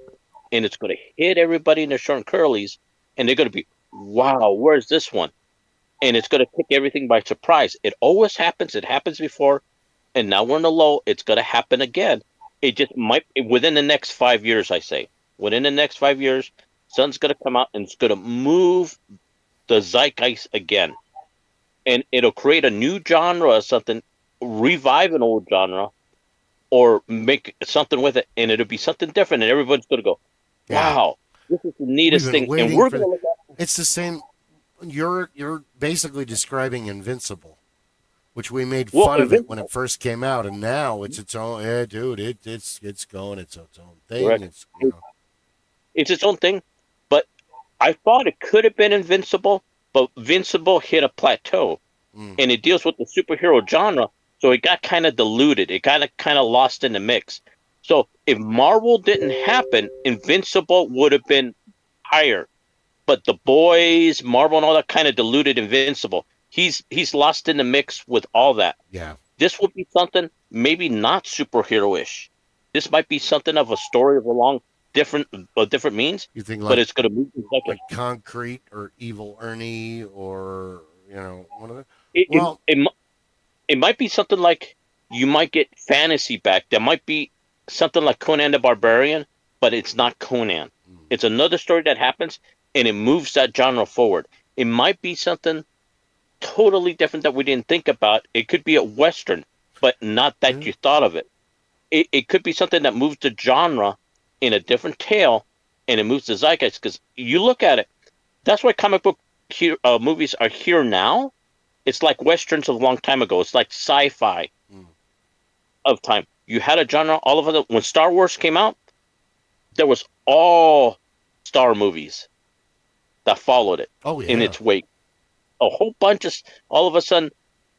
and it's going to hit everybody in their short curlies, and they're going to be, wow, where's this one? And it's going to take everything by surprise. It always happens. It happens before, and now we're in the low. It's going to happen again. It just might, within the next 5 years, I say. Within the next 5 years, Sun's going to come out, and it's going to move the zeitgeist again. And it'll create a new genre or something, revive an old genre, or make something with it, and it'll be something different, and everybody's going to go, wow, this is the neatest thing. And we're going to look at it. It's the same. You're basically describing Invincible, which we made fun of it when it first came out, and now it's its own. Yeah, dude, it's going its own thing. Correct. It's its own thing. But I thought it could have been Invincible, but Invincible hit a plateau, and it deals with the superhero genre, so it got kind of diluted. It got kind of lost in the mix. So if Marvel didn't happen, Invincible would have been higher. But the boys, Marvel, and all that kind of diluted Invincible. He's lost in the mix with all that. Yeah. This would be something maybe not superhero-ish. This might be something of a story of different means. You think, but it's going to move like Concrete or Evil Ernie or one of the. It might be something like you might get fantasy back. There might be something like Conan the Barbarian, but it's not Conan. It's another story that happens, and it moves that genre forward. It might be something totally different that we didn't think about. It could be a Western, but not that you thought of it. It could be something that moves the genre in a different tale, and it moves the zeitgeist. Because you look at it, that's why comic book movies are here now. It's like Westerns of a long time ago. It's like sci-fi of time. You had a genre all of it. When Star Wars came out, there was all Star movies that followed it in its wake. A whole bunch of, all of a sudden,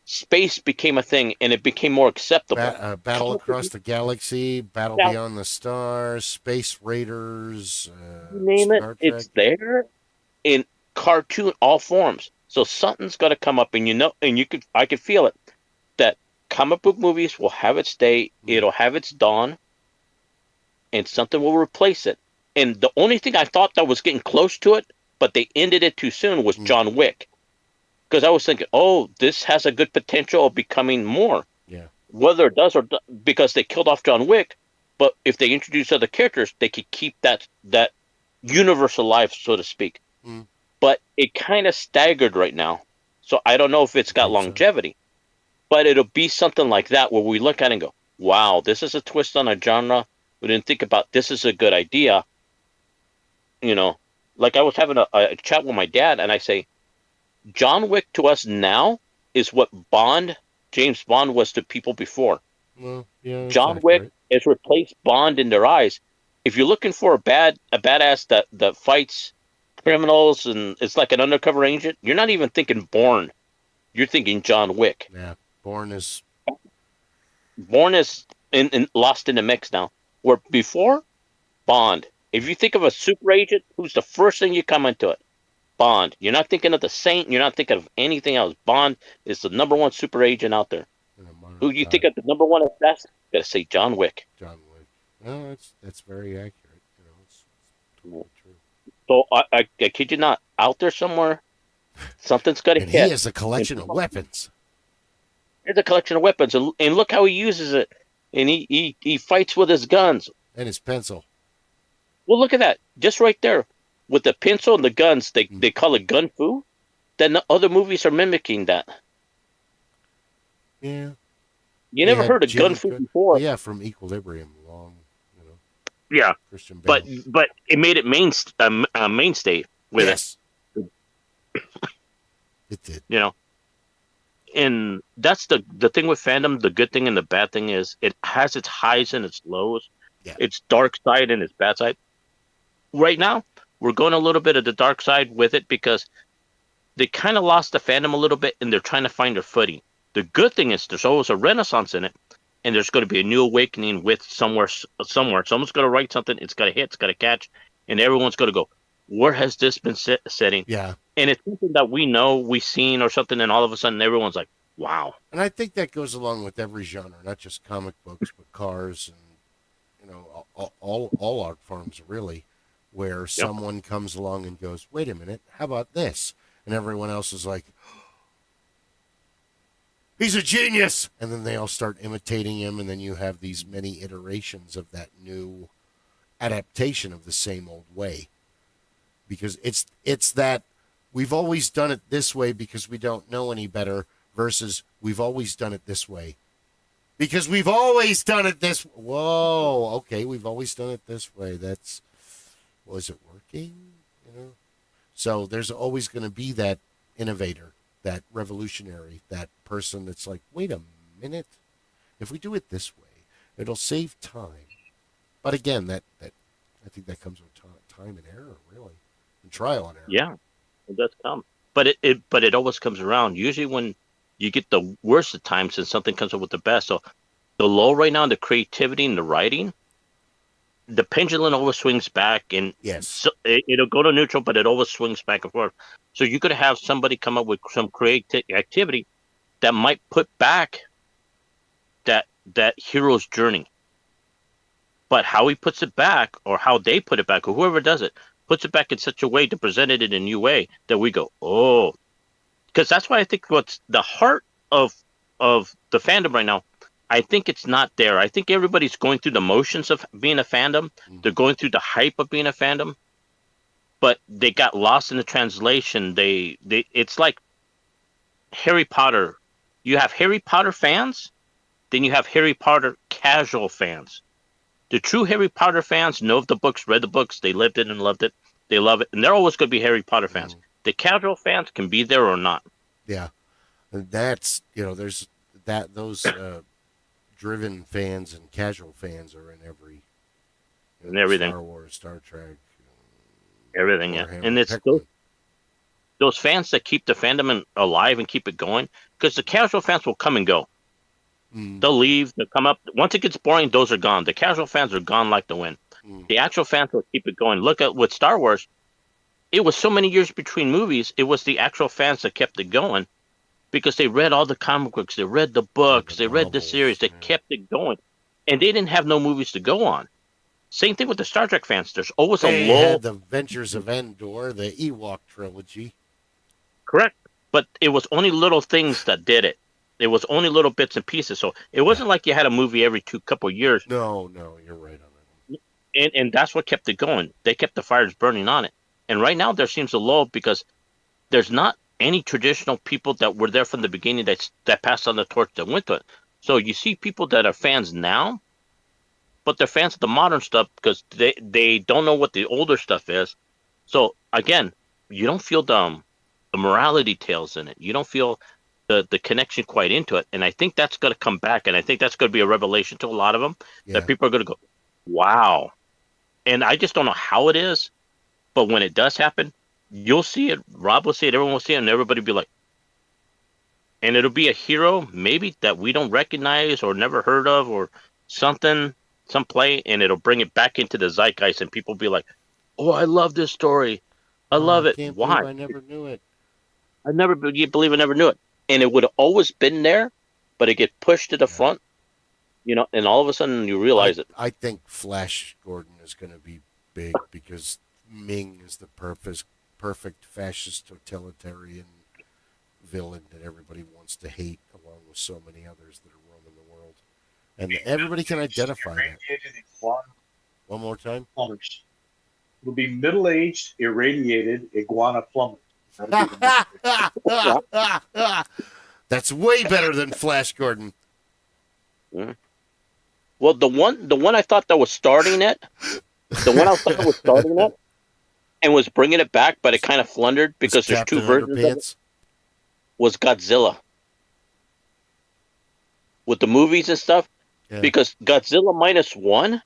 space became a thing, and it became more acceptable. Battle Across the Galaxy, Battle Beyond the Stars, Space Raiders, you name it, it's there in cartoon, all forms. So something's got to come up, and I could feel it, that comic book movies will have its day, it'll have its dawn, and something will replace it. And the only thing I thought that was getting close to it, but they ended it too soon, was John Wick. Because I was thinking, oh, this has a good potential of becoming more. Yeah. Whether it does because they killed off John Wick, but if they introduce other characters, they could keep that universe alive, so to speak. But it kind of staggered right now. So I don't know if it's got longevity. But it'll be something like that where we look at it and go, wow, this is a twist on a genre. We didn't think about this is a good idea. Like I was having a chat with my dad, and I say, John Wick to us now is what James Bond was to people before. Well, yeah, John Wick has replaced Bond in their eyes. If you're looking for a badass that fights criminals and it's like an undercover agent, you're not even thinking Bourne. You're thinking John Wick. Yeah, Bourne is lost in the mix now. Where before, Bond. If you think of a super agent, who's the first thing you come into it? Bond. You're not thinking of the Saint. You're not thinking of anything else. Bond is the number one super agent out there. Who you think of the number one assassin? Gotta say John Wick. John Wick. No, that's very accurate. It's totally true. So I kid you not, out there somewhere, something's got to hit. He has a collection of weapons. There's a collection of weapons, and look how he uses it. And he fights with his guns and his pencil. Well, look at that, just right there, with the pencil and the guns. They call it gun fu. Then the other movies are mimicking that. Yeah. You never heard of gun fu before? Well, yeah, from Equilibrium, Yeah, Christian Bale. but it made it mainstay with it. It did. And that's the thing with fandom. The good thing and the bad thing is it has its highs and its lows. Yeah. Its dark side and its bad side. Right now, we're going a little bit of the dark side with it because they kind of lost the fandom a little bit, and they're trying to find their footing. The good thing is there's always a renaissance in it, and there's going to be a new awakening with somewhere. Someone's going to write something, it's got to hit, it's got to catch, and everyone's going to go, where has this been setting? Yeah. And it's something that we know, we've seen or something, and all of a sudden everyone's like, wow. And I think that goes along with every genre, not just comic books, but cars and, all art forms, really, where someone comes along and goes, wait a minute, how about this? And everyone else is like, he's a genius! And then they all start imitating him, and then you have these many iterations of that new adaptation of the same old way. Because it's that we've always done it this way because we don't know any better versus we've always done it this way. Because we've always done it this way. Whoa, okay, we've always done it this way. Was it working? So there's always going to be that innovator, that revolutionary, that person that's like, wait a minute, if we do it this way, it'll save time. But again, that I think that comes with time and error, really. And trial and error. Yeah, it does come, but it always comes around. Usually, when you get the worst of times, and something comes up with the best. So, the low right now, the creativity and the writing, the pendulum always swings back, and so it'll go to neutral, but it always swings back and forth. So you could have somebody come up with some creative activity that might put back that hero's journey. But how he puts it back, or how they put it back, or whoever does it, puts it back in such a way to present it in a new way that we go, oh. Because that's why I think what's the heart of the fandom right now, I think it's not there. I think everybody's going through the motions of being a fandom. They're going through the hype of being a fandom. But they got lost in the translation. It's like Harry Potter. You have Harry Potter fans, then you have Harry Potter casual fans. The true Harry Potter fans know the books, read the books, they lived it and loved it. They love it, and they're always going to be Harry Potter fans. The casual fans can be there or not. Yeah, and that's there's those driven fans and casual fans are in everything. Star Wars, Star Trek, everything. Yeah, and it's those fans that keep the fandom alive and keep it going. Because the casual fans will come and go. They'll leave. They'll come up. Once it gets boring, those are gone. The casual fans are gone like the wind. The actual fans will keep it going. Look at with Star Wars. it was so many years between movies. It was the actual fans that kept it going because they read all the comic books, they read the books, they read the series, they kept it going, and they didn't have no movies to go on. Same thing with the Star Trek fans. There's always a They lull. had the Ventures of Endor, the Ewok trilogy. Correct. But it was only little things that did it. It was only little bits and pieces. So it wasn't like you had a movie every couple years. No, you're right on that. And that's what kept it going. They kept the fires burning on it. And right now there seems a lull because there's not any traditional people that were there from the beginning that passed on the torch that went to it. So you see people that are fans now, but they're fans of the modern stuff because they don't know what the older stuff is. So again, you don't feel the morality tales in it. You don't feel the connection quite into it. And I think that's going to come back. And I think that's going to be a revelation to a lot of them that people are going to go, wow. And I just don't know how it is. But when it does happen, you'll see it. Rob will see it. Everyone will see it. And everybody will be like, and it'll be a hero maybe that we don't recognize or never heard of or something, some play. And it'll bring it back into the zeitgeist. And people will be like, oh, I love this story. I love it. Can't Why? believe I never knew it. You believe I never knew it. And it would have always been there, but it get pushed to the front, and all of a sudden you realize it. I think Flash Gordon is going to be big because Ming is the perfect fascist totalitarian villain that everybody wants to hate, along with so many others that are roaming the world. And everybody can identify that. One more time. Plumbers. It'll be middle-aged, irradiated iguana plumbers. That's way better than Flash Gordon. Yeah. Well, the one I thought that was starting it, and was bringing it back, but it kind of flundered because there's two versions of it, was Godzilla. With the movies and stuff, because Godzilla -1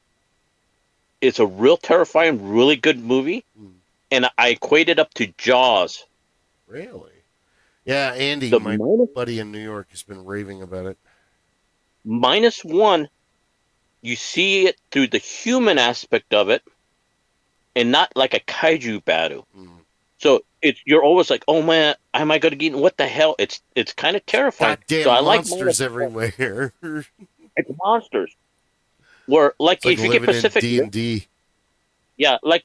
is a real terrifying, really good movie, and I equate it up to Jaws. Really? Yeah, Andy, my buddy in New York, has been raving about it. -1, you see it through the human aspect of it, and not like a kaiju battle. So you're always like, oh man, am I going to get? What the hell? It's kind of terrifying. Goddamn so I monsters everywhere. It's monsters. Where like if you get Pacific D&D. Yeah, like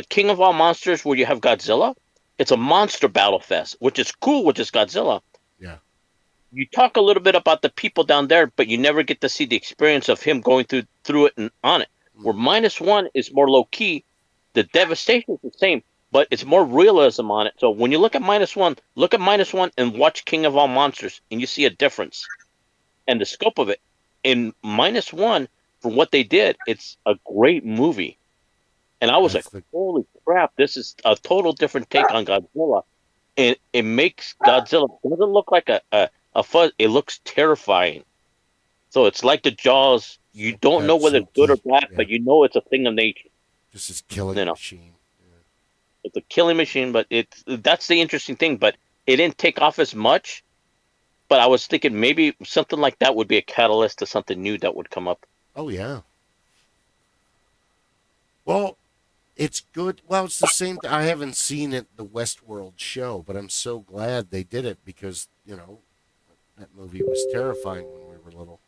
King of all monsters, where you have Godzilla. It's a monster battle fest, which is cool, which is Godzilla. Yeah. You talk a little bit about the people down there, but you never get to see the experience of him going through it and on it. Where -1 is more low key, the devastation is the same, but it's more realism on it. So when you look at -1, look at -1 and watch King of all monsters, and you see a difference, and the scope of it. In -1, from what they did, it's a great movie. And I was holy crap, this is a total different take on Godzilla. And it makes Godzilla, it doesn't look like a fuzz, it looks terrifying. So it's like the Jaws, you don't know whether it's good or bad, but you know it's a thing of nature. This is killing machine. Yeah. It's a killing machine, but that's the interesting thing, but it didn't take off as much. But I was thinking maybe something like that would be a catalyst to something new that would come up. Oh, yeah. Well, it's good. Well, it's the same. I haven't seen it, the Westworld show, but I'm so glad they did it because, that movie was terrifying when we were little.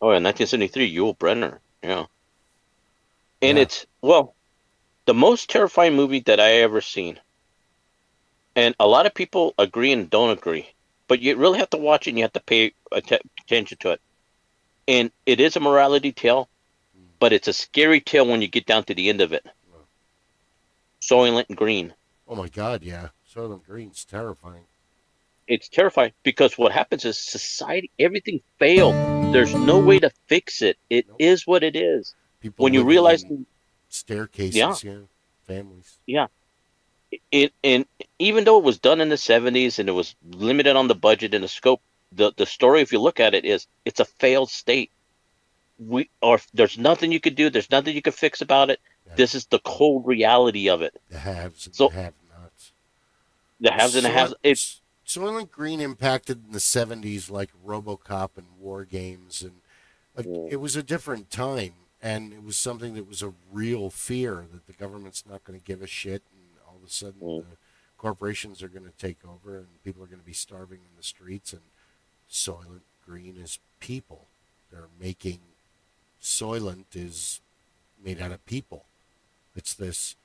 Oh, yeah, 1973, Yul Brynner. Yeah. And it's, the most terrifying movie that I ever seen. And a lot of people agree and don't agree. But you really have to watch it and you have to pay attention to it. And it is a morality tale, but it's a scary tale when you get down to the end of it. Soylent Green. Oh my God, yeah. Soylent Green's terrifying. It's terrifying because what happens is society, everything failed. There's no way to fix it. It is what it is. People when you realize staircases, families. Yeah. And even though it was done in the 70s and it was limited on the budget and the scope, the story, if you look at it, is it's a failed state. There's nothing you could do. There's nothing you could fix about it. Yeah. This is the cold reality of it. The haves and the have-nots. The haves and the have. Soylent Green impacted in the 70s like RoboCop and War Games, and it was a different time. and it was something that was a real fear that the government's not going to give a shit, and all of a sudden the corporations are going to take over, and people are going to be starving in the streets. And Soylent Green is people. They're making Soylent is made out of people. It's this.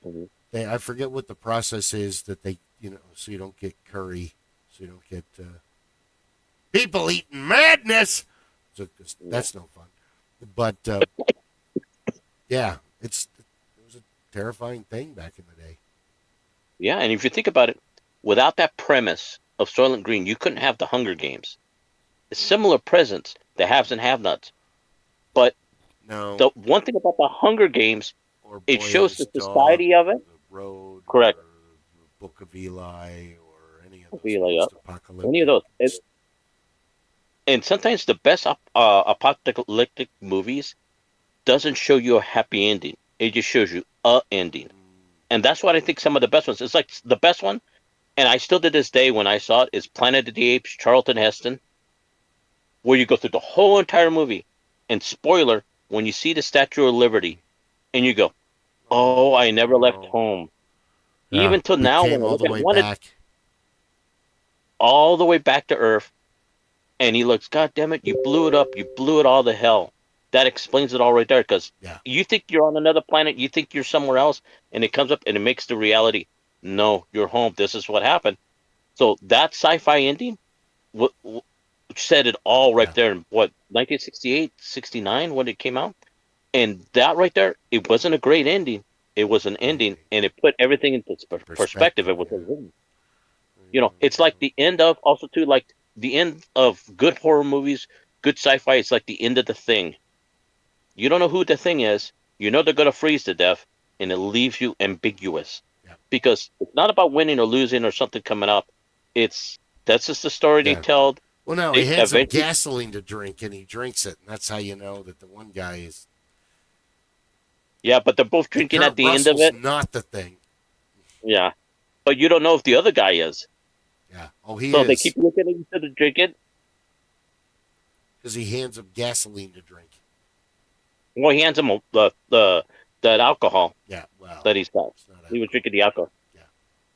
I forget what the process is that they, so you don't get curry, so you don't get people eating madness. So that's no fun. But yeah, it was a terrifying thing back in the day. Yeah, and if you think about it, without that premise of Soylent Green, you couldn't have the Hunger Games. It's similar presence, the haves and have-nots. But the one thing about the Hunger Games, it shows the society of it. The Road, correct? Or the Book of Eli, or any of those post-apocalyptic. Any of those. And sometimes the best apocalyptic movies doesn't show you a happy ending. It just shows you a ending. And that's what I think some of the best ones. It's like the best one, and I still to this day when I saw it, is Planet of the Apes, Charlton Heston, where you go through the whole entire movie. And spoiler, when you see the Statue of Liberty, and you go, "Oh, I never left home." Yeah, even till now, when I look at one, all the way back to Earth, and he looks, "God damn it, you blew it up. You blew it all to hell." That explains it all right there, because you think you're on another planet, you think you're somewhere else, and it comes up and it makes the reality, no, you're home. This is what happened. So that sci-fi ending said it all right there in, 1968, 69, when it came out? And that right there, it wasn't a great ending. It was an ending, and it put everything into perspective. It was a win. It's like the end of, also too, like the end of good horror movies, good sci-fi. It's like the end of The Thing. You don't know who the Thing is. You know they're going to freeze to death, and it leaves you ambiguous. Yeah. Because it's not about winning or losing or something coming up. That's just the story they tell. Well, no, he hands him gasoline to drink, and he drinks it, and that's how you know that the one guy is. Yeah, but they're both drinking at the end of it. Not the Thing. Yeah, but you don't know if the other guy is. Yeah. Oh, he is. So they keep looking at each other drinking. Because he hands him gasoline to drink. Well, he hands him that alcohol. Yeah, well. That he's got. He was drinking the alcohol. Yeah.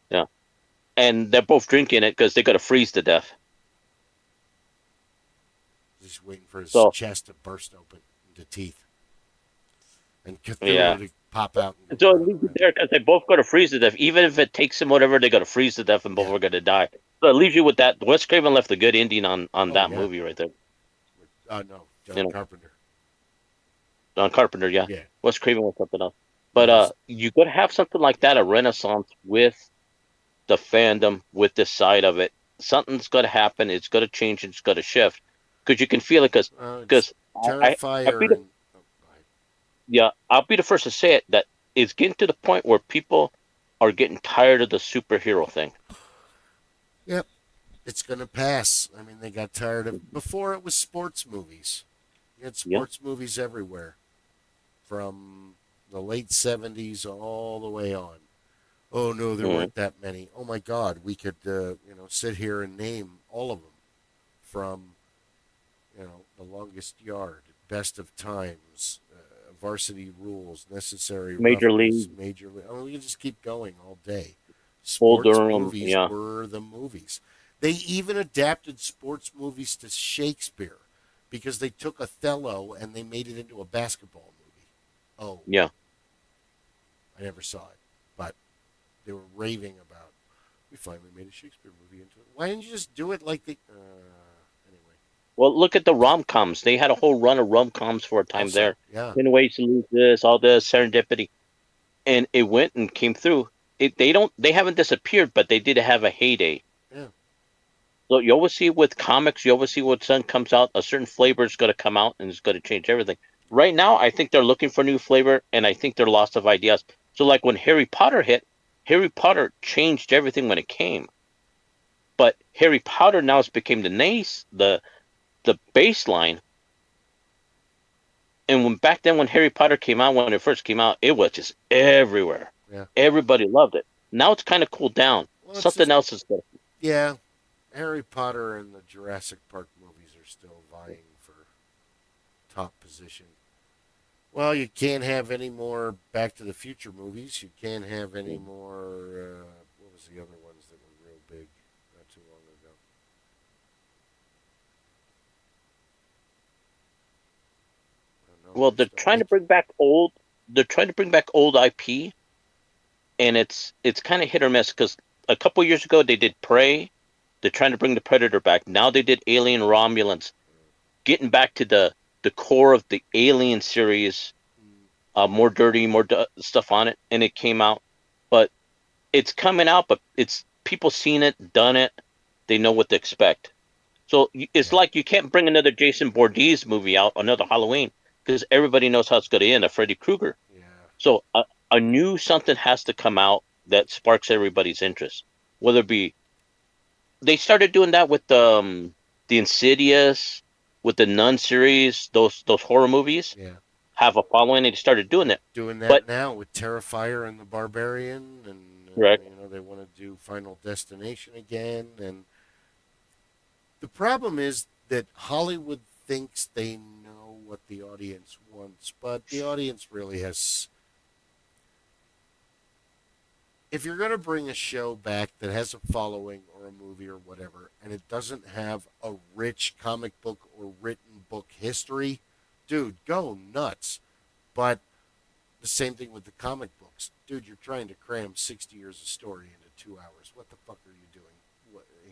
Yeah. And they're both drinking it because they're going to freeze to death. He's waiting for his chest to burst open into teeth. And Cthulhu to pop out. So it leaves you there because they both going to freeze to death. Even if it takes them whatever, they're going to freeze to death and both are going to die. So it leaves you with that. Wes Craven left a good ending on that movie right there. No, John Carpenter. John Carpenter, yeah. Wes Craven was something else. But you got to have something like that, a renaissance with the fandom, with this side of it. Something's got to happen. It's got to change. It's got to shift. Because you can feel it. Because I'll be the first to say it, that it's getting to the point where people are getting tired of the superhero thing. Yep. It's going to pass. I mean, they got tired of... Before, it was sports movies. You had sports movies everywhere. From the late 70s all the way on. Oh, no, there weren't that many. Oh, my God. We could, sit here and name all of them. From, The Longest Yard, Best of Times, Varsity Rules, Necessary Major League. I mean, we can just keep going all day. Sports movies were the movies. They even adapted sports movies to Shakespeare because they took Othello and they made it into a basketball movie. Oh. Yeah. I never saw it, but they were raving about, we finally made a Shakespeare movie into it. Why didn't you just do it like the... anyway. Well, look at the rom-coms. They had a whole run of rom-coms for a time there. Yeah. In ways to lose this, all this, serendipity. And it went and came through. They haven't disappeared, but they did have a heyday. Yeah. So you always see with comics, you always see when something comes out, a certain flavor is going to come out and it's going to change everything. Right now, I think they're looking for new flavor, and I think they're lost of ideas. So like when Harry Potter hit, Harry Potter changed everything when it came. But Harry Potter now has became the baseline. And back then when Harry Potter came out, when it first came out, it was just everywhere. Yeah. Everybody loved it. Now it's kind of cooled down. Well, something else is good. Yeah. Harry Potter and the Jurassic Park movies are still vying for top position. Well, you can't have any more Back to the Future movies. You can't have any more. What was the other ones that were real big not too long ago? I don't know. Well, They just don't make it. they're trying to bring back old IP, and it's kind of hit or miss because a couple years ago they did Prey. They're trying to bring the Predator back. Now they did Alien Romulans, getting back to the core of the Alien series. More dirty, stuff on it, and it came out. But it's coming out, but it's people seen it, done it. They know what to expect. So it's Yeah, like you can't bring another Jason Voorhees movie out, another Halloween, because everybody knows how it's going to end. A Freddy Krueger. yeah, So a new something has to come out that sparks everybody's interest. Whether it be they started doing that with the Insidious, with the Nun series, those horror movies yeah. have a following, and they started doing They're it. doing But that now with Terrifier and the Barbarian, and correct, they want to do Final Destination again. And the problem is that Hollywood thinks they know what the audience wants, but the audience really has. If you're going to bring a show back that has a following or a movie or whatever, and it doesn't have a rich comic book or written book history, dude, go nuts. But the same thing with the comic books. Dude, you're trying to cram 60 years of story into 2 hours. What the fuck are you doing?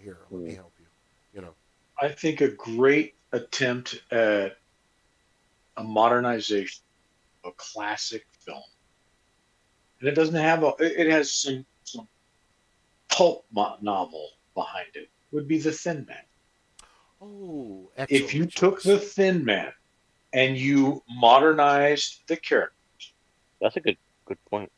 Here, let me help you. You know, I think a great attempt at a modernization of a classic film, and it doesn't have a. It has some pulp novel behind it. Would be the Thin Man. oh, If excellent you took choice. the Thin Man and you modernized the character, that's a good point.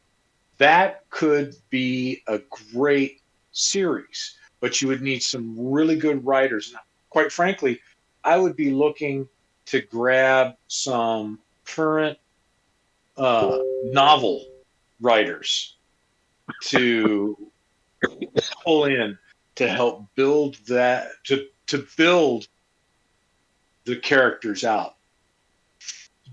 that could be a great series. But you would need some really good writers. And quite frankly, I would be looking to grab some current novel writers to pull in to help build that to build the characters out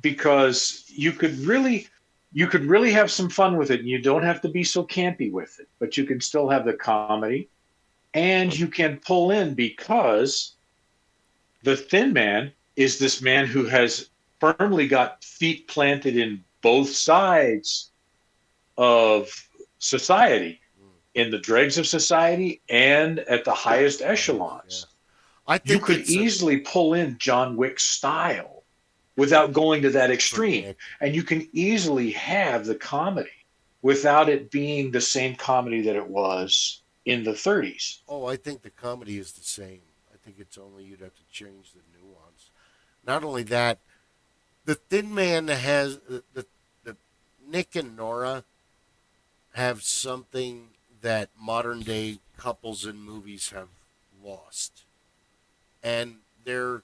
because you could really have some fun with it and you don't have to be so campy with it but you can still have the comedy and you can pull in because the Thin Man is this man who has firmly got feet planted in both sides of society, Mm, in the dregs of society and at the highest yeah. echelons. I You think could it's a easily pull in John Wick style without going to that for extreme. Nick. And you can easily have the comedy without it being the same comedy that it was in the 30s. Oh, I think the comedy is the same. I think it's only you'd have to change the nuance. Not only that, the Thin Man has the Nick and Nora have something that modern day couples in movies have lost. And they're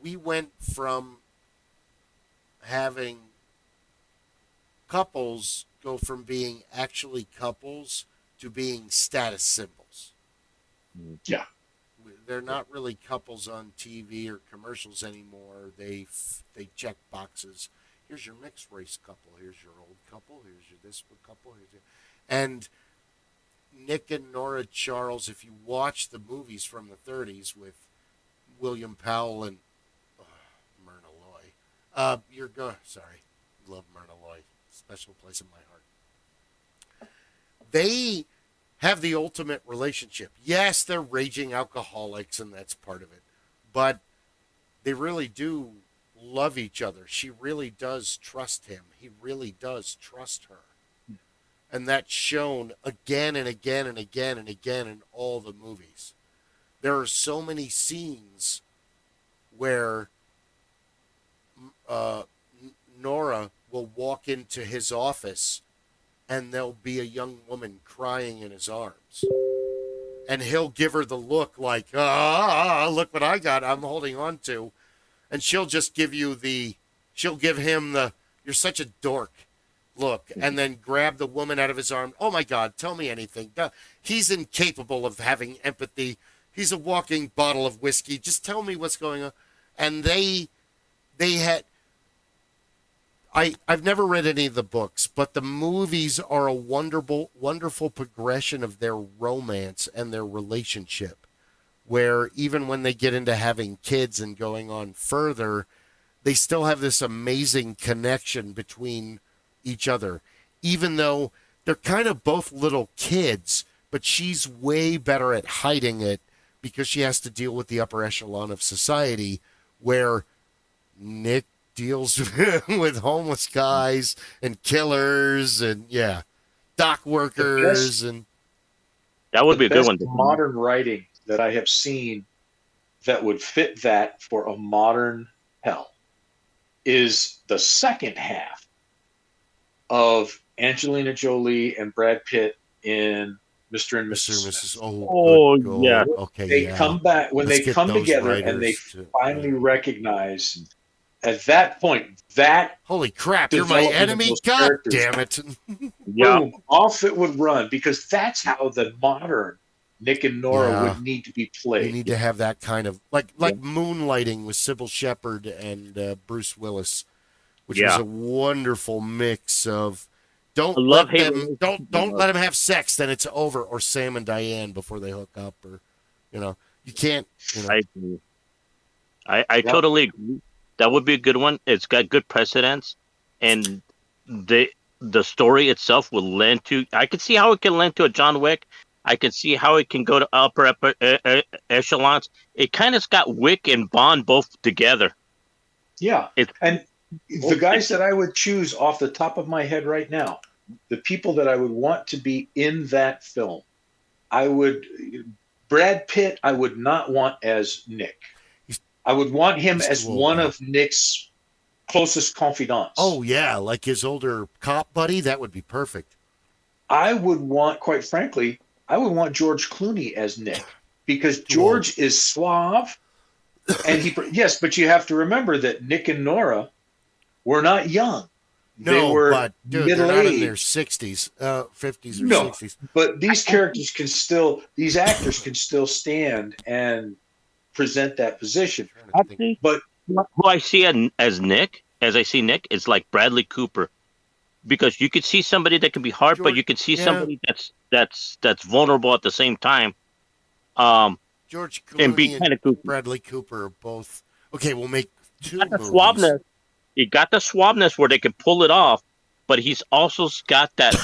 we went from having couples go from being actually couples to being status symbols. Yeah. They're not really couples on TV or commercials anymore. They check boxes. Here's your mixed race couple. Here's your old couple. Here's your this couple. And Nick and Nora Charles. If you watch the movies from the 30s with William Powell and uh, Myrna Loy, you're going. Sorry, love Myrna Loy. Special place in my heart. They have the ultimate relationship. Yes, they're raging alcoholics, and that's part of it. But they really do love each other. She really does trust him. He really does trust her. And that's shown again and again and again and again in all the movies. There are so many scenes where uh, Nora will walk into his office and there'll be a young woman crying in his arms. And he'll give her the look like, look what I got, I'm holding on to. And she'll just she'll give him you're such a dork look, and then grab the woman out of his arm. Oh my God, tell me anything. He's incapable of having empathy. He's a walking bottle of whiskey. Just tell me what's going on. And they had I've never read any of the books, but the movies are a wonderful progression of their romance and their relationship, where even when they get into having kids and going on further, they still have this amazing connection between each other, even though they're kind of both little kids, but she's way better at hiding it because she has to deal with the upper echelon of society, where Nick deals with homeless guys and killers and dock workers. And that would be a good one. Modern writing that I have seen that would fit that for a modern hell is the second half of Angelina Jolie and Brad Pitt in Mr. and Mrs. Smith. Oh yeah. Okay. They come back when they come together and they finally recognize. At that point, holy crap, you're my enemy. God damn it. Boom, off it would run, because that's how the modern Nick and Nora would need to be played. You need to have that kind of like Moonlighting with Sybil Shepherd and Bruce Willis, which was a wonderful mix of don't let them have sex, then it's over, or Sam and Diane before they hook up, or you can't. I totally agree. That would be a good one. It's got good precedence, and the story itself will lend to. I could see how it can lend to a John Wick. I can see how it can go to upper echelons. It kind of's got Wick and Bond both together. Yeah, and the guys that I would choose off the top of my head right now, the people that I would want to be in that film, Brad Pitt, I would not want as Nick. I would want him as one of Nick's closest confidants. Oh, yeah, like his older cop buddy. That would be perfect. I would want, quite frankly, George Clooney as Nick, because George is suave. And yes, but you have to remember that Nick and Nora were not young. They were middle-aged. They're not in their 60s, 50s or 60s. But these these actors can still stand and present that position. But who I see as Nick, as I see Nick, is like Bradley Cooper, because you could see somebody that can be hard, but you could see somebody that's vulnerable at the same time. George Clooney and be kind of Bradley Cooper are both okay. We'll make two movies. He got the suaveness where they can pull it off, but he's also got that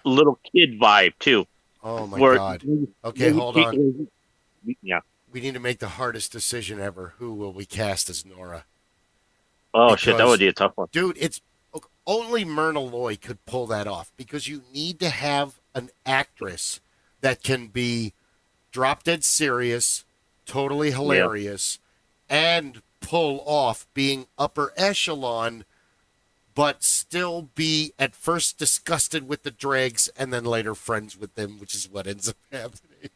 little kid vibe too. Oh my god! Okay, hold on. Yeah. We need to make the hardest decision ever. Who will we cast as Nora? Oh, shit, that would be a tough one. Dude, only Myrna Loy could pull that off, because you need to have an actress that can be drop dead serious, totally hilarious, and pull off being upper echelon, but still be at first disgusted with the dregs and then later friends with them, which is what ends up happening.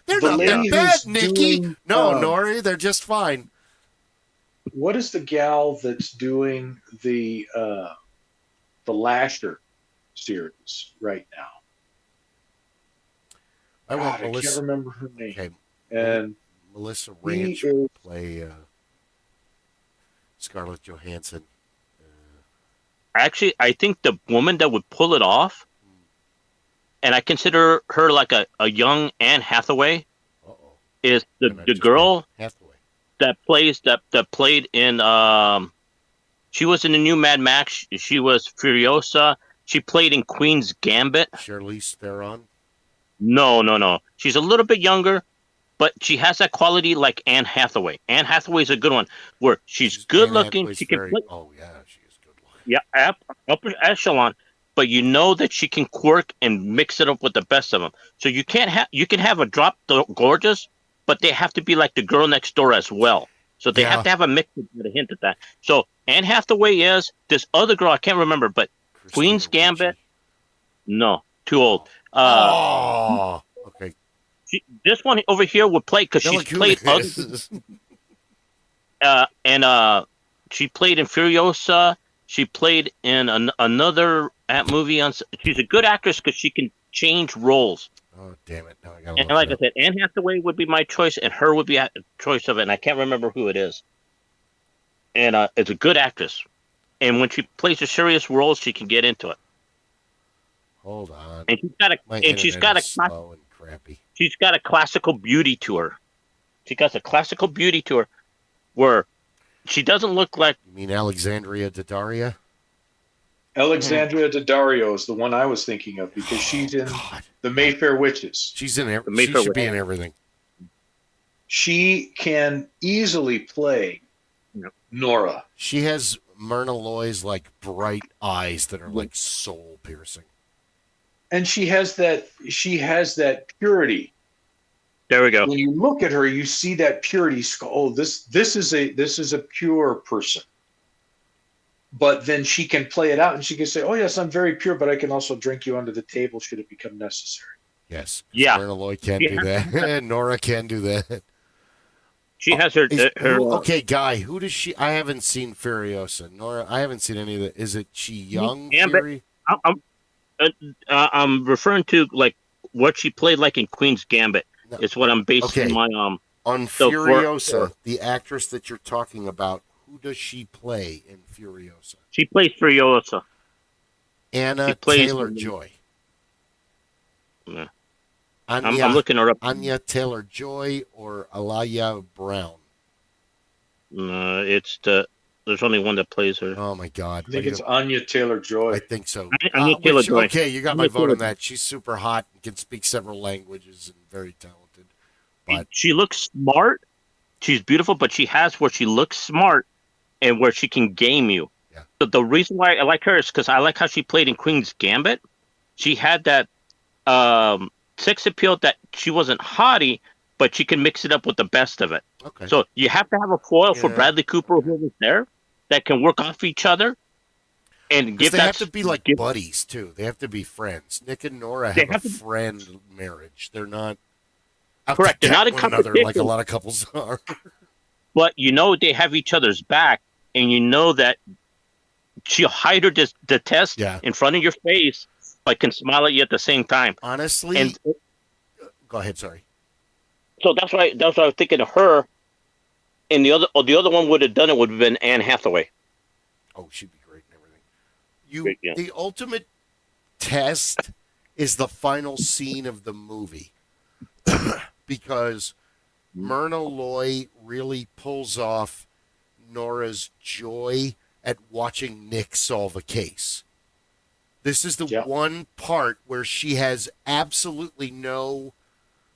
They're not that bad, Nikki. No, Nori, they're just fine. What is the gal that's doing the Lasher series right now? I can't remember her name. Okay. And Melissa Ranch will play Scarlett Johansson. Actually, I think the woman that would pull it off, and I consider her like a young Anne Hathaway, is the girl that played in she was in the new Mad Max. She was Furiosa. She played in Queen's Gambit. Charlize Theron? No. She's a little bit younger, but she has that quality like Anne Hathaway. Anne Hathaway's a good one, where she's good looking. She can play. Oh yeah, she is good looking. Yeah, upper echelon. But you know that she can quirk and mix it up with the best of them. So you can have a drop gorgeous, but they have to be like the girl next door as well. So they have to have a mix with a hint at that. So Anne Hathaway is this other girl, I can't remember, but Queen's Gambit. No, too old. Okay. This one over here would play because she's played other. She played in Furiosa. She played in another movie. She's a good actress because she can change roles. Oh, damn it. Now I gotta and like I said, Anne Hathaway would be my choice, and her would be a choice of it, and I can't remember who it is. And it's a good actress. and when she plays a serious role, she can get into it. Hold on. And she's got a slow and crappy. She's got a classical beauty to her. She got a classical beauty to her, where she doesn't look like. You mean Alexandria Daddario? Alexandria Daddario is the one I was thinking of because she's in the Mayfair Witches. She's in everything. She should be in everything. She can easily play Nora. She has Myrna Loy's like bright eyes that are like soul piercing. And she has that purity. There we go. When you look at her, you see that purity. Oh, this is a pure person. But then she can play it out, and she can say, "Oh yes, I'm very pure, but I can also drink you under the table should it become necessary." Yes. Yeah. Myrna Loy can do that. Nora can do that. She has her. Okay, Guy. Who does she? I haven't seen Furiosa. Nora. I haven't seen any of that. Is it she young? Fury? I'm referring to like what she played like in Queen's Gambit. No. Is what I'm basing my on Furiosa, the actress that you're talking about. Who does she play in Furiosa? She plays Furiosa. Anna Taylor-Joy. Yeah. I'm looking her up. Anya Taylor-Joy or Alaya Brown? There's only one that plays her. Oh my God! I think it's Anya Taylor-Joy. I think so. Anya Taylor-Joy. Okay, you got my vote on that. She's super hot and can speak several languages and very talented. But she looks smart. She's beautiful, but she has where she looks smart and where she can game you. Yeah. So the reason why I like her is because I like how she played in Queen's Gambit. She had that sex appeal that she wasn't haughty, but she can mix it up with the best of it. Okay. So you have to have a foil for Bradley Cooper who was there that can work off each other and give that. They have to be like buddies too. They have to be friends. Nick and Nora have a friend marriage. They're not correct. They're not in competition like a lot of couples are. But they have each other's back, and you know that she'll hide her the test in front of your face, but can smile at you at the same time. Honestly, go ahead. Sorry. So that's why I was thinking of her, and the other one would have done it would have been Anne Hathaway. Oh, she'd be great and everything. The ultimate test is the final scene of the movie, because Myrna Loy really pulls off Nora's joy at watching Nick solve a case. This is the one part where she has absolutely no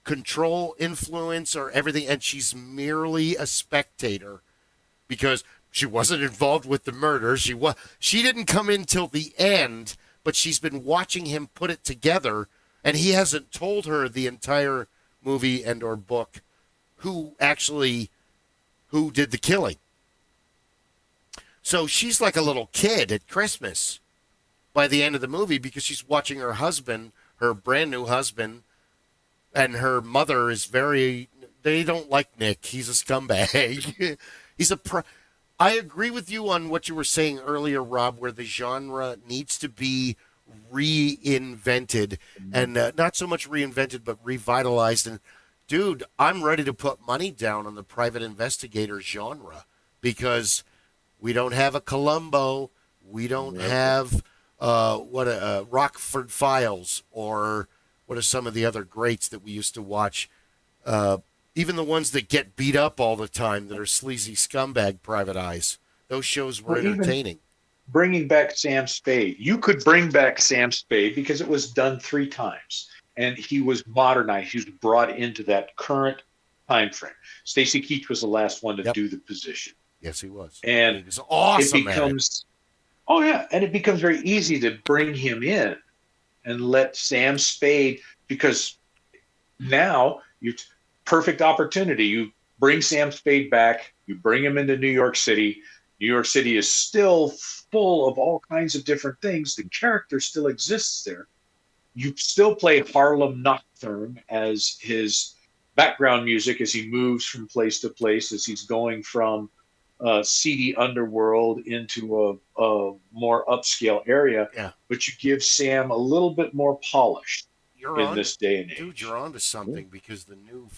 control, influence, or everything, and she's merely a spectator because she wasn't involved with the murder. She didn't come in till the end, but she's been watching him put it together, and he hasn't told her the entire movie and or book who did the killing. So she's like a little kid at Christmas by the end of the movie because she's watching her husband, her brand new husband, and her mother is they don't like Nick. He's a scumbag. I agree with you on what you were saying earlier, Rob, where the genre needs to be reinvented and not so much reinvented, but revitalized. And dude, I'm ready to put money down on the private investigator genre because we don't have a Columbo. We don't have Rockford Files, or what are some of the other greats that we used to watch? Even the ones that get beat up all the time that are sleazy scumbag private eyes. Those shows were entertaining. Bringing back Sam Spade. You could bring back Sam Spade because it was done 3 times. And he was modernized. He was brought into that current time frame. Stacy Keach was the last one to do the position. Yes, he was. And he was awesome. And it becomes very easy to bring him in and let Sam Spade, because now perfect opportunity. You bring Sam Spade back, you bring him into New York City. New York City is still full of all kinds of different things. The character still exists there. You still play Harlem Nocturne as his background music as he moves from place to place, as he's going from seedy underworld into a more upscale area. Yeah. But you give Sam a little bit more polish in this day and age. Dude, you're onto something because the new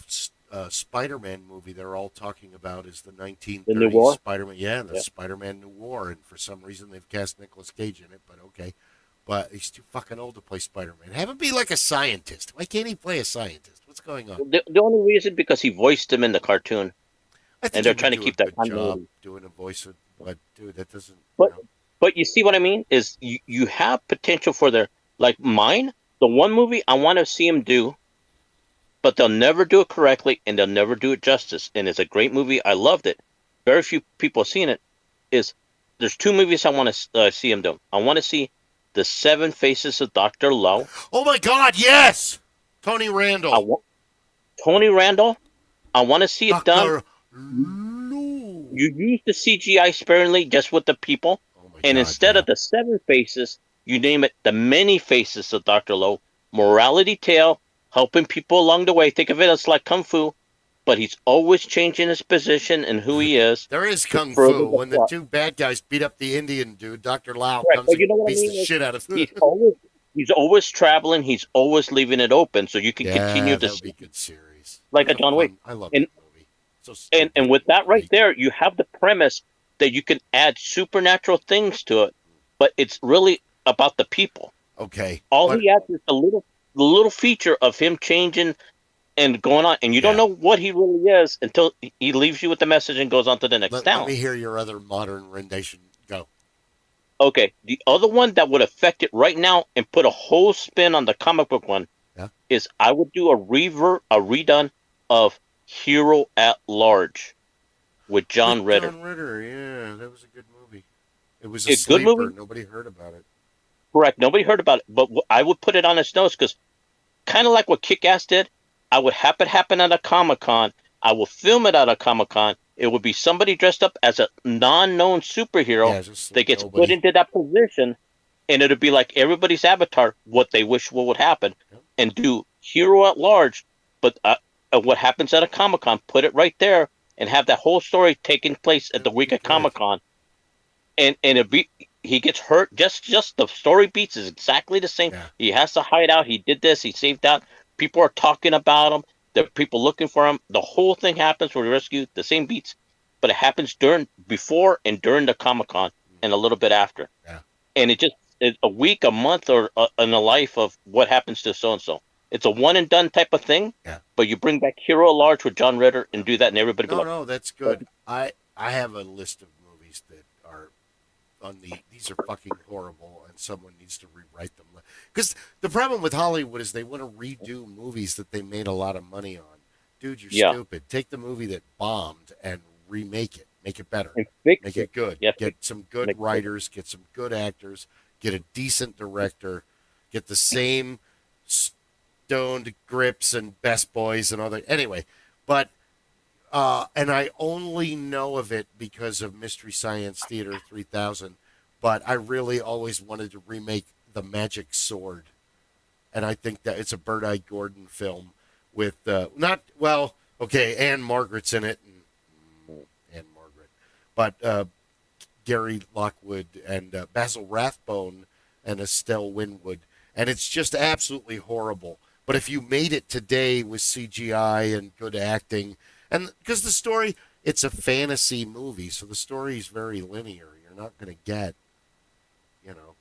Spider-Man movie they're all talking about is the The New 1930s War. Spider-Man. Yeah, the Yeah. Spider-Man New War, and for some reason they've cast Nicolas Cage in it. But okay, but he's too fucking old to play Spider-Man. Have him be like a scientist. Why can't he play a scientist? What's going on? The only reason because he voiced him in the cartoon, I and think he they're would trying to do a keep that good job continuity. doing a voice, but dude, that doesn't. But but you see what I mean is you have potential for their like mine. The one movie I want to see him do, but they'll never do it correctly and they'll never do it justice. And it's a great movie. I loved it. Very few people have seen it. Is there's two movies I want to see him do. I want to see the Seven Faces of Dr. Lowe. Oh my God, yes, Tony I Randall, want Tony Randall. I want to see it done. Doctor Lou. You use the CGI sparingly just with the people, Oh my and God, instead yeah. of the seven faces, you name it the many faces of Dr. Lowe. Morality tale, helping people along the way. Think of it as like kung fu, but he's always changing his position and who he is There is to kung further fu. the When the plot. two bad guys beat up the Indian dude, Dr. Lau Correct, comes but and you know what I beats the mean is shit out of him. he's always traveling. He's always leaving it open, so you can continue Yeah, to that would see be a good series. It like was a a John Wick. fun. I love And that movie. So and stupid. and with that right Great. there, you have the premise that you can add supernatural things to it, but it's really about the people. Okay, All but he adds is the little feature of him changing and going on, and you don't yeah, know what he really is until he leaves you with the message and goes on to the next let town. me hear your other modern rendition. Go. Okay, the other one that would affect it right now and put a whole spin on the comic book one Yeah. is I would do a redone of Hero at Large with John With Ritter. John Ritter, yeah, that was a good movie. It was a A good sleeper. movie, Nobody heard about it. correct? Nobody heard about it, but I would put it on its nose because kind of like what Kick-Ass did. I would have it happen at a Comic Con. I will film it at a Comic Con. It would be somebody dressed up as a non-known superhero Yeah, just that some gets put nobody. into that position, and it'd be like everybody's avatar, what they wish what would happen, Yep. and do Hero at Large. But what happens at a Comic Con? Put it right there, and have that whole story taking place at That the would week be of good. Comic Con, and he gets hurt. Just the story beats is exactly the same. Yeah. He has to hide out. He did this. He saved out. People are talking about him. There are people looking for him. The whole thing happens where he rescued the same beats, but it happens before and during the Comic Con and a little bit after. Yeah. And it's a week, a month, or in the life of what happens to so and so. It's a one and done type of thing. Yeah. But you bring back Hero at Large with John Ritter and Yeah. do that, and everybody be No, like, no, that's good. I have a list of movies that are on these are fucking horrible and someone needs to rewrite them. Because the problem with Hollywood is they want to redo movies that they made a lot of money on. Dude, you're yeah, stupid. Take the movie that bombed and remake it. Make it better. and fix Make it. it good. Yeah, Get some good make it. writers, get some good actors, get a decent director, get the same stoned grips and best boys and all that. Anyway, but and I only know of it because of Mystery Science Theater 3000. But I really always wanted to remake The Magic Sword, and I think that it's a Bird-Eye Gordon film with not well, okay, Anne Margaret's in it, and Anne Margaret, but Gary Lockwood and Basil Rathbone and Estelle Winwood, and it's just absolutely horrible. But if you made it today with CGI and good acting, and because the story, it's a fantasy movie, so the story is very linear. You're not going to get, you know,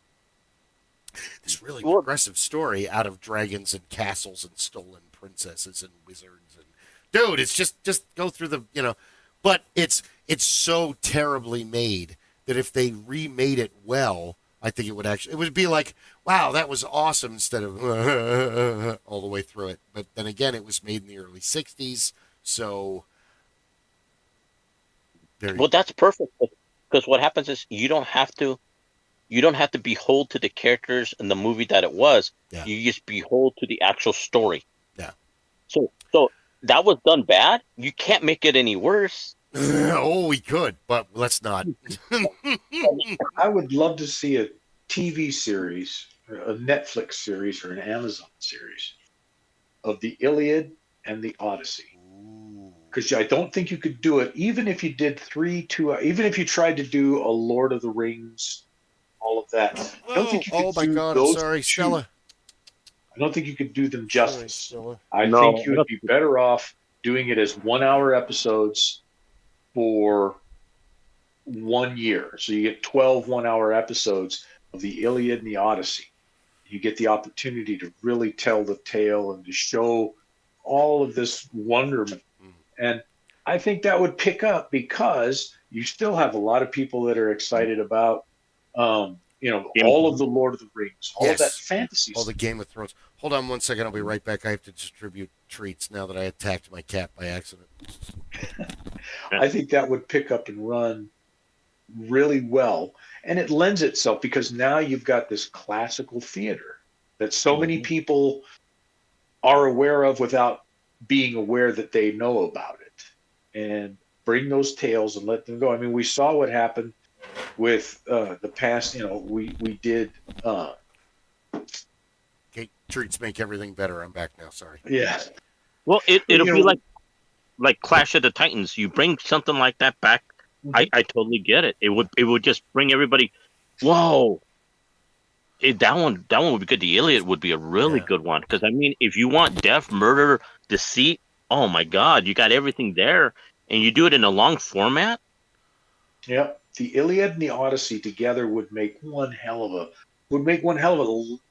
this really Well, progressive story out of dragons and castles and stolen princesses and wizards and dude, it's just go through the but it's so terribly made that if they remade it well, I think it would be like, wow, that was awesome instead of all the way through it. But then again, it was made in the early '60s, so there you well, go. that's perfect because what happens is you don't have to behold to the characters in the movie that it was. Yeah, You just behold to the actual story. yeah. So that was done bad. You can't make it any worse. Oh, we could, but let's not. I would love to see a TV series, a Netflix series, or an Amazon series of the Iliad and the Odyssey. Ooh. Because I don't think you could do it, even if you did even if you tried to do a Lord of the Rings, all of that. I don't Oh, think you could oh my do God! I'm those sorry, two. Stella. I don't think you could do them Sorry, justice. Stella. I think No, you I would don't be think better off doing it as 1 hour episodes for 1 year. So you get 12 1 hour episodes of the Iliad and the Odyssey. You get the opportunity to really tell the tale and to show all of this wonderment. And I think that would pick up because you still have a lot of people that are excited about, all of the Lord of the Rings, all of that fantasy all the Game of Thrones. Hold on one second. I'll be right back. I have to distribute treats now that I attacked my cat by accident. I think that would pick up and run really well. And it lends itself because now you've got this classical theater that so many people are aware of without being aware that they know about it. And bring those tales and let them go. I mean, we saw what happened with the past. We did. Okay, treats make everything better. I'm back now. Sorry. Yeah. Well, it'll be like Clash of the Titans. You bring something like that back, I totally get it. It would just bring everybody. Whoa. That one would be good. The Iliad would be a really good one because I mean, if you want death, murder, deceit, oh my God, you got everything there, and you do it in a long format. Yeah, the Iliad and the Odyssey together would make one hell of a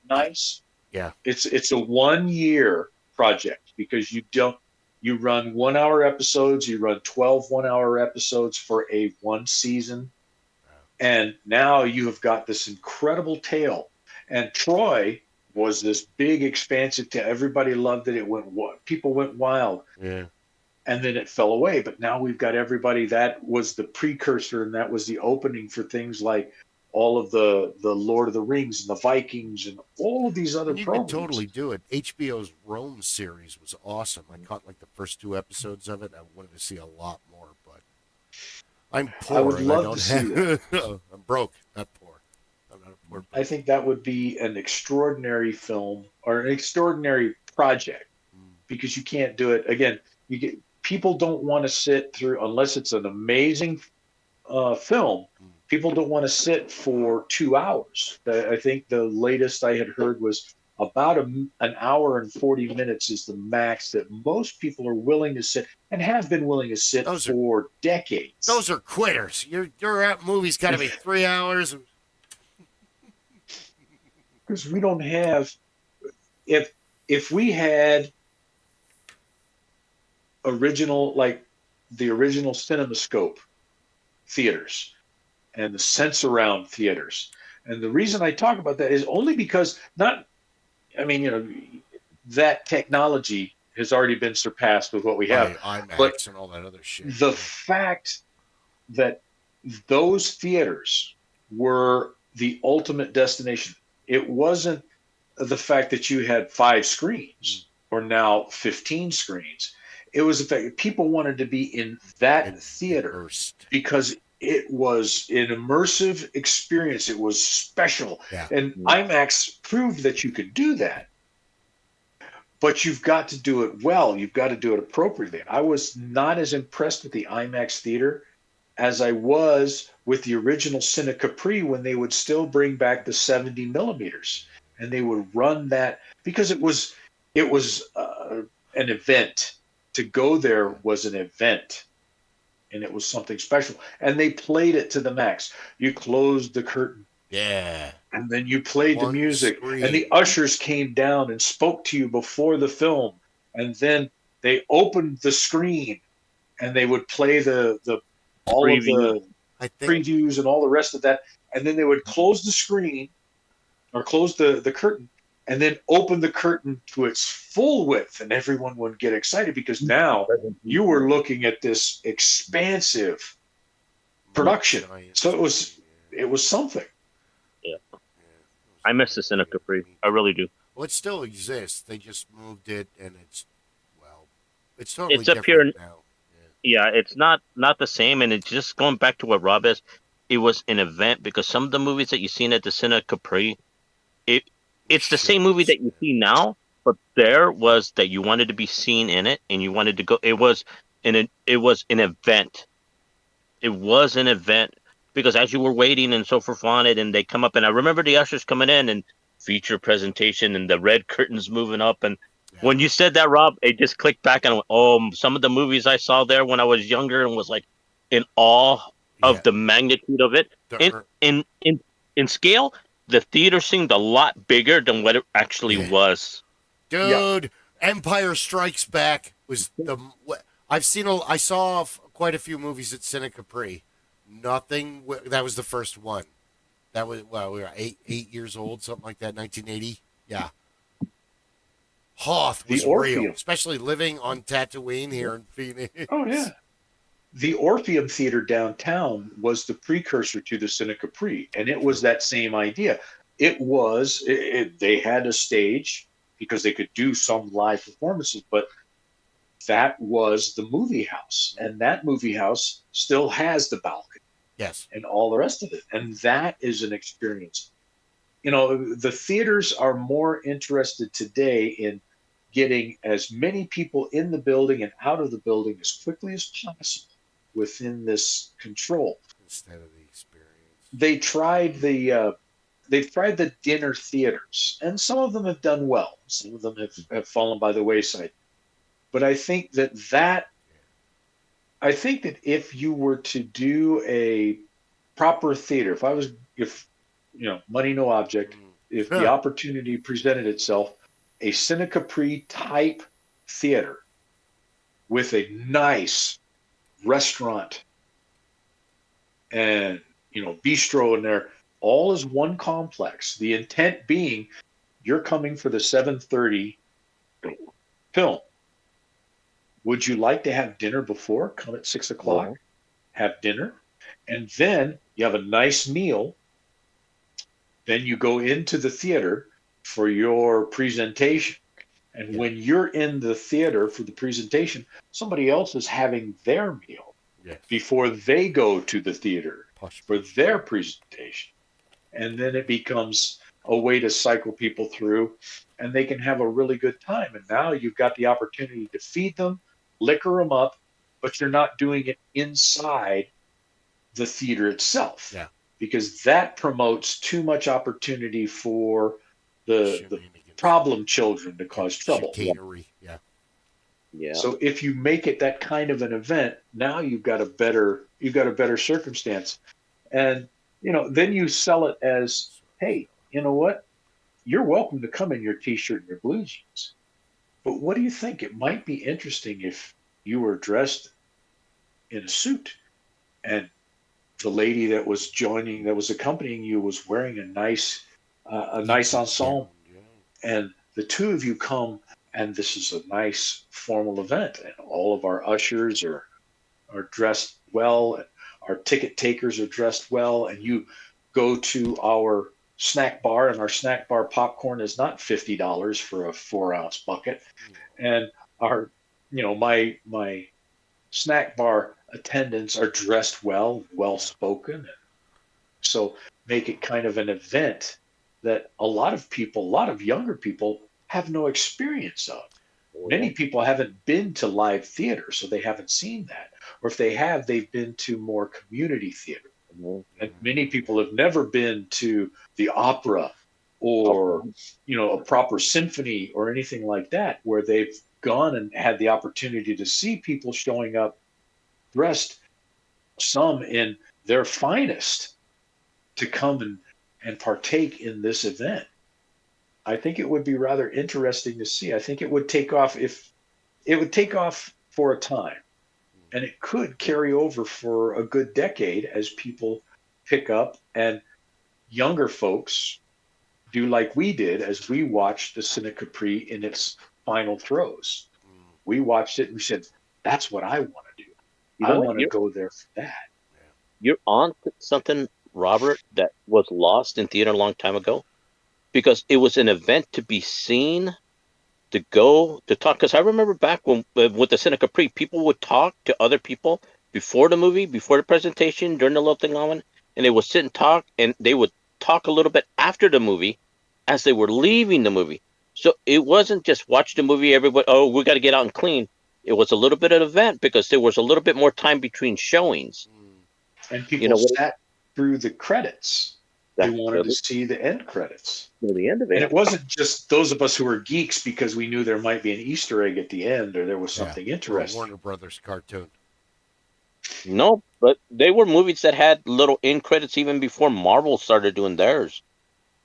nice. Yeah, it's a 1 year project because you run 1 hour episodes, you run 12 1 hour episodes for a one season, and now you have got this incredible tale. And Troy was this big, expansive tale. Everybody loved it. People went wild. Yeah. And then it fell away. But now we've got everybody. That was the precursor, and that was the opening for things like all of the Lord of the Rings and the Vikings and all of these other programs. You could totally do it. HBO's Rome series was awesome. I caught like the first 2 episodes of it. I wanted to see a lot more, but I'm poor. I would love I don't to see that. I'm broke, not poor. I'm not a poor person. I think that would be an extraordinary film or an extraordinary project because you can't do it again. People don't want to sit through unless it's an amazing film. People don't want to sit for 2 hours. I think the latest I had heard was about an hour and 40 minutes is the max that most people are willing to sit and have been willing to sit for decades. Those are quitters. Your movie's got to be 3 hours. Because we don't have, if we had the original CinemaScope theaters and the Sense-Around theaters, and the reason I talk about that is only because that technology has already been surpassed with what we have. IMAX and all that other shit. The fact that those theaters were the ultimate destination. It wasn't the fact that you had 5 screens or now 15 screens. It was the fact that people wanted to be in that theater because it was an immersive experience. It was special. Yeah. And IMAX proved that you could do that. But you've got to do it well. You've got to do it appropriately. I was not as impressed with the IMAX theater as I was with the original Cine Capri when they would still bring back the 70 millimeters and they would run that because it was an event. To go there was an event, and it was something special. And they played it to the max. You closed the curtain. Yeah. And then you played the music. And the ushers came down and spoke to you before the film. And then they opened the screen and they would play all of the previews and all the rest of that. And then they would close the screen or close the curtain and then open the curtain to its full width. And everyone would get excited because now you were looking at this expansive production. So it was something. Yeah. I miss the Cine Capri. I really do. Well, it still exists. They just moved it, and it's totally it's up different here now. Yeah, it's not the same, and it's just going back to what Rob is. It was an event because some of the movies that you've seen at the Cine Capri, it's the same movie that you see now, but there was that you wanted to be seen in it, and you wanted to go. It was an event. It was an event because as you were waiting and so forth on it, and they come up, and I remember the ushers coming in and feature presentation and the red curtains moving up, and When you said that, Rob, it just clicked back and I went, oh, some of the movies I saw there when I was younger and was like in awe of the magnitude of it. In scale, the theater seemed a lot bigger than what it actually was. Dude, Empire Strikes Back was I saw quite a few movies at Cine Capri. Nothing. That was the first one. That was we were 8 years old, something like that, 1980. Yeah. Hoth was real, especially living on Tatooine here in Phoenix. Oh yeah. The Orpheum Theater downtown was the precursor to the Cine Capri, and it was that same idea. It was they had a stage because they could do some live performances, but that was the movie house, and that movie house still has the balcony. Yes. And all the rest of it. And that is an experience. The theaters are more interested today in getting as many people in the building and out of the building as quickly as possible within this control. Instead of the experience. They've tried the dinner theaters, and some of them have done well. Some of them have fallen by the wayside. But I think that if you were to do a proper theater, if money no object, if the opportunity presented itself, a Cine Capri type theater with a nice restaurant and bistro in there, all as one complex. The intent being, you're coming for the 7:30 film. Would you like to have dinner before? Come at 6:00, have dinner, and then you have a nice meal. Then you go into the theater for your presentation. And when you're in the theater for the presentation, somebody else is having their meal before they go to the theater for their presentation. And then it becomes a way to cycle people through, and they can have a really good time. And now you've got the opportunity to feed them, liquor them up, but you're not doing it inside the theater itself. Yeah. Because that promotes too much opportunity for the problem children to cause trouble. Chicanery. Yeah. So if you make it that kind of an event, now you've got a better circumstance. And then you sell it as, hey, you know what? You're welcome to come in your t-shirt and your blue jeans. But what do you think? It might be interesting if you were dressed in a suit and the lady that was accompanying you was wearing a nice ensemble, and the two of you come, and this is a nice formal event, and all of our ushers are dressed well, and our ticket takers are dressed well, and you go to our snack bar, and our snack bar popcorn is not $50 for a 4-ounce bucket, and our my snack bar attendants are dressed well spoken. So make it kind of an event that a lot of younger people have no experience of. Many people haven't been to live theater, so they haven't seen that. Or if they have, they've been to more community theater. And many people have never been to the opera or a proper symphony or anything like that, where they've gone and had the opportunity to see people showing up dressed, some in their finest, to come and partake in this event. I think it would be rather interesting to see. I think it would take off for a time, and it could carry over for a good decade as people pick up and younger folks do like we did as we watched the Cine Capri in its final throes. We watched it and we said, that's what I want to do. I want to go there for that. You're on to something, Robert, that was lost in theater a long time ago, because it was an event to be seen, to go to talk. Because I remember back when with the Cine Capri, people would talk to other people before the movie, before the presentation, during the little thing on, and they would sit and talk, and they would talk a little bit after the movie as they were leaving the movie. So it wasn't just watch the movie, everybody, oh, we got to get out and clean. It was a little bit of an event because there was a little bit more time between showings. And people sat through the credits They wanted to see the end credits. The end of it. And it wasn't just those of us who were geeks because we knew there might be an Easter egg at the end or there was something interesting. Warner Brothers cartoon. No, but they were movies that had little end credits even before Marvel started doing theirs.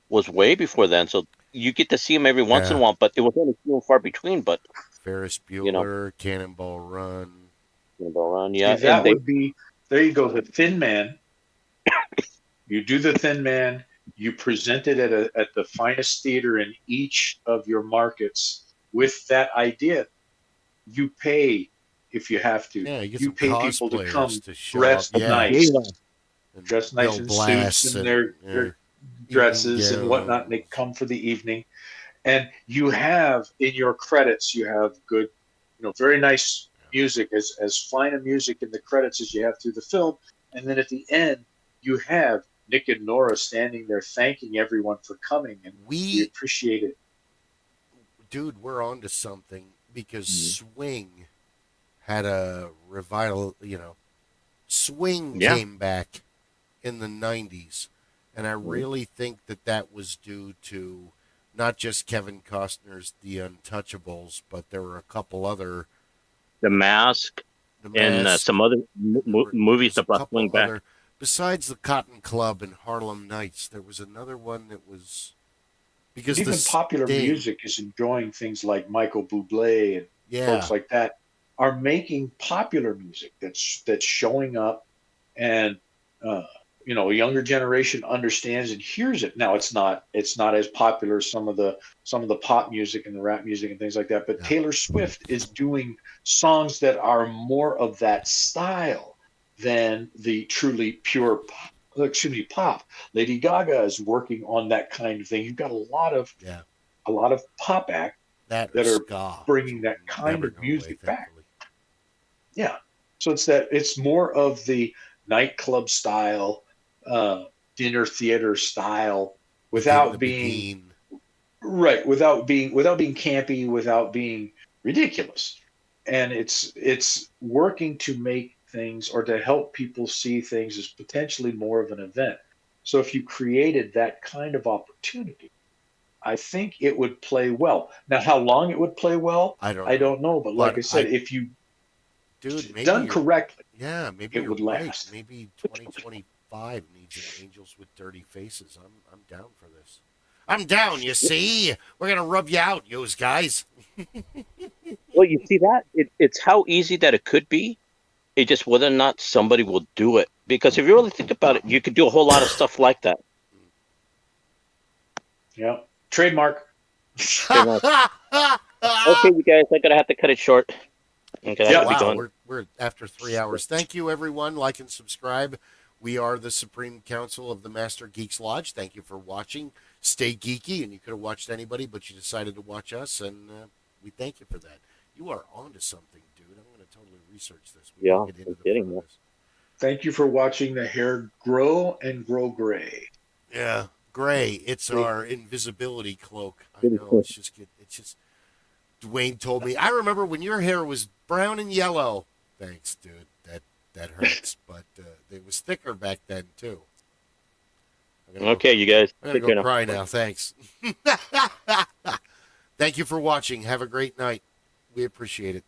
Was way before then, so you get to see them every once in a while, but it was only few and far between. But Ferris Bueller, Cannonball Run. Cannonball Run, yeah. See, that would be, there you go, the Thin Man. You do the Thin Man, you present it at the finest theater in each of your markets with that idea. You pay if you have to. Yeah, you pay people to come to show dressed up. nice. And dressed nice in suits and their dresses and whatnot, and they come for the evening. And you have in your credits, you have good, very nice music, as fine a music in the credits as you have through the film. And then at the end, you have Nick and Nora standing there thanking everyone for coming, and we appreciate it. Dude, we're on to something because swing had a revival, swing came back in the 90s. And I really think that was due to not just Kevin Costner's The Untouchables, but there were a couple other. The Mask and some other movies that brought swing back. Besides the Cotton Club and Harlem Nights, there was another one that was. Because even popular music is enjoying things like Michael Bublé and folks like that are making popular music that's showing up, and a younger generation understands and hears it. Now it's not as popular as some of the pop music and the rap music and things like that. But Taylor Swift is doing songs that are more of that style than the truly pure pop. Lady Gaga is working on that kind of thing. You've got a lot of pop acts that are bringing that kind of music back. Yeah, so it's more of the nightclub style, dinner theater style, without being campy, without being ridiculous, and it's working to make things, or to help people see things as potentially more of an event. So if you created that kind of opportunity, I think it would play well. Now, how long it would play well, I don't know. But like I said, if you done correctly, maybe it would last. Maybe 2025 needs an Angels with Dirty Faces. I'm down for this. I'm down. You see, we're gonna rub you out, yous guys. Well, you see that it's how easy that it could be. It's just whether or not somebody will do it. Because if you really think about it, you could do a whole lot of stuff like that. Yeah. Trademark. Okay, you guys, I'm gonna have to cut it short. Okay, wow, we're after 3 hours. Thank you, everyone. Like and subscribe. We are the Supreme Council of the Master Geeks Lodge. Thank you for watching. Stay geeky, and you could have watched anybody, but you decided to watch us, and we thank you for that. You are on to something, dude. I'm going to totally research this. Thank you for watching the hair grow and grow gray. Yeah, gray. It's our invisibility cloak. I know. It's just. Dwayne told me. I remember when your hair was brown and yellow. Thanks, dude. That hurts, but it was thicker back then too. Okay, you guys. I'm gonna go cry now. Thanks. Thank you for watching. Have a great night. We appreciate it.